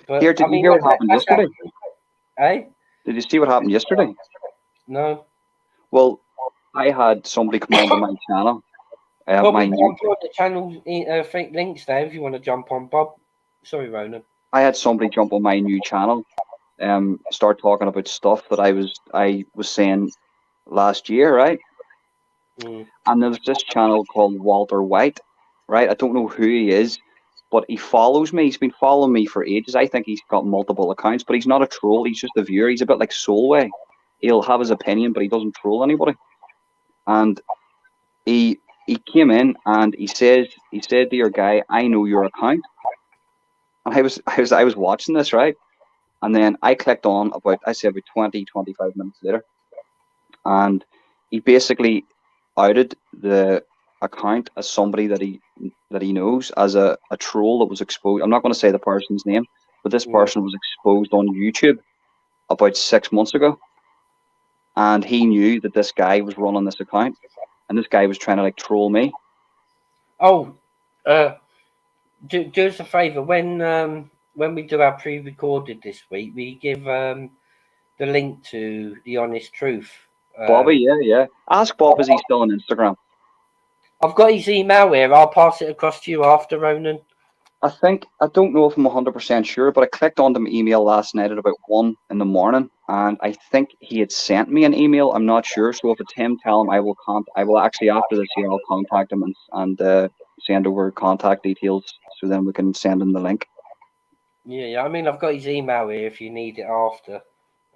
But did you hear what happened yesterday? Eh? Did you see what happened yesterday? No. Well, I had somebody come onto my channel. Bob, my new the channel links there if you want to jump on, Bob. Sorry, Ronan. I had somebody jump on my new channel, start talking about stuff that I was saying last year, right? And there was this channel called Walter White, right? I don't know who he is, but he follows me. He's been following me for ages. I think he's got multiple accounts, but he's not a troll. He's just a viewer. He's a bit like Solway. He'll have his opinion, but he doesn't troll anybody. And he came in and he said to your guy, "I know your account." And I was watching this, right? And then I clicked on about 20, 25 minutes later, and he basically outed the account as somebody that he knows as a troll that was exposed. I'm not going to say the person's name, but this person was exposed on YouTube about 6 months ago, and he knew that this guy was running this account, and this guy was trying to like troll me. Oh, do us a favour when we do our pre-recorded this week, we give the link to The Honest Truth. Bobby, yeah. Ask Bob, is he still on Instagram? I've got his email here. I'll pass it across to you after, Ronan. I don't know if I'm 100% sure, but I clicked on the email last night at about 1 in the morning, and I think he had sent me an email. I'm not sure. So if it's him, tell him I will actually, after this year, I'll contact him and send over contact details so then we can send him the link. Yeah. I mean, I've got his email here if you need it after.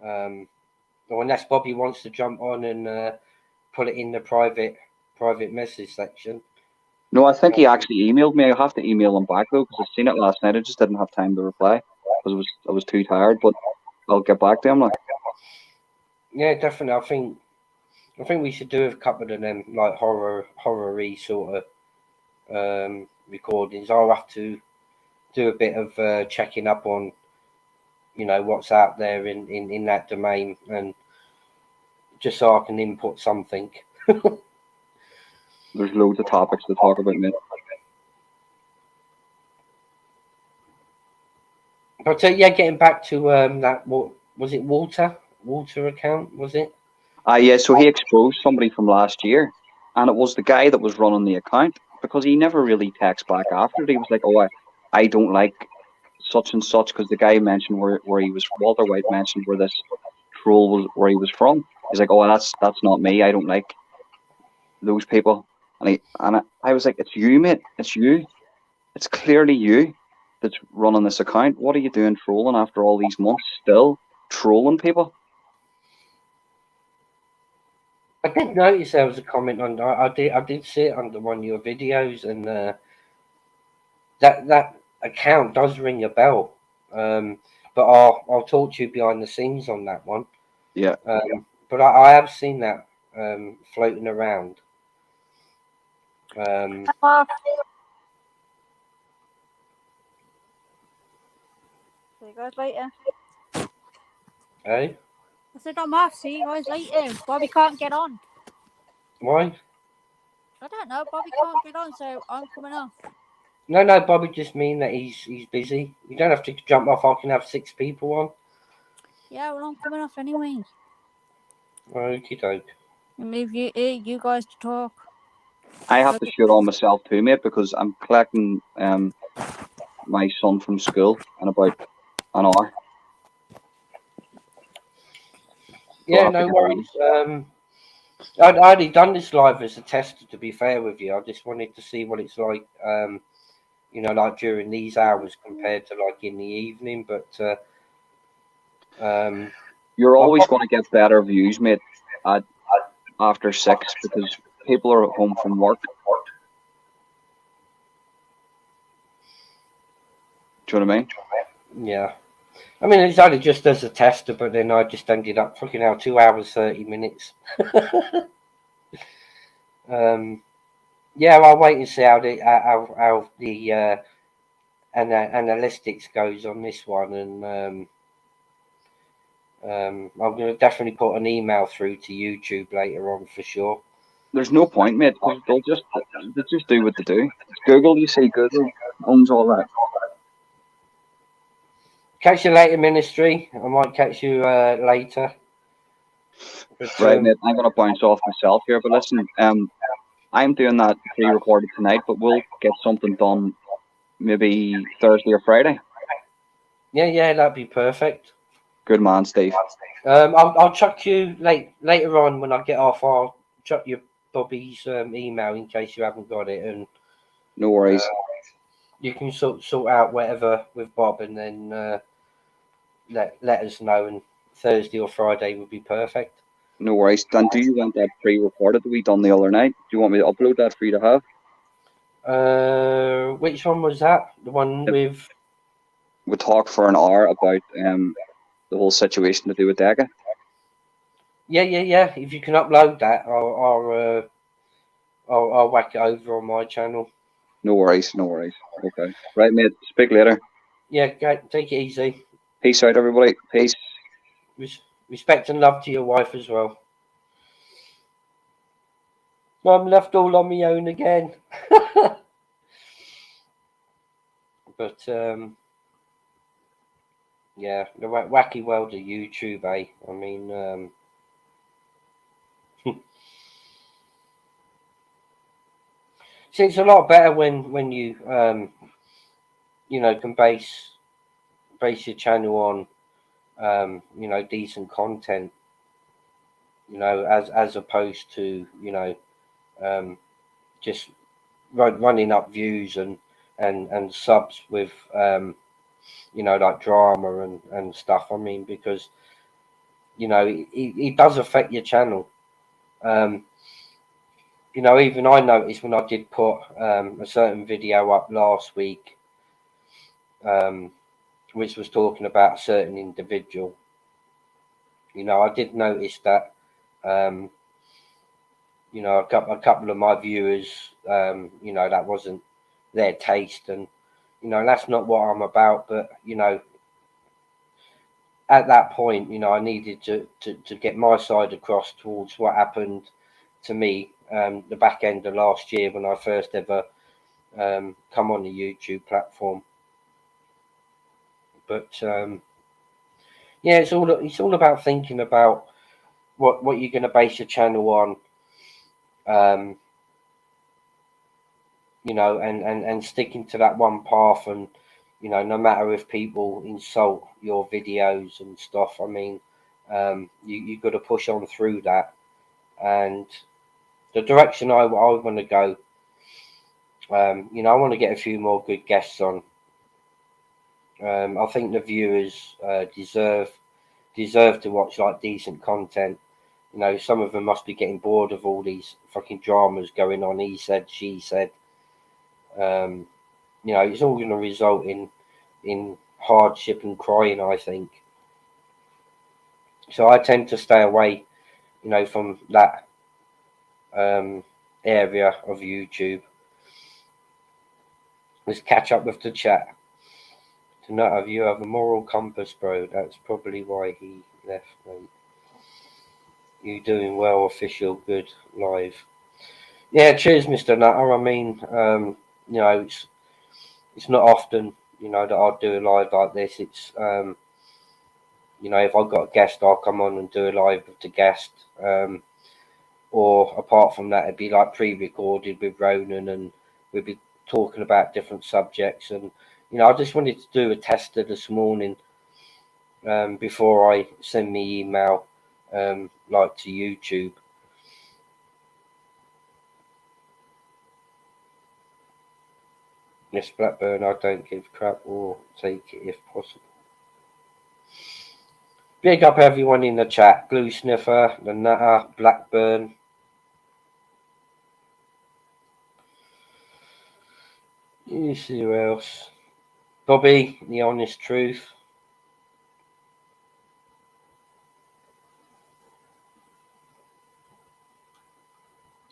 Or unless Bobby wants to jump on and put it in the private message section. No, I think he actually emailed me. I'll have to email him back though, because I've seen it last night. I just didn't have time to reply because I was too tired. But I'll get back to him. Like. Yeah, definitely. I think we should do a couple of them like horror-y sort of recordings. I'll have to do a bit of checking up on, what's out there in that domain, and just so I can input something. There's loads of topics to talk about, mate. But getting back to that, what was it, Walter account, was it? Yeah, so he exposed somebody from last year, and it was the guy that was running the account, because he never really texts back after it. He was like, "Oh, I don't like such and such," because the guy mentioned where he was. Walter White mentioned where this troll was, where he was from. He's like, "Oh, that's not me. I don't like those people." And I was like, "It's you, mate. It's you. It's clearly you that's running this account. What are you doing trolling after all these months? Still trolling people?" I did notice there was a comment on. I did see it under one of your videos, and that account does ring a bell. But I'll talk to you behind the scenes on that one. Yeah. But I have seen that floating around. See you guys later. Hey? I said I'm off. See you guys later. Bobby can't get on. Why? I don't know. Bobby can't get on, so I'm coming off. No, Bobby just mean that he's busy. You don't have to jump off. I can have 6 people on. Yeah, well, I'm coming off anyway. Okie doke. And leave you guys to talk. I have to shoot on myself too, mate, because I'm collecting my son from school in about an hour. Yeah, no worries. I'd already done this live as a test, to be fair with you. I just wanted to see what it's like, like during these hours compared to like in the evening. But you're always going to get better views, mate, after 6, because people are at home from work. Do you know what I mean? Yeah. I mean, it's only just as a tester, but then I just ended up fucking out 2 hours, 30 minutes. Yeah, I'll wait and see how the analytics goes on this one, and I'm going to definitely put an email through to YouTube later on for sure. There's no point, mate. They'll just do what they do. Google, you say Google owns all that. Catch you later, Ministry. I might catch you later. But, right, mate. I'm going to bounce off myself here, but listen, I'm doing that pre-recorded tonight, but we'll get something done maybe Thursday or Friday. Yeah, that'd be perfect. Good man, Steve. I'll chuck you later on when I get off. I'll chuck you Bobby's email in case you haven't got it, and No worries. You can sort out whatever with Bob, and then let us know. And Thursday or Friday would be perfect. No worries. Dan, do you want that pre-recorded that we done the other night? Do you want me to upload that for you to have? Which one was that? The one with... We talked for an hour about the whole situation to do with Dega. Yeah. If you can upload that, I'll whack it over on my channel. No worries. Okay. Right, mate. Speak later. Yeah, take it easy. Peace out, everybody. Peace. Respect and love to your wife as well. I'm left all on my own again. But yeah, the wacky world of YouTube, eh? I mean, see, it's a lot better when you you know, can base your channel on you know, decent content, you know, as opposed to, you know, just running up views and subs with you know, like drama and stuff. I mean, because, you know, it does affect your channel. You know, even I noticed when I did put a certain video up last week, which was talking about a certain individual. You know, I did notice that you know, a couple of my viewers, you know, that wasn't their taste, and you know, that's not what I'm about. But you know, at that point, you know, I needed to get my side across towards what happened to me the back end of last year when I first ever come on the YouTube platform. But yeah, it's all about thinking about what you're going to base your channel on. You know, and sticking to that one path, and you know, no matter if people insult your videos and stuff, I mean, you got to push on through that. And the direction I want to go, you know, I want to get a few more good guests on. I think the viewers deserve to watch like decent content. You know, some of them must be getting bored of all these fucking dramas going on. He said, she said. You know, it's all going to result in hardship and crying, I think. So I tend to stay away, you know, from that area of YouTube. Let's catch up with the chat. To not have you have a moral compass, bro. That's probably why he left, mate. You doing well, official, good, live. Yeah, cheers, Mr. Nutter. I mean, you know, it's not often, you know, that I'll do a live like this. It's you know, if I've got a guest, I'll come on and do a live with the guest. Or apart from that, it'd be like pre-recorded with Ronan, and we'd be talking about different subjects. And you know, I just wanted to do a tester this morning before I send me email like to YouTube. Yes, Blackburn, I don't give crap or take it if possible. Big up everyone in the chat. Glue Sniffer, the Nutter, Blackburn. You see who else? Bobby, the honest truth.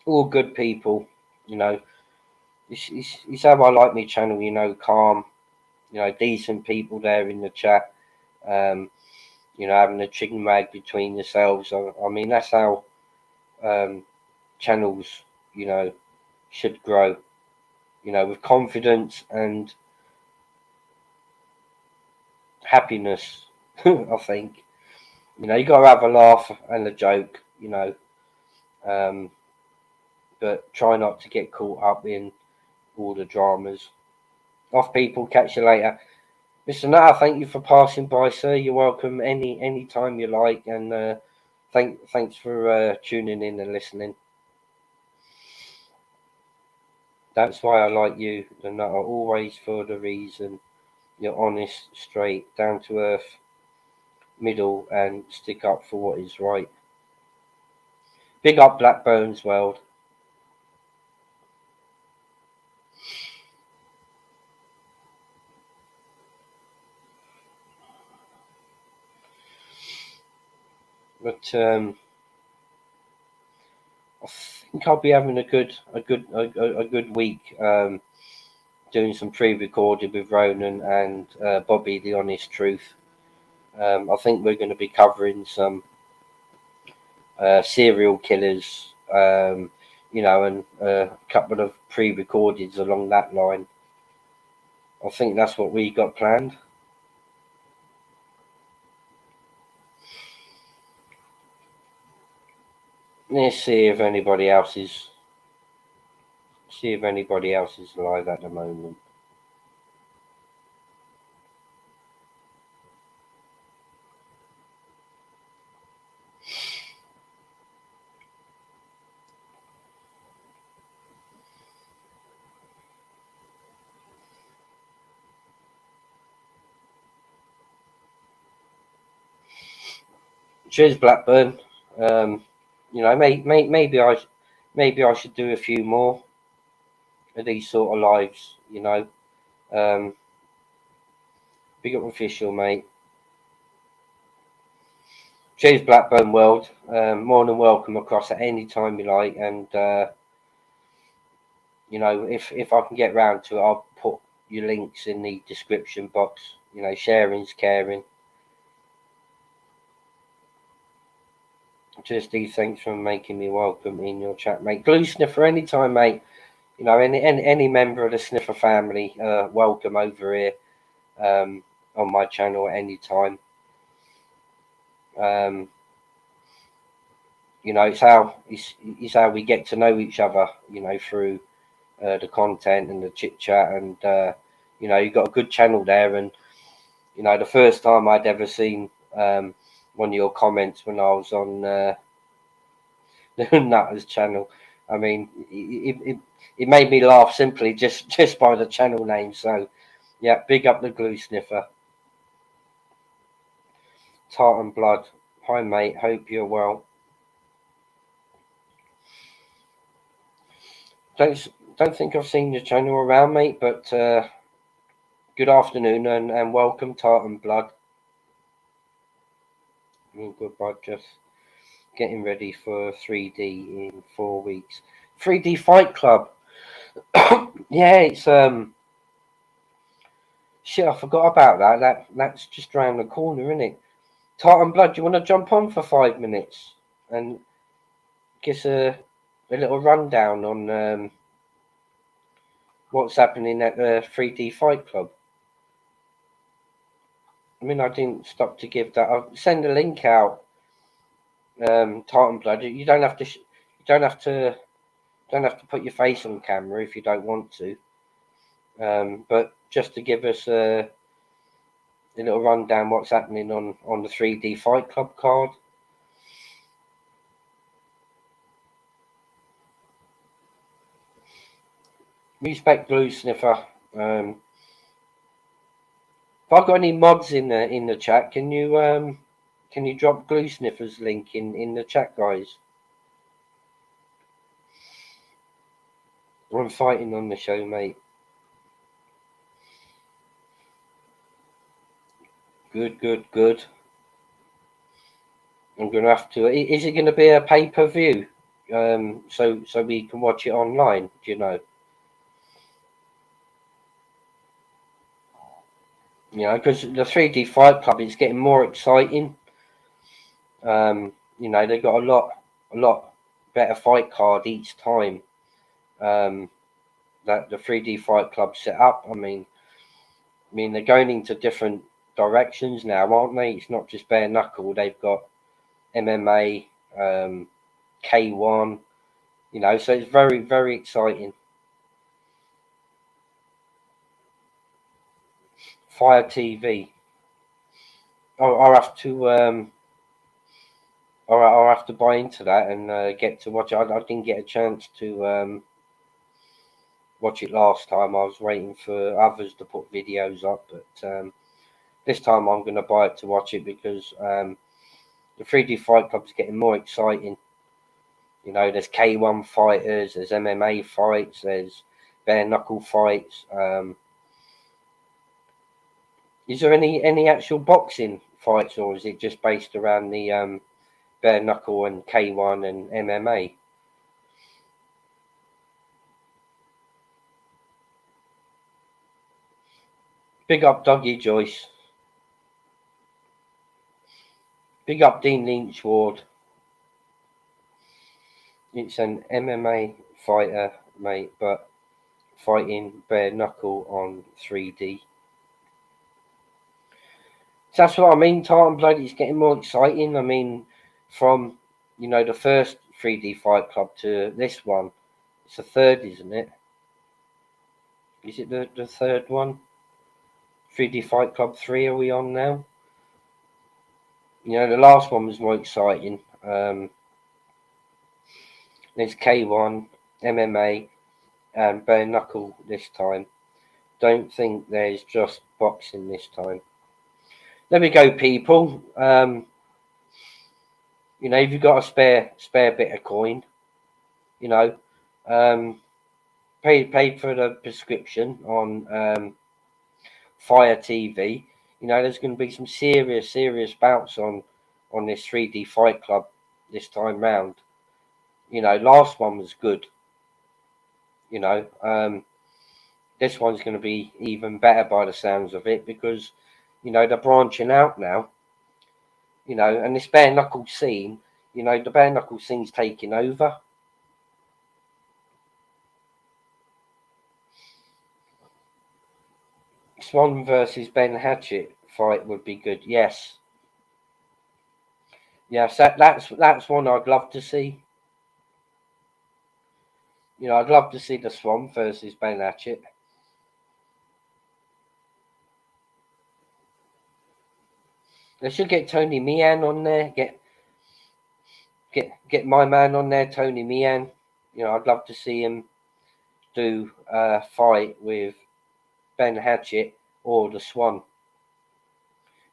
All good people, you know. It's how I like my channel, you know, calm, you know, decent people there in the chat. You know, having a chicken rag between yourselves. I mean, that's how channels, you know, should grow. You know, with confidence and happiness. I think, you know, you got to have a laugh and a joke, you know, but try not to get caught up in all the dramas. Off, people, catch you later. Mr. Nutter, thank you for passing by, sir. You're welcome any time you like, and thanks for tuning in and listening. That's why I like you, and that are always for the reason. You're honest, straight, down to earth, middle, and stick up for what is right. Big up Blackburn's World. But I think I'll be having a good week. Doing some pre-recorded with Ronan and Bobby, the Honest Truth. I think we're going to be covering some serial killers, you know, and a couple of pre-recordeds along that line. I think that's what we got planned. Let's see if anybody else is live at the moment. Cheers, Blackburn. You know, maybe I should do a few more of these sort of lives. You know, big up official, mate. Cheers, Blackburn World. More than welcome across at any time you like, and you know, if I can get round to it, I'll put your links in the description box. You know, sharing's caring. Cheers, Steve. Thanks for making me welcome in your chat, mate. Glue Sniffer anytime, mate. You know, any member of the Sniffer family, welcome over here on my channel at any time. You know, it's how we get to know each other. You know, through the content and the chit chat, and you know, you've got a good channel there. And you know, the first time I'd ever seen one of your comments when I was on the Nutters channel, I mean, it made me laugh simply just by the channel name. So yeah, big up the Glue Sniffer. Tartan Blood, hi mate, hope you're well. Don't think I've seen your channel around, mate, but good afternoon and welcome, Tartan Blood. Goodbye, just getting ready for 3D in 4 weeks. 3D Fight Club. Yeah, it's shit, I forgot about that. That's just around the corner, isn't it? Tartan Blood, do you want to jump on for 5 minutes and give us a little rundown on what's happening at the 3D Fight Club? I mean, I didn't stop to give that. I'll send a link out. Tartan Blood. You don't have to put your face on camera if you don't want to. But just to give us a little rundown what's happening on the 3D Fight Club card. Respect Glue Sniffer. If I've got any mods in the chat, can you drop Glue Sniffer's link in the chat, guys? I'm fighting on the show, mate. Good. I'm gonna have to. Is it going to be a pay-per-view? So we can watch it online. Do you know? You know, because the 3D Fight Club is getting more exciting. You know, they've got a lot better fight card each time. That the 3D Fight Club set up. I mean, they're going into different directions now, aren't they? It's not just bare knuckle. They've got MMA, K1. You know, so it's very, very exciting. Fire TV. Oh, I'll have to I'll have to buy into that and get to watch it. I didn't get a chance to watch it last time. I was waiting for others to put videos up, but this time I'm going to buy it to watch it because the 3D Fight Club is getting more exciting. You know, there's K1 fighters, there's MMA fights, there's bare knuckle fights. Is there any actual boxing fights, or is it just based around the bare knuckle and K1 and MMA? Big up Dougie Joyce. Big up Dean Lynchward. It's an MMA fighter, mate, but fighting bare knuckle on 3D. So that's what I mean. Tartan Blood is getting more exciting. I mean, from, you know, the first 3D Fight Club to this one, it's the third, isn't it? Is it the third one? 3D Fight Club 3 are we on now? You know, the last one was more exciting. There's K1, MMA, and bare knuckle this time. Don't think there's just boxing this time. There we go, people. You know, if you've got a spare bit of coin, you know, paid for the prescription on Fire TV. You know, there's going to be some serious bouts on this 3D Fight Club this time round. You know, last one was good. You know, this one's going to be even better by the sounds of it because, you know, they're branching out now. You know, and this bare knuckle scene, you know, the bare knuckle scene's taking over. Swan versus Ben Hatchett fight would be good. Yes. Yes, that's one I'd love to see. You know, I'd love to see the Swan versus Ben Hatchett. They should get Tony Meehan on there. Get my man on there, Tony Meehan. You know, I'd love to see him do a fight with Ben Hatchett or the Swan.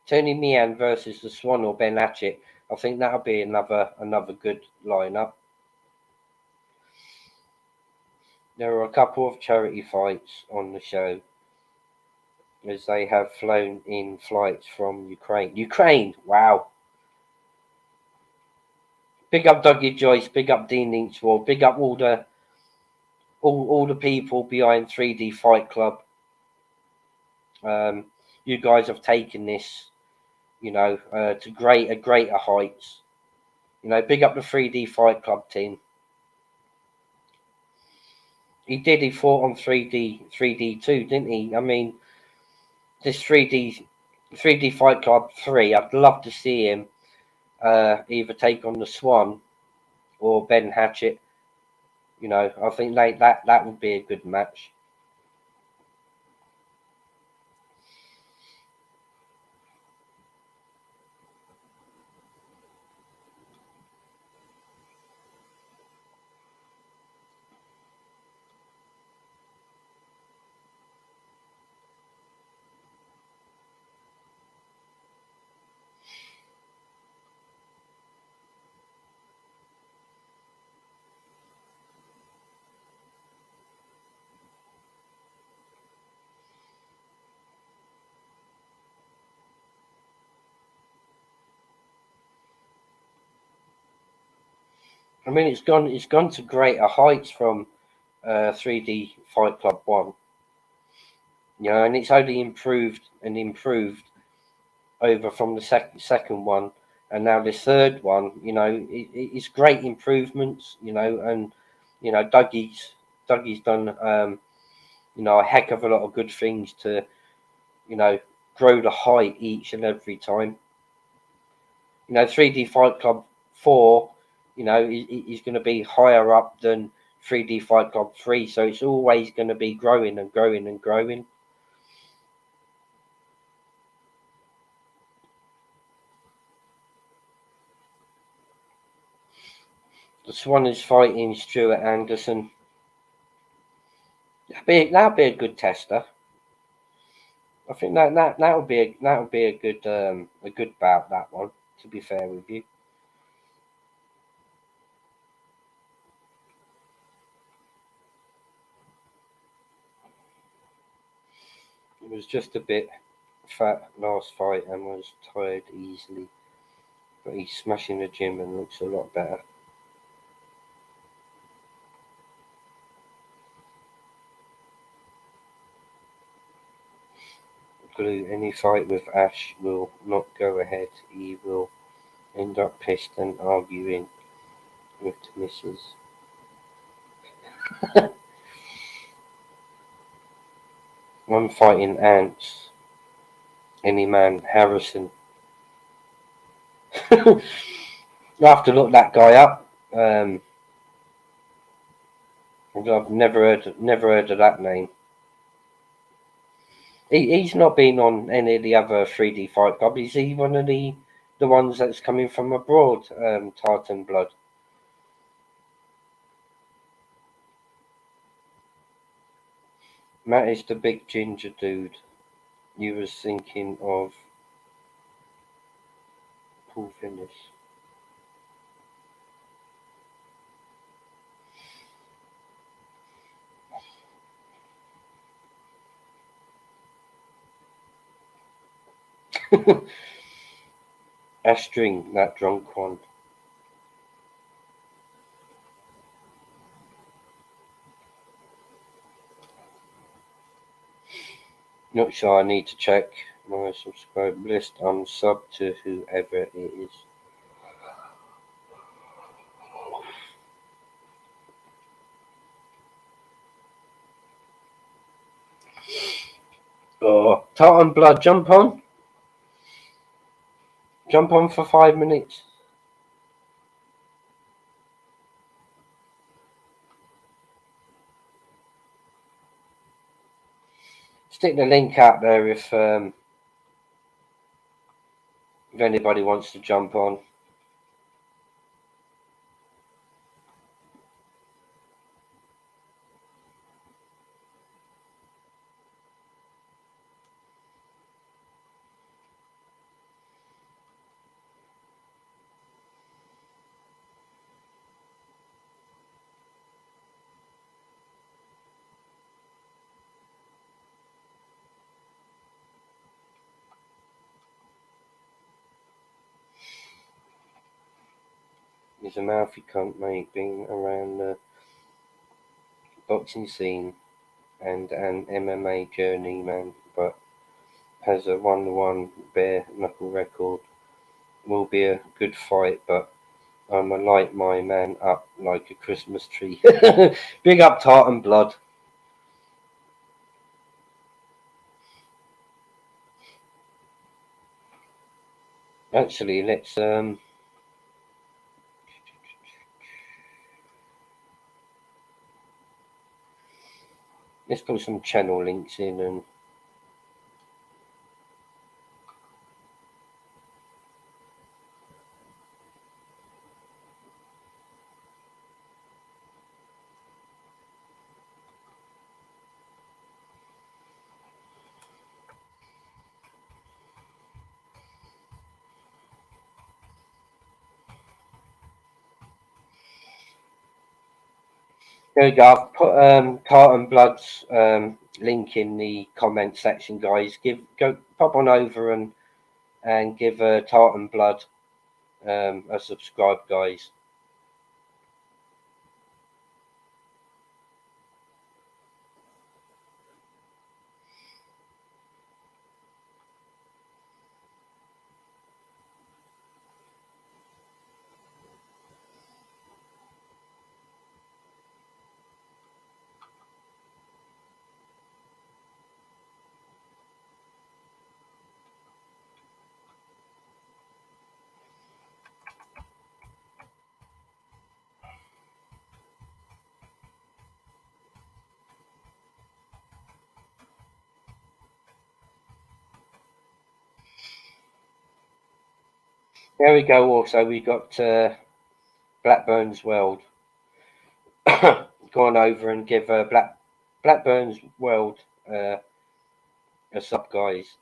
Tony Meehan versus the Swan or Ben Hatchett. I think that'll be another good lineup. There are a couple of charity fights on the show, as they have flown in flights from Ukraine. Ukraine, wow. Big up Dougie Joyce, big up Dean Lynchward, big up all the people behind 3D Fight Club. You guys have taken this, you know, to greater heights. You know, big up the 3D Fight Club team. He fought on 3D too, didn't he? I mean, this 3D Fight Club 3, I'd love to see him either take on the Swan or Ben Hatchett. You know, I think that would be a good match. I mean, it's gone to greater heights from 3D Fight Club 1. You know, and it's only improved over from the second one, and now this third one. You know, it's great improvements. You know, and you know, Dougie's done you know, a heck of a lot of good things to, you know, grow the height each and every time. You know, 3D Fight Club 4, you know, is going to be higher up than 3D Fight Club 3, so it's always going to be growing and growing and growing. The Swan is fighting Stuart Anderson. that'll be a good tester. I think that'll be a good bout, that one, to be fair with you. It was just a bit fat last fight and was tired easily, but he's smashing the gym and looks a lot better. Glue, any fight with Ash will not go ahead. He will end up pissed and arguing with the missus. One fighting ants. Any man, Harrison. You have to look that guy up. I've never heard of that name. He's not been on any of the other 3D Fight Club. Is he one of the ones that's coming from abroad? Tartan Blood. Matt is the big ginger dude you was thinking of. Paul Finnis. Astring, that drunk one. Not sure, I need to check my subscribe list. I'm sub to whoever it is. Oh, Tartan Blood, jump on. Jump on for 5 minutes. Stick the link out there if anybody wants to jump on. He's a mouthy cunt, mate, being around the boxing scene and an MMA journey, man, but has a 1-1 bare knuckle record. Will be a good fight, but I'ma light my man up like a Christmas tree. Big up Tartan Blood. Actually, let's put some channel links in and there we go. I've put Tartan Blood's link in the comment section, guys. Go pop on over and give Tartan Blood a subscribe, guys. There we go. Also, we got Blackburn's World. Go on over and give Blackburn's World, what's up, guys?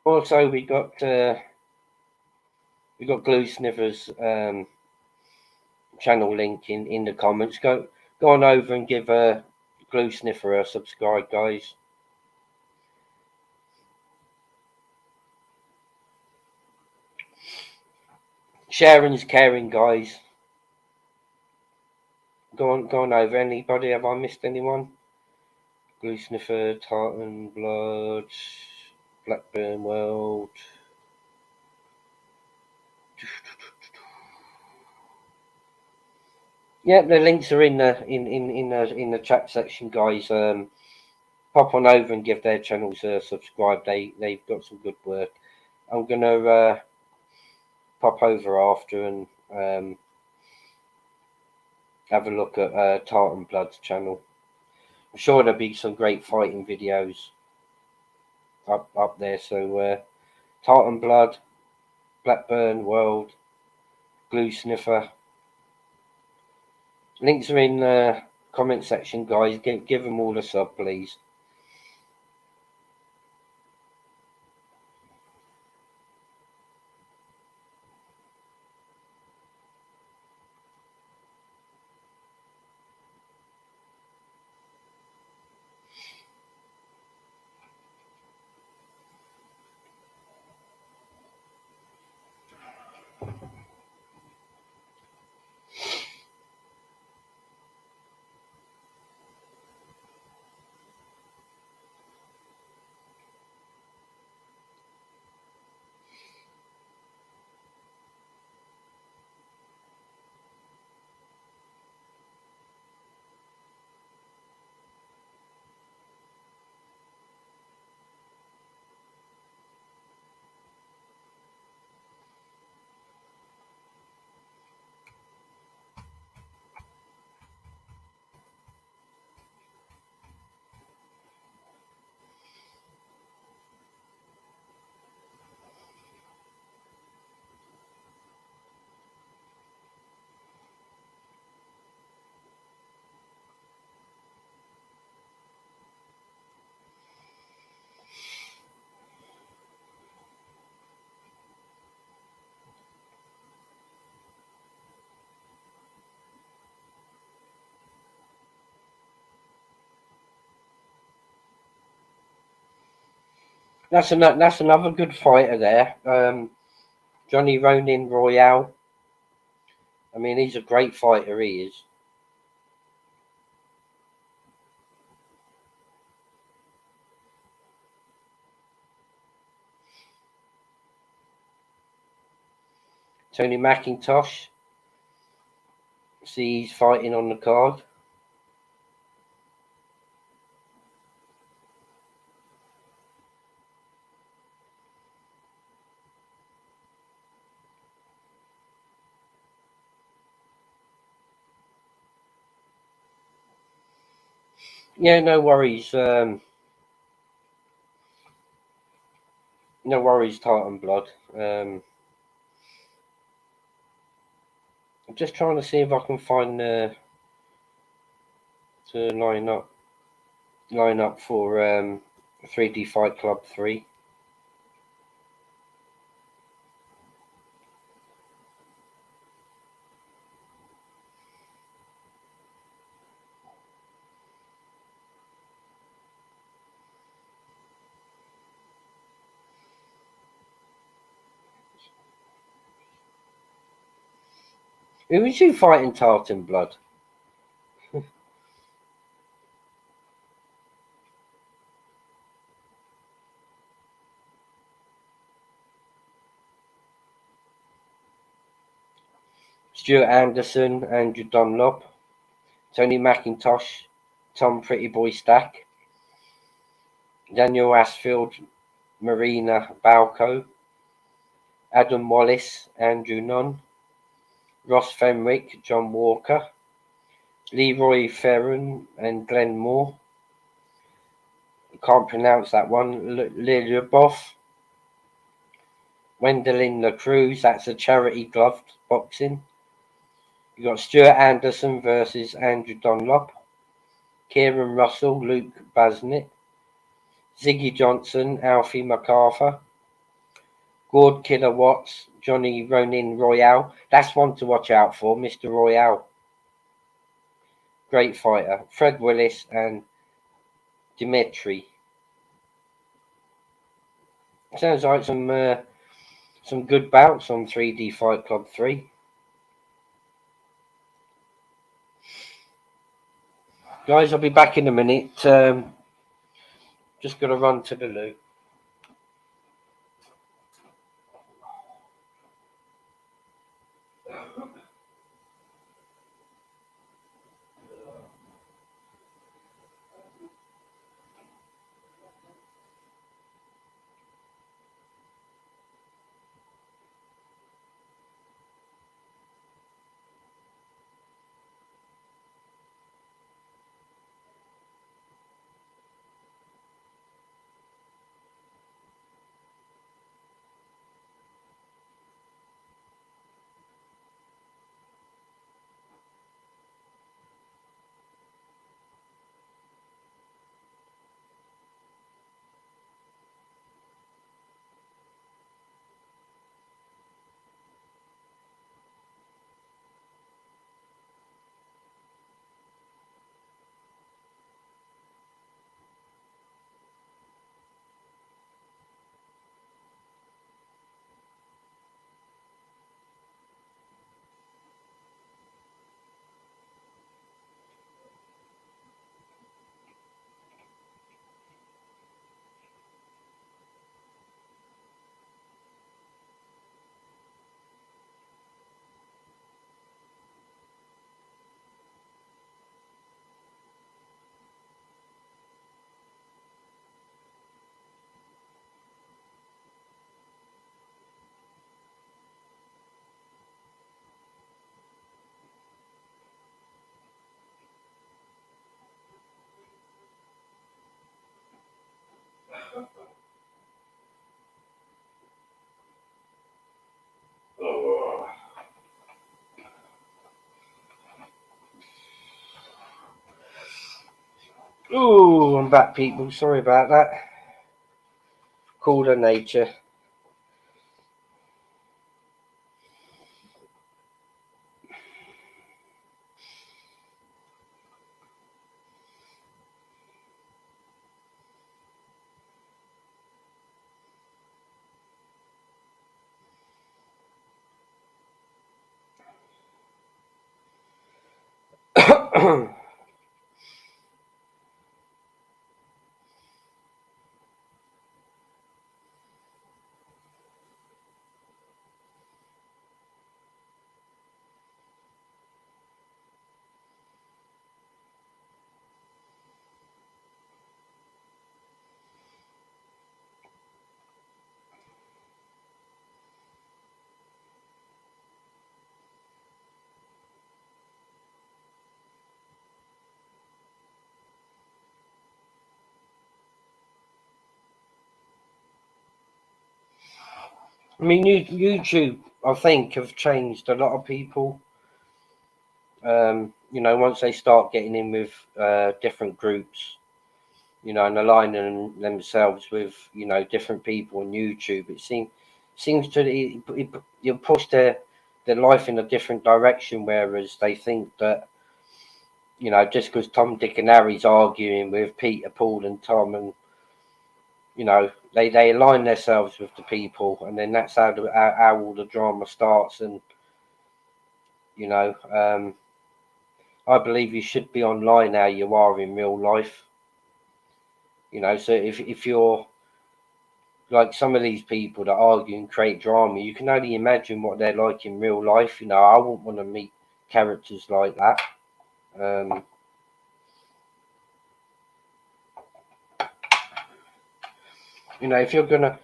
Also, we got Glue Sniffer's channel link in the comments. Go on over and give Glue Sniffer a subscribe, guys. Sharing's caring, guys. Go on over. Anybody? Have I missed anyone? Glue Sniffer, Tartan Blood, Blackburn World. Yeah, the links are in the chat section, guys. Pop on over and give their channels a subscribe. They've got some good work. I'm gonna pop over after and have a look at Tartan Blood's channel. I'm sure there'll be some great fighting videos up there. So Tartan Blood, Blackburn World, Glue Sniffer. Links are in the comment section, guys. Give them all a sub, please. That's another good fighter there. Johnny Ronin Royale. I mean, he's a great fighter, he is. Tony McIntosh. See, he's fighting on the card. Yeah, no worries. No worries, Tartan Blood. I'm just trying to see if I can find to line up for 3D Fight Club 3. Who is you fighting, Tartan Blood? Stuart Anderson, Andrew Dunlop, Tony McIntosh, Tom Pretty Boy Stack. Daniel Asfield, Marina Balco, Adam Wallace, Andrew Nunn, Ross Fenwick, John Walker, Leroy Ferron and Glenn Moore. Can't pronounce that one. Lyubov, Wendelin La Cruz, that's a charity gloved boxing. You got Stuart Anderson versus Andrew Dunlop, Kieran Russell, Luke Basnett, Ziggy Johnson, Alfie MacArthur, Gord Killer Watts, Johnny Ronin Royale. That's one to watch out for, Mr. Royale. Great fighter. Fred Willis and Dimitri. Sounds like some good bouts on 3D Fight Club 3. Guys, I'll be back in a minute. Just got to run to the loo. Oh, I'm back, people. Sorry about that. Cooler nature. I mean, YouTube, I think, have changed a lot of people. You know, once they start getting in with different groups, you know, and aligning themselves with, you know, different people on YouTube, it seems to you push their life in a different direction. Whereas they think that, you know, just because Tom, Dick, and Harry's arguing with Peter, Paul, and Tom, and you know, they align themselves with the people, and then that's how all the drama starts. And you know, I believe you should be online how you are in real life. You know, so if you're like some of these people that argue and create drama, you can only imagine what they're like in real life. You know, I wouldn't want to meet characters like that. You know, if you're gonna,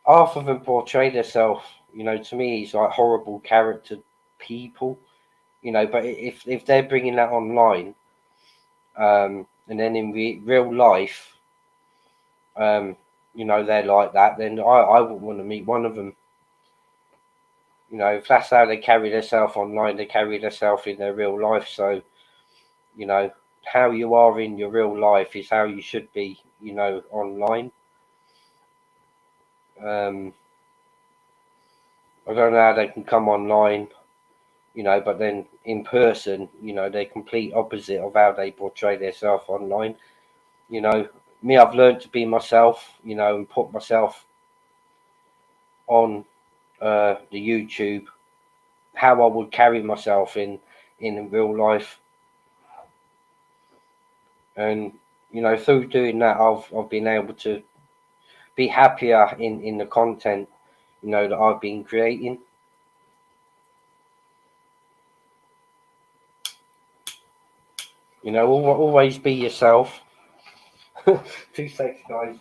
half of them portray themselves, you know, to me, it's like horrible character people. You know, but if they're bringing that online, and then in real life, you know, they're like that, then I wouldn't want to meet one of them. You know, if that's how they carry themselves online, they carry themselves in their real life. So, you know, how you are in your real life is how you should be, you know, online. I don't know how they can come online, you know, but then in person, you know, they're complete opposite of how they portray themselves online. You know, me, I've learned to be myself, you know, and put myself on the YouTube, how I would carry myself in real life. And, you know, through doing that, I've been able to be happier in the content, you know, that I've been creating. You know, always be yourself. 2 seconds, guys.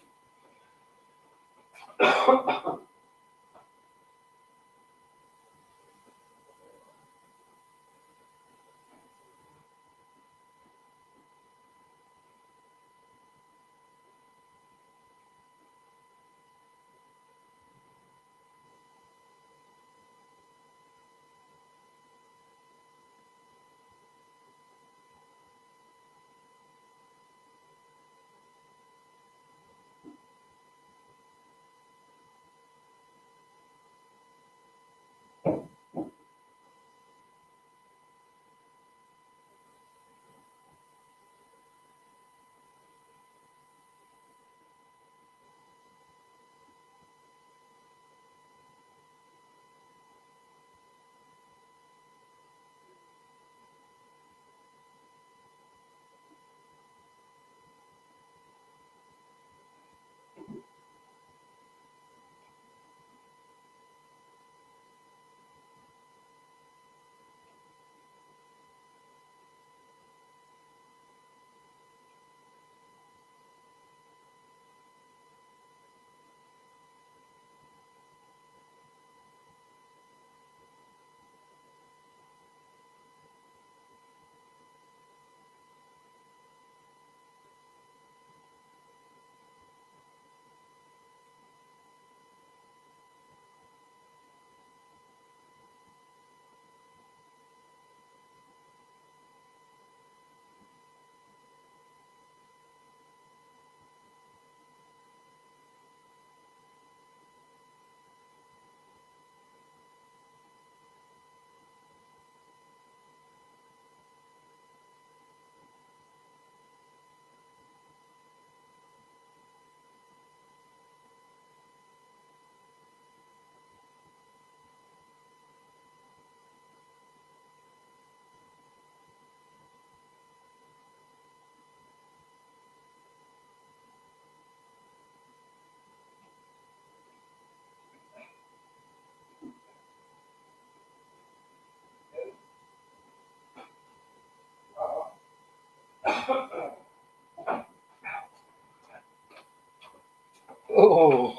Oh,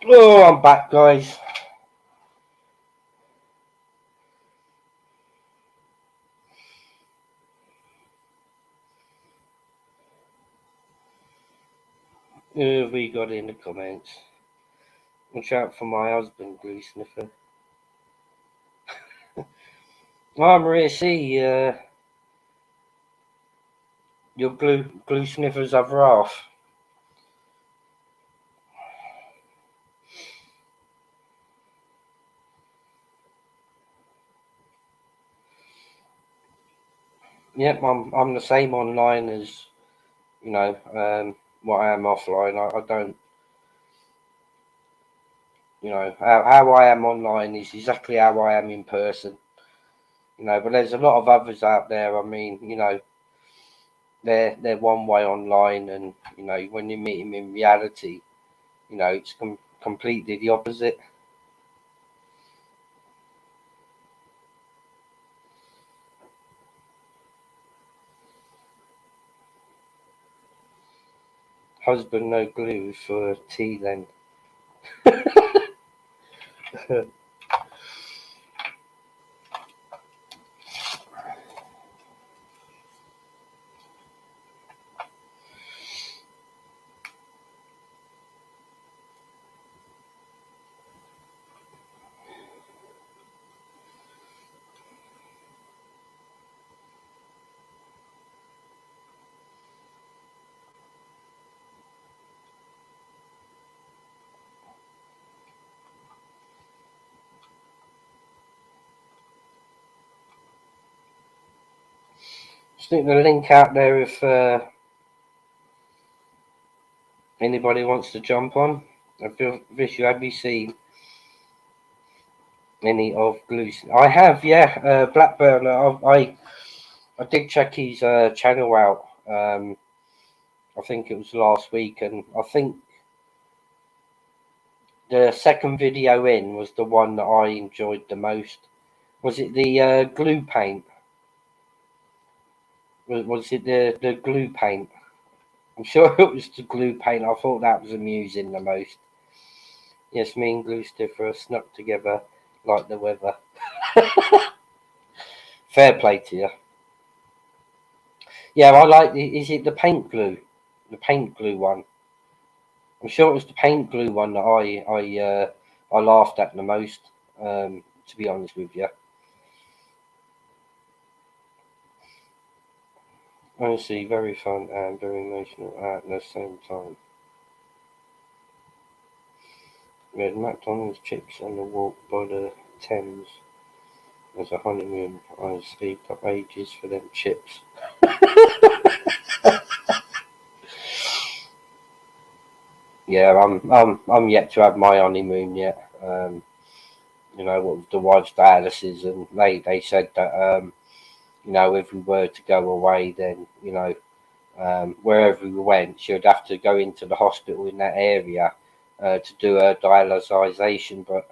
oh, I'm back, guys. Who have we got in the comments? Watch out for my husband, glue sniffer. Oh, Maria, see, your glue sniffers have wrath. Yep, I'm the same online as, you know, what I am offline. I don't, you know, how I am online is exactly how I am in person. You know, but there's a lot of others out there. I mean, you know, they're one way online, and you know, when you meet them in reality, you know, it's completely the opposite. Husband no glue for tea then. Stick the link out there if anybody wants to jump on. Vishu, have you seen any of Glue's? I have, yeah. Blackburn. I did check his channel out. I think it was last week, and I think the second video in was the one that I enjoyed the most. Was it the glue paint? Was it the glue paint? I'm sure it was the glue paint. I thought that was amusing the most. Yes, me and Glue Stiffer snuck together like the weather. Fair play to you. Yeah, I like the. Is it the paint glue? The paint glue one. I'm sure it was the paint glue one that I laughed at the most. To be honest with you. Honestly, very fun and very emotional at the same time. We had McDonald's chips on the walk by the Thames. There's a honeymoon. I sleep up ages for them chips. Yeah, I'm yet to have my honeymoon yet. You know, what with the wife's dialysis, and they said that you know, if we were to go away, then you know, wherever we went, she would have to go into the hospital in that area to do her dialysisation. But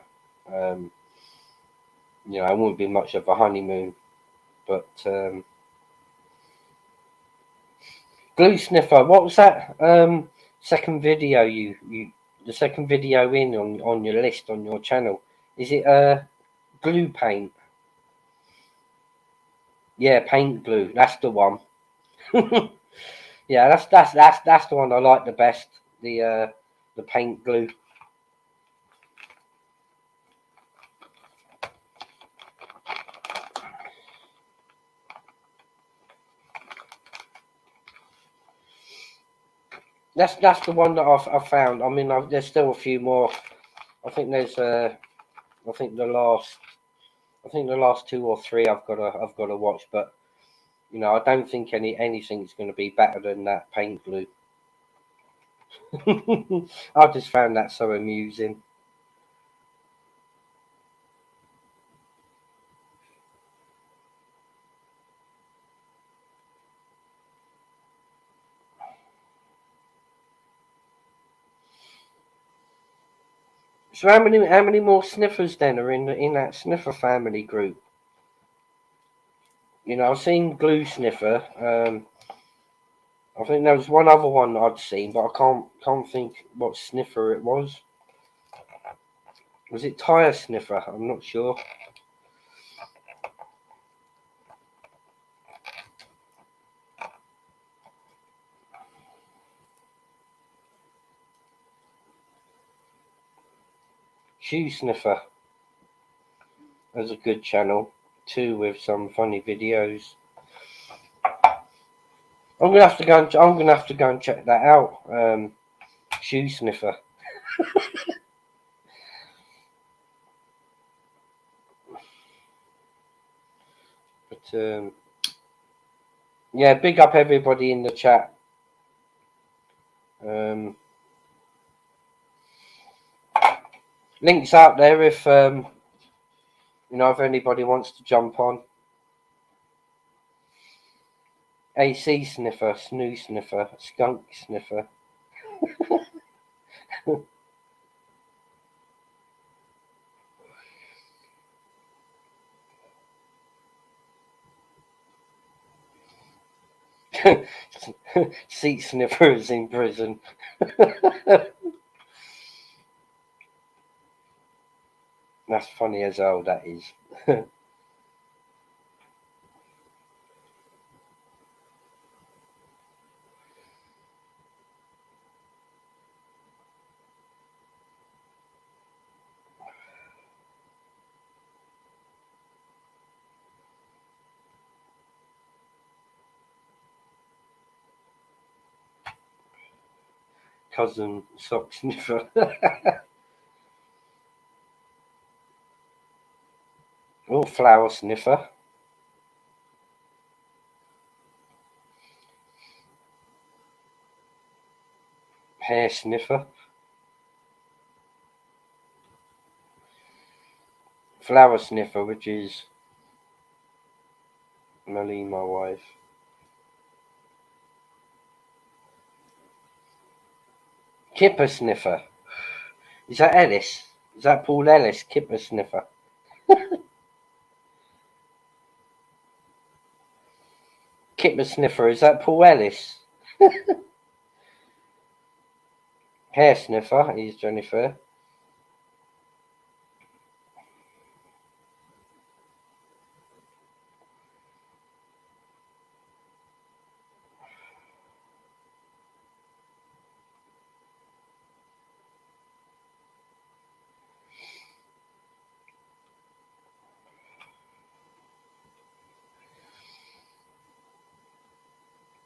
you know, it wouldn't be much of a honeymoon. But Glue Sniffer, what was that second video the second video in on your list on your channel? Is it glue paint? Yeah, paint glue. That's the one. Yeah, that's the one I like the best. The paint glue. That's the one that I've found. I mean, there's still a few more. I think there's I think the last two or three I've got to watch, but you know, I don't think anything's going to be better than that paint glue. I just found that so amusing. So how many more sniffers then are in that sniffer family group? You know, I've seen Glue Sniffer. I think there was one other one that I'd seen, but I can't think what sniffer it was. Was it Tire Sniffer? I'm not sure. Shoe Sniffer. That's a good channel too, with some funny videos. I'm gonna have to go and check that out. Shoe Sniffer. But yeah, big up everybody in the chat. Links out there if you know, if anybody wants to jump on. AC Sniffer, Snoo Sniffer, Skunk Sniffer. Seat sniffers in prison. That's funny as hell, that is. Cousin sock sniffer. Oh, flower sniffer. Hair sniffer. Flower sniffer, which is Melly, my wife. Kipper sniffer. Is that Ellis? Is that Paul Ellis? Kipper sniffer. Kipper sniffer. Is that Paul Ellis? Hair sniffer is Jennifer.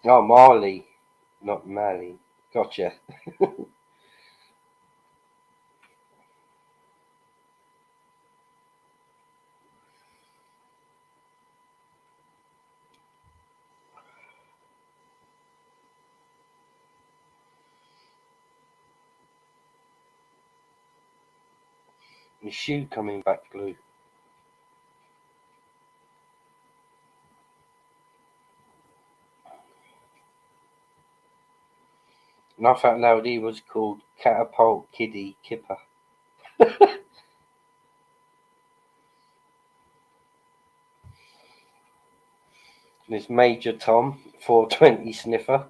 Oh, Marley, not Mally. Gotcha. My shoe coming back blue. Laugh Out Loud, he was called Catapult Kiddie Kipper. There's Major Tom, 420 sniffer.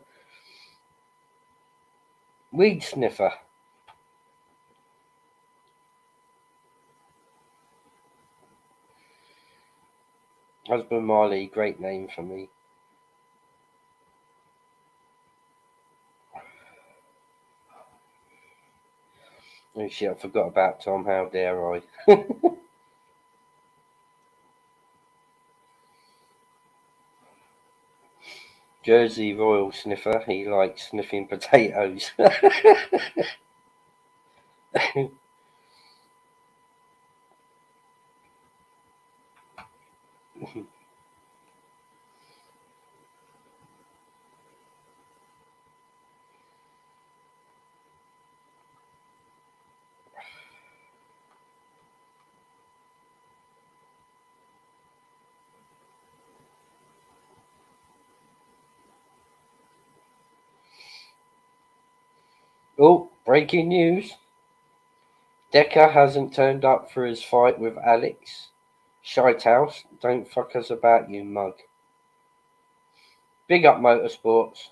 Weed sniffer. Husband Marley, great name for me. Oh shit, I forgot about Tom, how dare I. Jersey Royal sniffer, he likes sniffing potatoes. Oh, breaking news. Decker hasn't turned up for his fight with Alex. Shitehouse, don't fuck us about, you mug. Big up Motorsports.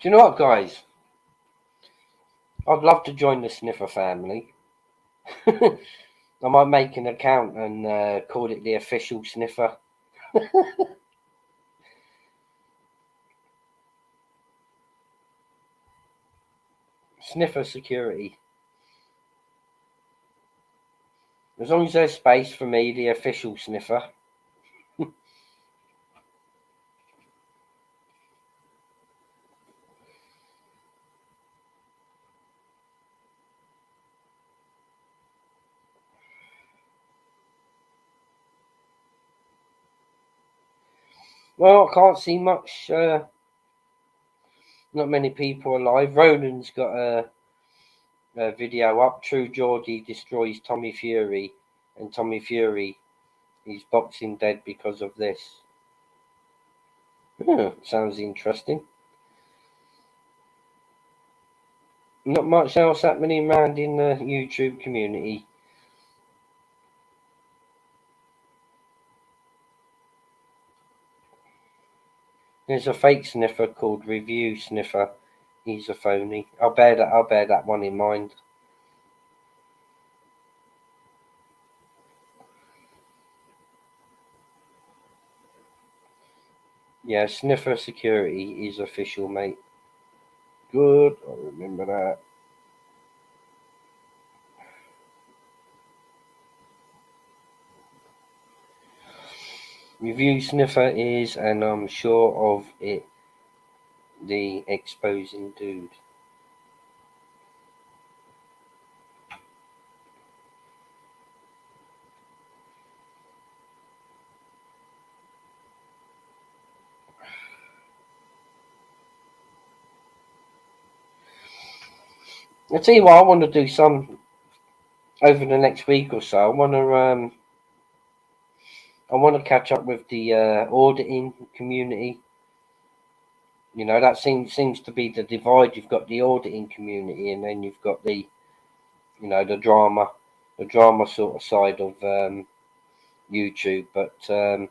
Do you know what, guys? I'd love to join the sniffer family. I might make an account and call it the official sniffer. Sniffer security. As long as there's space for me, the official sniffer. Well, I can't see much. Not many people alive. Ronan's got video up. True Geordie destroys Tommy Fury, and Tommy Fury is boxing dead because of this. Sounds interesting. Not much else happening around in the YouTube community. There's a fake sniffer called Review Sniffer. He's a phony. I'll bear that one in mind. Yeah, Sniffer Security is official, mate. Good, I remember that. Review Sniffer is, and I'm sure of it, the exposing dude. I tell you what, I want to do some over the next week or so. I want to catch up with the auditing community. You know, that seems to be the divide. You've got the auditing community, and then you've got the, you know, the drama sort of side of YouTube. But I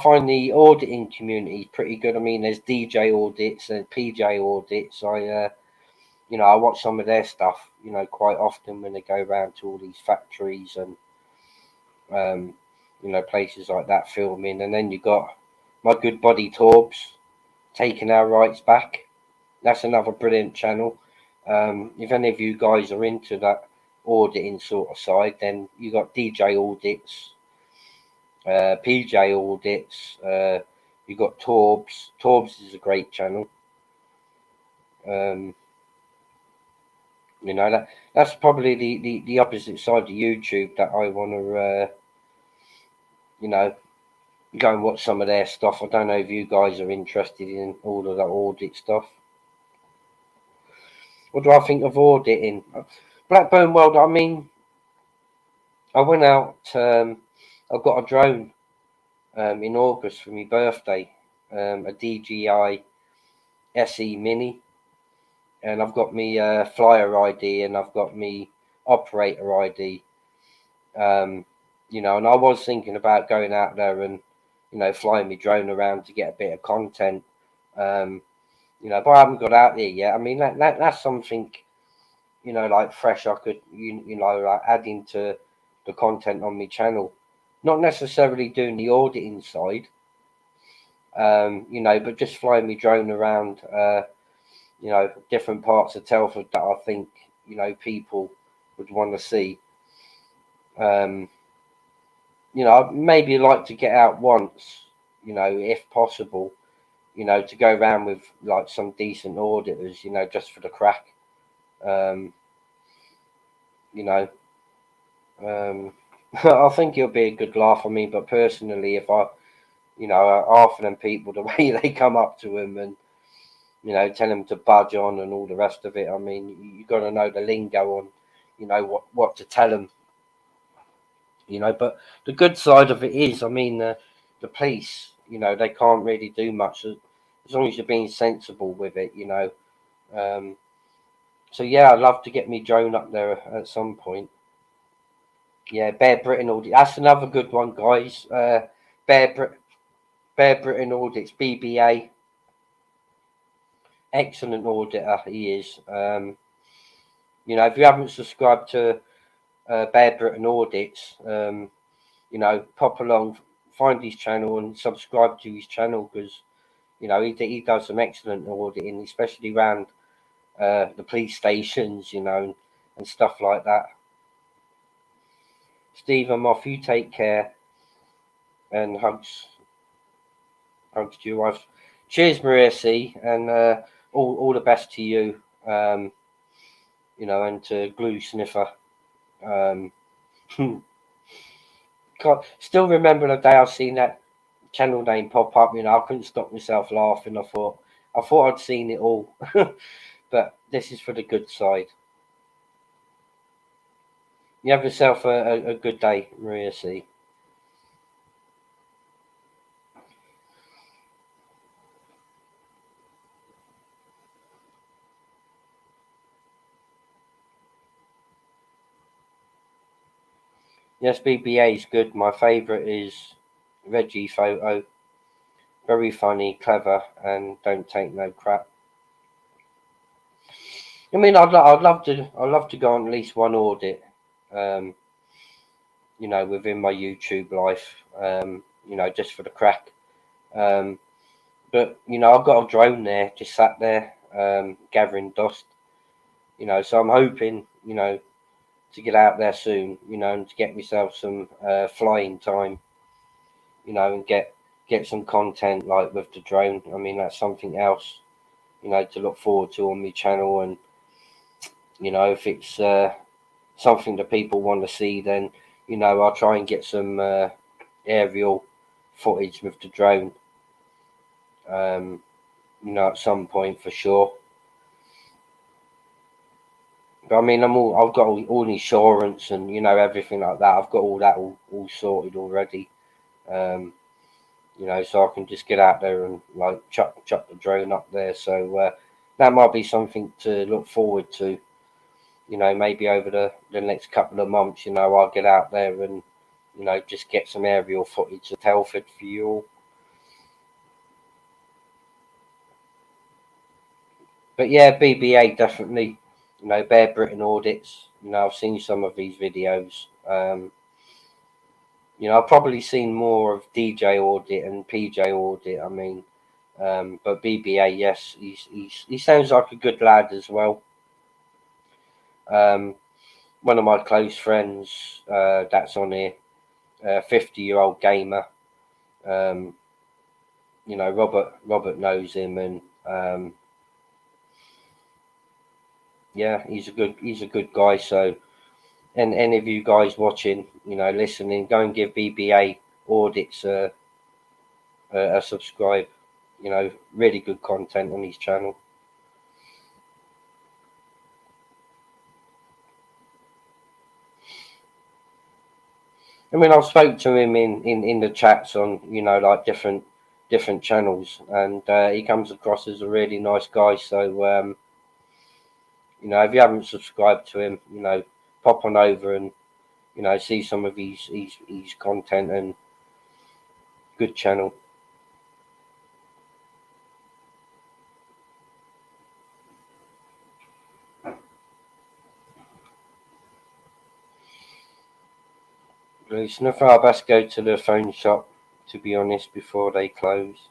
find the auditing community pretty good. I mean, there's DJ audits and PJ audits. You know, I watch some of their stuff, you know, quite often when they go around to all these factories and, you know, places like that filming. And then you got my good buddy Torbs, Taking Our Rights Back. That's another brilliant channel. If any of you guys are into that auditing sort of side, then you got DJ audits, PJ audits, you got Torbs. Torbs is a great channel. You know, that's probably the opposite side of YouTube that I want to, you know, go and watch some of their stuff. I don't know if you guys are interested in all of that audit stuff. What do I think of auditing? Blackburn World, I mean, I went out, I got a drone in August for my birthday, a DJI SE Mini. And I've got me flyer ID and I've got me operator ID. You know, and I was thinking about going out there and, you know, flying my drone around to get a bit of content. You know, but I haven't got out there yet. I mean, that's something, you know, like fresh I could, you know, like add into the content on my channel. Not necessarily doing the auditing side, you know, but just flying my drone around, you know, different parts of Telford that I think, you know, people would want to see. You know, I'd maybe like to get out once, you know, if possible, you know, to go around with like some decent auditors, you know, just for the crack. You know, I think it'll be a good laugh. I mean, but personally, if I, you know, half of them people, the way they come up to him and, you know, tell him to budge on and all the rest of it. I mean, you got to know the lingo on, you know, what to tell them. You know, but the good side of it is, I mean, the police, you know, they can't really do much as long as you're being sensible with it, you know. So yeah, I'd love to get me drone up there at some point. Yeah, Bear Britain audit. That's another good one, guys. Bear Britain audits, BBA. Excellent auditor he is. You know, if you haven't subscribed to Bear Britain Audits, you know, pop along, find his channel and subscribe to his channel because, you know, he does some excellent auditing, especially around the police stations, you know, and stuff like that. Steve, I'm off. You take care and hugs to your wife. Cheers, Maria C, and all the best to you. You know, and to Glue Sniffer. God, still remember the day I seen that channel name pop up. You know, I couldn't stop myself laughing. I thought I'd seen it all, but this is for the good side. You have yourself a good day, Maria C. Yes, BBA is good. My favourite is Reggie Photo. Very funny, clever, and don't take no crap. I mean, I'd love to go on at least one audit, you know, within my YouTube life, you know, just for the crack. But you know, I've got a drone there, just sat there, gathering dust. You know, so I'm hoping, you know, to get out there soon, you know, and to get myself some flying time, you know, and get some content like with the drone. I mean, that's something else, you know, to look forward to on my channel. And you know, if it's something that people want to see, then you know, I'll try and get some aerial footage with the drone. You know, at some point for sure. But I mean, I've got all the insurance and you know everything like that. I've got all that all sorted already. You know, so I can just get out there and like chuck the drone up there. So that might be something to look forward to. You know, maybe over the next couple of months, you know, I'll get out there and you know just get some aerial footage of Telford for you all. But yeah, BBA definitely. You know, Bear Britain audits. You know, I've seen some of these videos. You know, I've probably seen more of DJ audit and PJ audit. I mean, but BBA, yes, he sounds like a good lad as well. One of my close friends that's on here, 50-year-old gamer. You know, Robert knows him, and yeah, he's a good guy. So, and any of you guys watching, you know, listening, go and give BBA audits a subscribe. You know, really good content on his channel. I mean, I've spoke to him in the chats on, you know, like different channels, and he comes across as a really nice guy. So, you know, if you haven't subscribed to him, you know, pop on over and, you know, see some of his content, and good channel. Sniffer, I best go to the phone shop, to be honest, before they close.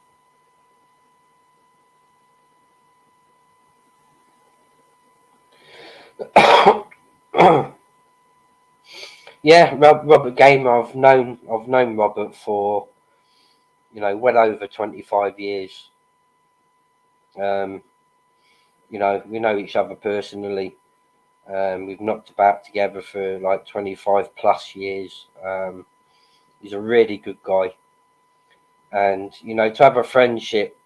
Yeah, Robert Gamer. I've known Robert for, you know, well over 25 years. You know, we know each other personally. We've knocked about together for like 25 plus years. He's a really good guy, and you know, to have a friendship,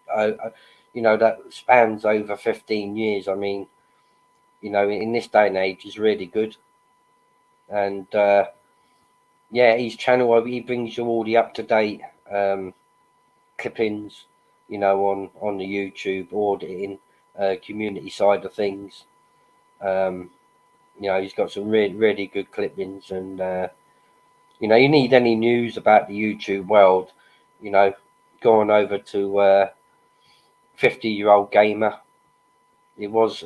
you know, that spans over 15 years. I mean, you know, in this day and age, is really good. And yeah, his channel, he brings you all the up to date clippings, you know, on the YouTube auditing community side of things. You know, he's got some really good clippings, and you know, you need any news about the YouTube world, you know, go on over to 50-year-old gamer. It was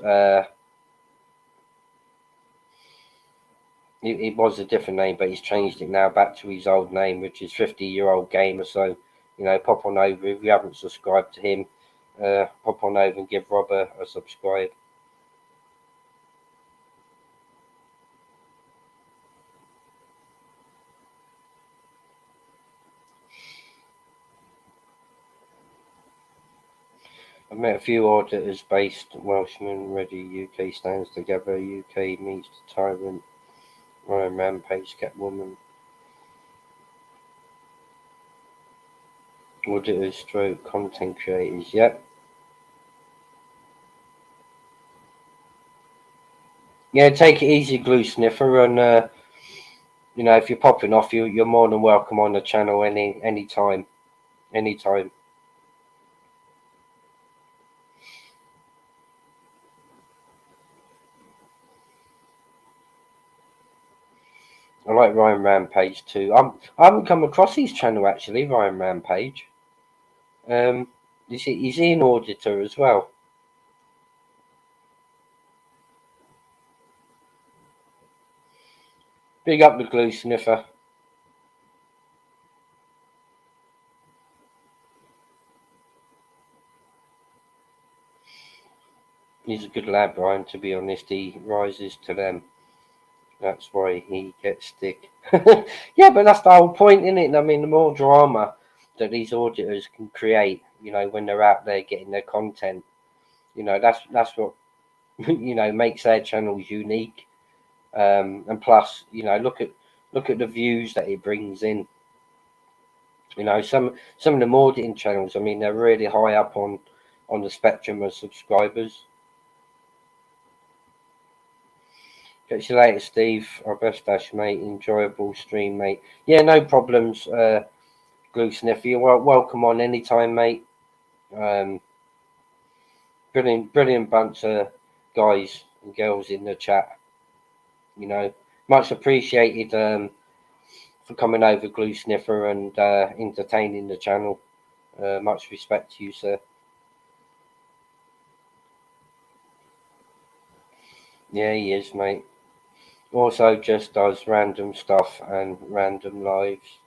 it was a different name, but he's changed it now back to his old name, which is 50-year-old gamer. So, you know, pop on over if you haven't subscribed to him. Pop on over and give Rob a subscribe. I've met a few auditors based Welshman, ready UK stands together, UK meets the tyrant, Ryan Rampage, Catwoman. Auditors stroke content creators, yep. Yeah, take it easy, Glue Sniffer, and you know, if you're popping off, you're more than welcome on the channel anytime. Anytime. I like Ryan Rampage too. I haven't come across his channel actually, Ryan Rampage. Is he an auditor as well? Big up the glue sniffer. He's a good lad, Brian, to be honest. He rises to them. That's why he gets stick. Yeah, but that's the whole point, isn't it? I mean, the more drama that these auditors can create, you know, when they're out there getting their content, you know, that's what you know makes their channels unique. And plus, you know, look at the views that it brings in. You know, some of them auditing channels, I mean, they're really high up on the spectrum of subscribers. Catch you later, Steve. Our best dash, mate. Enjoyable stream, mate. Yeah, no problems. Glue Sniffer, you're welcome on anytime, mate. Brilliant bunch of guys and girls in the chat. You know, much appreciated for coming over, Glue Sniffer, and entertaining the channel. Much respect to you, sir. Yeah, he is, mate. Also just does random stuff and random lives.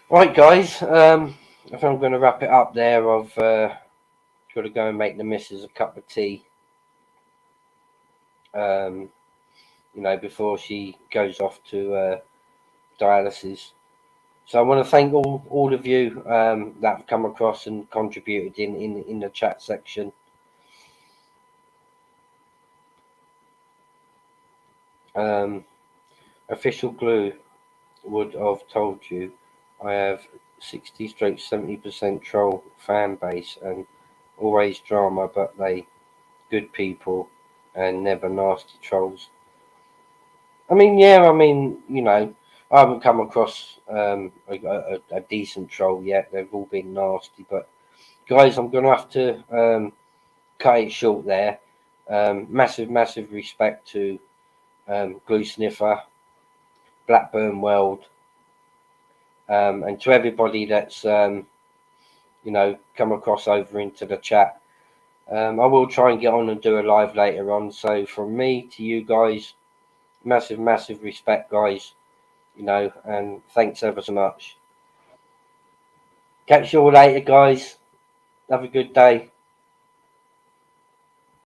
Right, guys. I think I'm going to wrap it up there. I've got to go and make the missus a cup of tea. You know, before she goes off to dialysis. So I want to thank all of you that have come across and contributed in the chat section. Official Glue would have told you I have 60-70% troll fan base and always drama, but they good people and never nasty trolls. I mean, yeah, I mean, you know, I haven't come across a decent troll yet. They've all been nasty, but guys, I'm gonna have to cut it short there. Massive respect to Glue Sniffer, Blackburn World, and to everybody that's you know, come across over into the chat. I will try and get on and do a live later on. So from me to you guys, massive respect, guys. You know, and thanks ever so much. Catch you all later, guys. Have a good day.